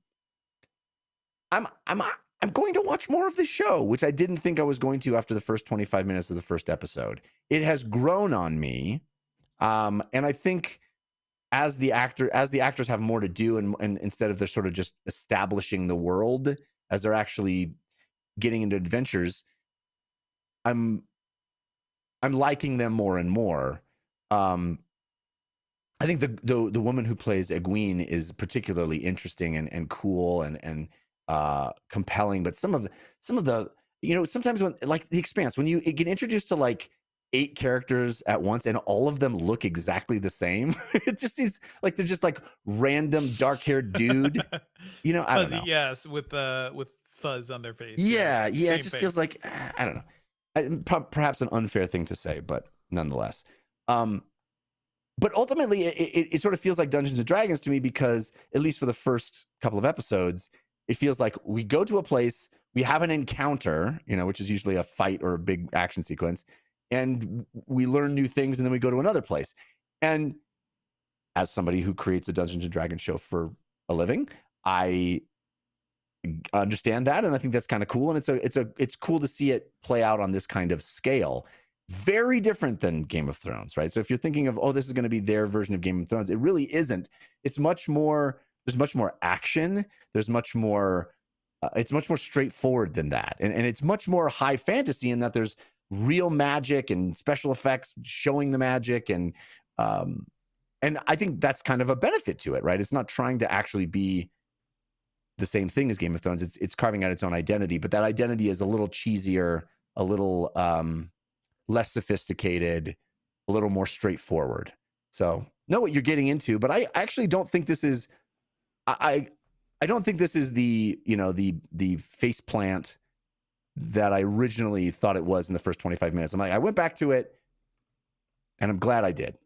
going to watch more of the show, which I didn't think I was going to after the first 25 minutes of the first episode. It has grown on me, and I think as the actors have more to do, and instead of they're sort of just establishing the world as they're actually getting into adventures, I'm liking them more and more. I think the woman who plays Egwene is particularly interesting and cool and compelling. But some of the sometimes when, like The Expanse, when you get introduced to like 8 characters at once and all of them look exactly the same, it just seems like they're just like random dark-haired dude. I don't Fuzzy, know. yes, with fuzz on their face. Yeah, it same just face. feels like I don't know. Perhaps an unfair thing to say, but nonetheless. but ultimately it sort of feels like Dungeons and Dragons to me, because at least for the first couple of episodes, it feels like we go to a place, we have an encounter, which is usually a fight or a big action sequence, and we learn new things, and then we go to another place. And as somebody who creates a Dungeons and Dragons show for a living, I understand that, and I think that's kind of cool. And it's cool to see it play out on this kind of scale. Very different than Game of Thrones, right? So if you're thinking of, this is going to be their version of Game of Thrones, it really isn't. It's much more. There's much more action. There's much more. It's much more straightforward than that, and it's much more high fantasy in that there's real magic and special effects showing the magic, and I think that's kind of a benefit to it, right? It's not trying to actually be the same thing as Game of Thrones. It's carving out its own identity, but that identity is a little cheesier, a little less sophisticated, a little more straightforward. So know what you're getting into, but I actually don't think this is. I don't think this is the the face plant that I originally thought it was in the first 25 minutes. I went back to it, and I'm glad I did.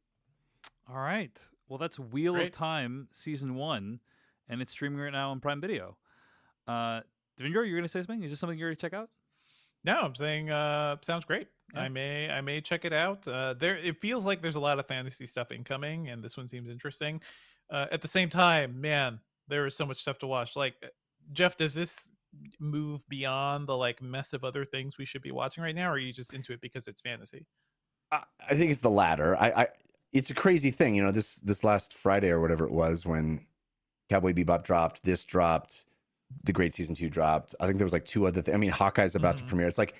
All right. Well, that's Wheel of Great. Time season 1, and it's streaming right now on Prime Video. Devindra, you're going to say something? Is this something you're going to check out? No, I'm saying sounds great. Yeah. I may check it out. It feels like there's a lot of fantasy stuff incoming, and this one seems interesting. At the same time, man, there is so much stuff to watch. Like, Jeff, does this move beyond the mess of other things we should be watching right now, or are you just into it because it's fantasy? I think it's the latter. It's a crazy thing, this last Friday or whatever it was when Cowboy Bebop dropped, this dropped, The Great Season 2 dropped. I think there was 2 other things. I mean, Hawkeye's about to premiere. It's like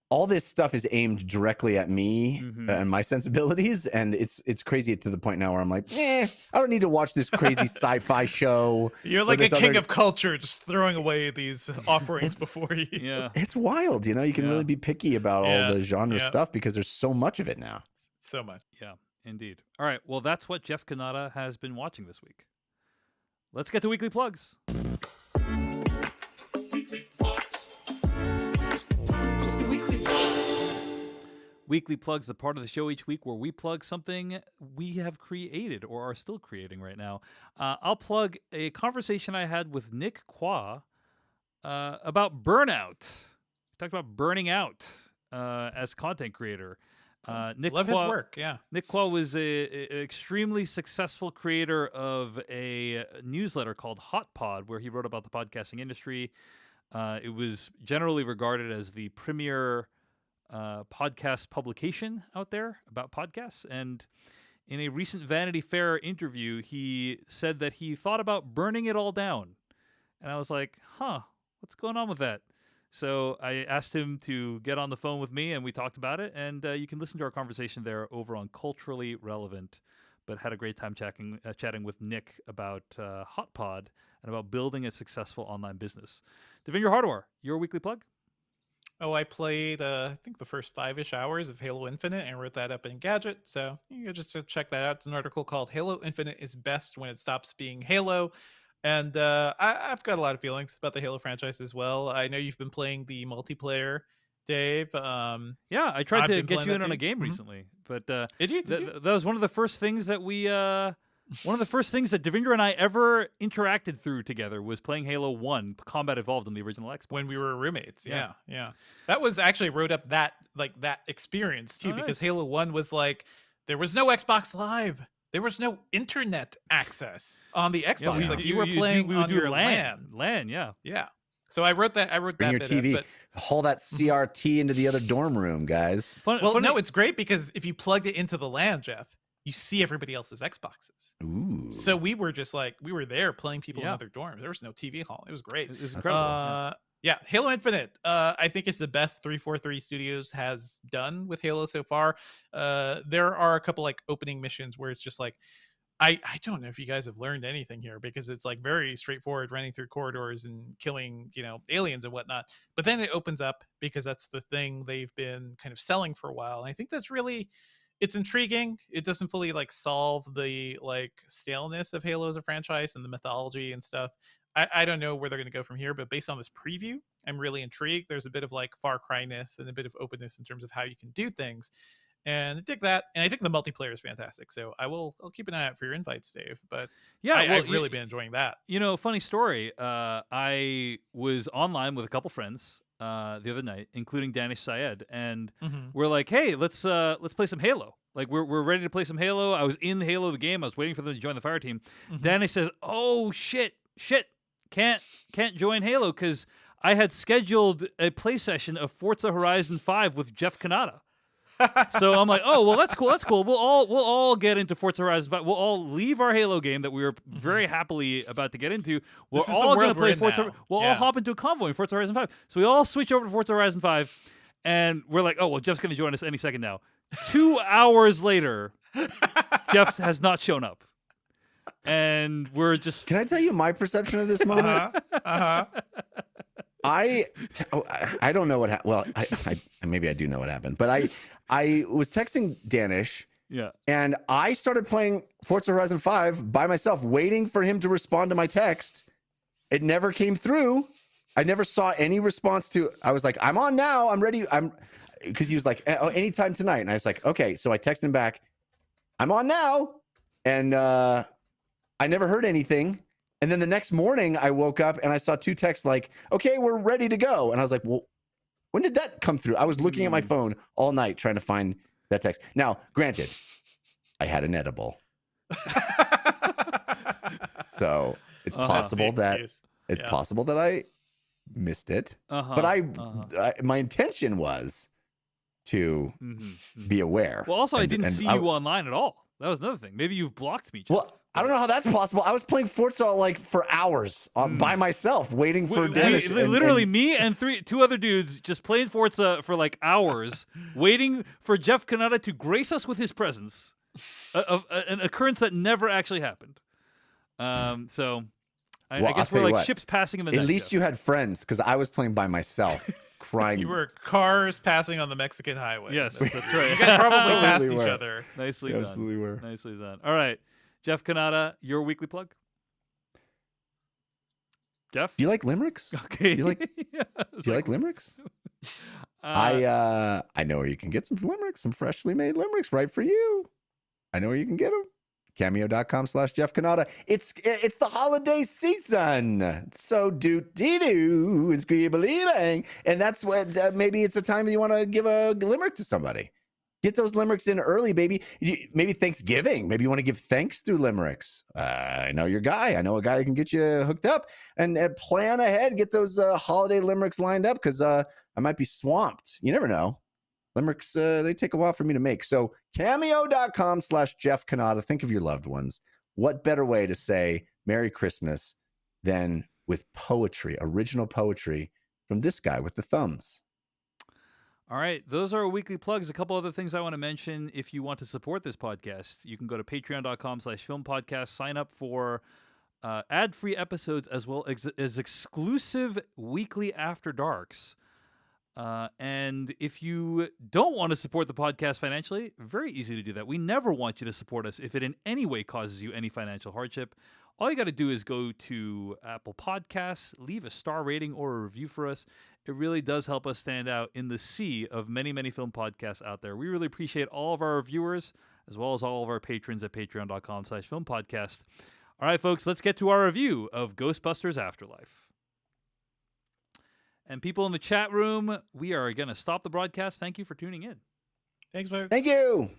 all this stuff is aimed directly at me and my sensibilities, and it's crazy to the point now where I'm like, I don't need to watch this crazy sci-fi show. You're like a king of culture, just throwing away these offerings before you. Yeah. It's wild, you can really be picky about all the genre yeah. stuff because there's so much of it now. So much. Yeah, indeed. All right. Well, that's what Jeff Kanata has been watching this week. Let's get to weekly plugs. Weekly Plugs, the part of the show each week where we plug something we have created or are still creating right now. I'll plug a conversation I had with Nick Qua about burnout. We talked about burning out as content creator. Nick Love Qua, his work. Yeah. Nick Qua was an extremely successful creator of a newsletter called Hot Pod, where he wrote about the podcasting industry. It was generally regarded as the premier podcast publication out there about podcasts. And in a recent Vanity Fair interview, he said that he thought about burning it all down. And I was like, what's going on with that? So I asked him to get on the phone with me, and we talked about it. And you can listen to our conversation there over on Culturally Relevant. But had a great time chatting with Nick about Hot Pod and about building a successful online business. Devindra Hardwar, your weekly plug? Oh, I played, I think the first 5-ish hours of Halo Infinite and wrote that up in Gadget. So you can just check that out. It's an article called Halo Infinite is Best When It Stops Being Halo. And I've got a lot of feelings about the Halo franchise as well. I know you've been playing the multiplayer, Dave. Yeah, I tried to get you in on a game recently. But Did you? that was one of the first things that we... one of the first things that Devindra and I ever interacted through together was playing Halo 1, Combat Evolved on the original Xbox. When we were roommates. Yeah. Yeah. That was actually wrote up that experience too, because nice. Halo 1 was there was no Xbox Live. There was no internet access on the Xbox. You were playing on your LAN. LAN, yeah. Yeah. So I wrote that. Bring your bit TV, up, haul that CRT into the other dorm room, guys. no, it's great because if you plugged it into the LAN, Jeff, you see everybody else's Xboxes. Ooh. So we were just we were there playing people in other dorms. There was no TV hall. It was great. It was incredible. Yeah, Halo Infinite, I think is the best 343 Studios has done with Halo so far. There are a couple opening missions where it's just I don't know if you guys have learned anything here, because it's very straightforward, running through corridors and killing, aliens and whatnot. But then it opens up, because that's the thing they've been kind of selling for a while. And I think that's really, it's intriguing. It doesn't fully solve the staleness of Halo as a franchise and the mythology and stuff. I don't know where they're going to go from here, but based on this preview, I'm really intrigued. There's a bit of Far Cry-ness and a bit of openness in terms of how you can do things. and dig that. And I think the multiplayer is fantastic. So I'll keep an eye out for your invites, Dave. But Yeah, I've really been enjoying that. Funny story. I was online with a couple friends the other night, including Danish Syed, and we're like, "Hey, let's play some Halo." Like we're ready to play some Halo. I was in Halo the game. I was waiting for them to join the fire team. Danish says, "Oh shit, can't join Halo because I had scheduled a play session of Forza Horizon 5 with Jeff Kanata." So I'm like, "Oh well, that's cool. We'll all get into Forza Horizon 5. We'll all leave our Halo game that we were very happily about to get into. We're all going to play Forza. Now. We'll all hop into a convoy in Forza Horizon 5. So we all switch over to Forza Horizon 5, and we're like, oh well, Jeff's going to join us any second now. 2 hours later, Jeff has not shown up, and we're just. Can I tell you my perception of this moment? I don't know what well, I maybe I do know what happened, but I was texting Danish. Yeah. And I started playing Forza Horizon 5 by myself, waiting for him to respond to my text. It never came through. I never saw any response to. I was like, I'm on now. I'm ready. Because he was like, oh, anytime tonight. And I was like, okay. So I texted him back, I'm on now. And I never heard anything. And then the next morning I woke up and I saw 2 texts like, okay, we're ready to go. And I was like, well, when did that come through? I was looking at my phone all night trying to find that text. Now, granted, I had an edible. So it's possible that possible that I missed it. But my intention was to be aware. Well, also, I didn't see you online at all. That was another thing. Maybe you've blocked me, Jeff. Well, I don't know how that's possible. I was playing Forza like for hours by myself, waiting for Danish. Literally, me and 2 other dudes just playing Forza for like hours, waiting for Jeff Kanata to grace us with his presence, an occurrence that never actually happened. So I guess we're like ships passing in the night. At least Jeff. you had friends, because I was playing by myself, crying. You were cars passing on the Mexican highway. Yes, that's right. You guys probably passed each were. other. Nicely You done. absolutely were. Nicely done. All right, Jeff Kanata, your weekly plug. Jeff, Do you like limericks? okay. Do you like limericks? I know where you can get some limericks, some freshly made limericks right for you. I know where you can get them. Cameo.com/Jeff Kanata. It's the holiday season. So do-dee-doo and squee-believing. And that's what maybe it's a time that you want to give a limerick to somebody. Get those limericks in early, baby. Maybe Thanksgiving. Maybe you want to give thanks through limericks. I know your guy. I know a guy that can get you hooked up and plan ahead. Get those holiday limericks lined up, because I might be swamped. You never know. Limericks, they take a while for me to make. So cameo.com/Jeff Kanata. Think of your loved ones. What better way to say Merry Christmas than with poetry, original poetry from this guy with the thumbs? All right, those are our weekly plugs. A couple other things I want to mention. If you want to support this podcast, you can go to patreon.com/filmpodcast, sign up for ad-free episodes as well as exclusive weekly After Darks. And if you don't want to support the podcast financially, very easy to do that. We never want you to support us if it in any way causes you any financial hardship. All you got to do is go to Apple Podcasts, leave a star rating or a review for us. It really does help us stand out in the sea of many, many film podcasts out there. We really appreciate all of our reviewers as well as all of our patrons at patreon.com/filmpodcast. All right, folks, let's get to our review of Ghostbusters Afterlife. And people in the chat room, we are going to stop the broadcast. Thank you for tuning in. Thanks, folks. Thank you.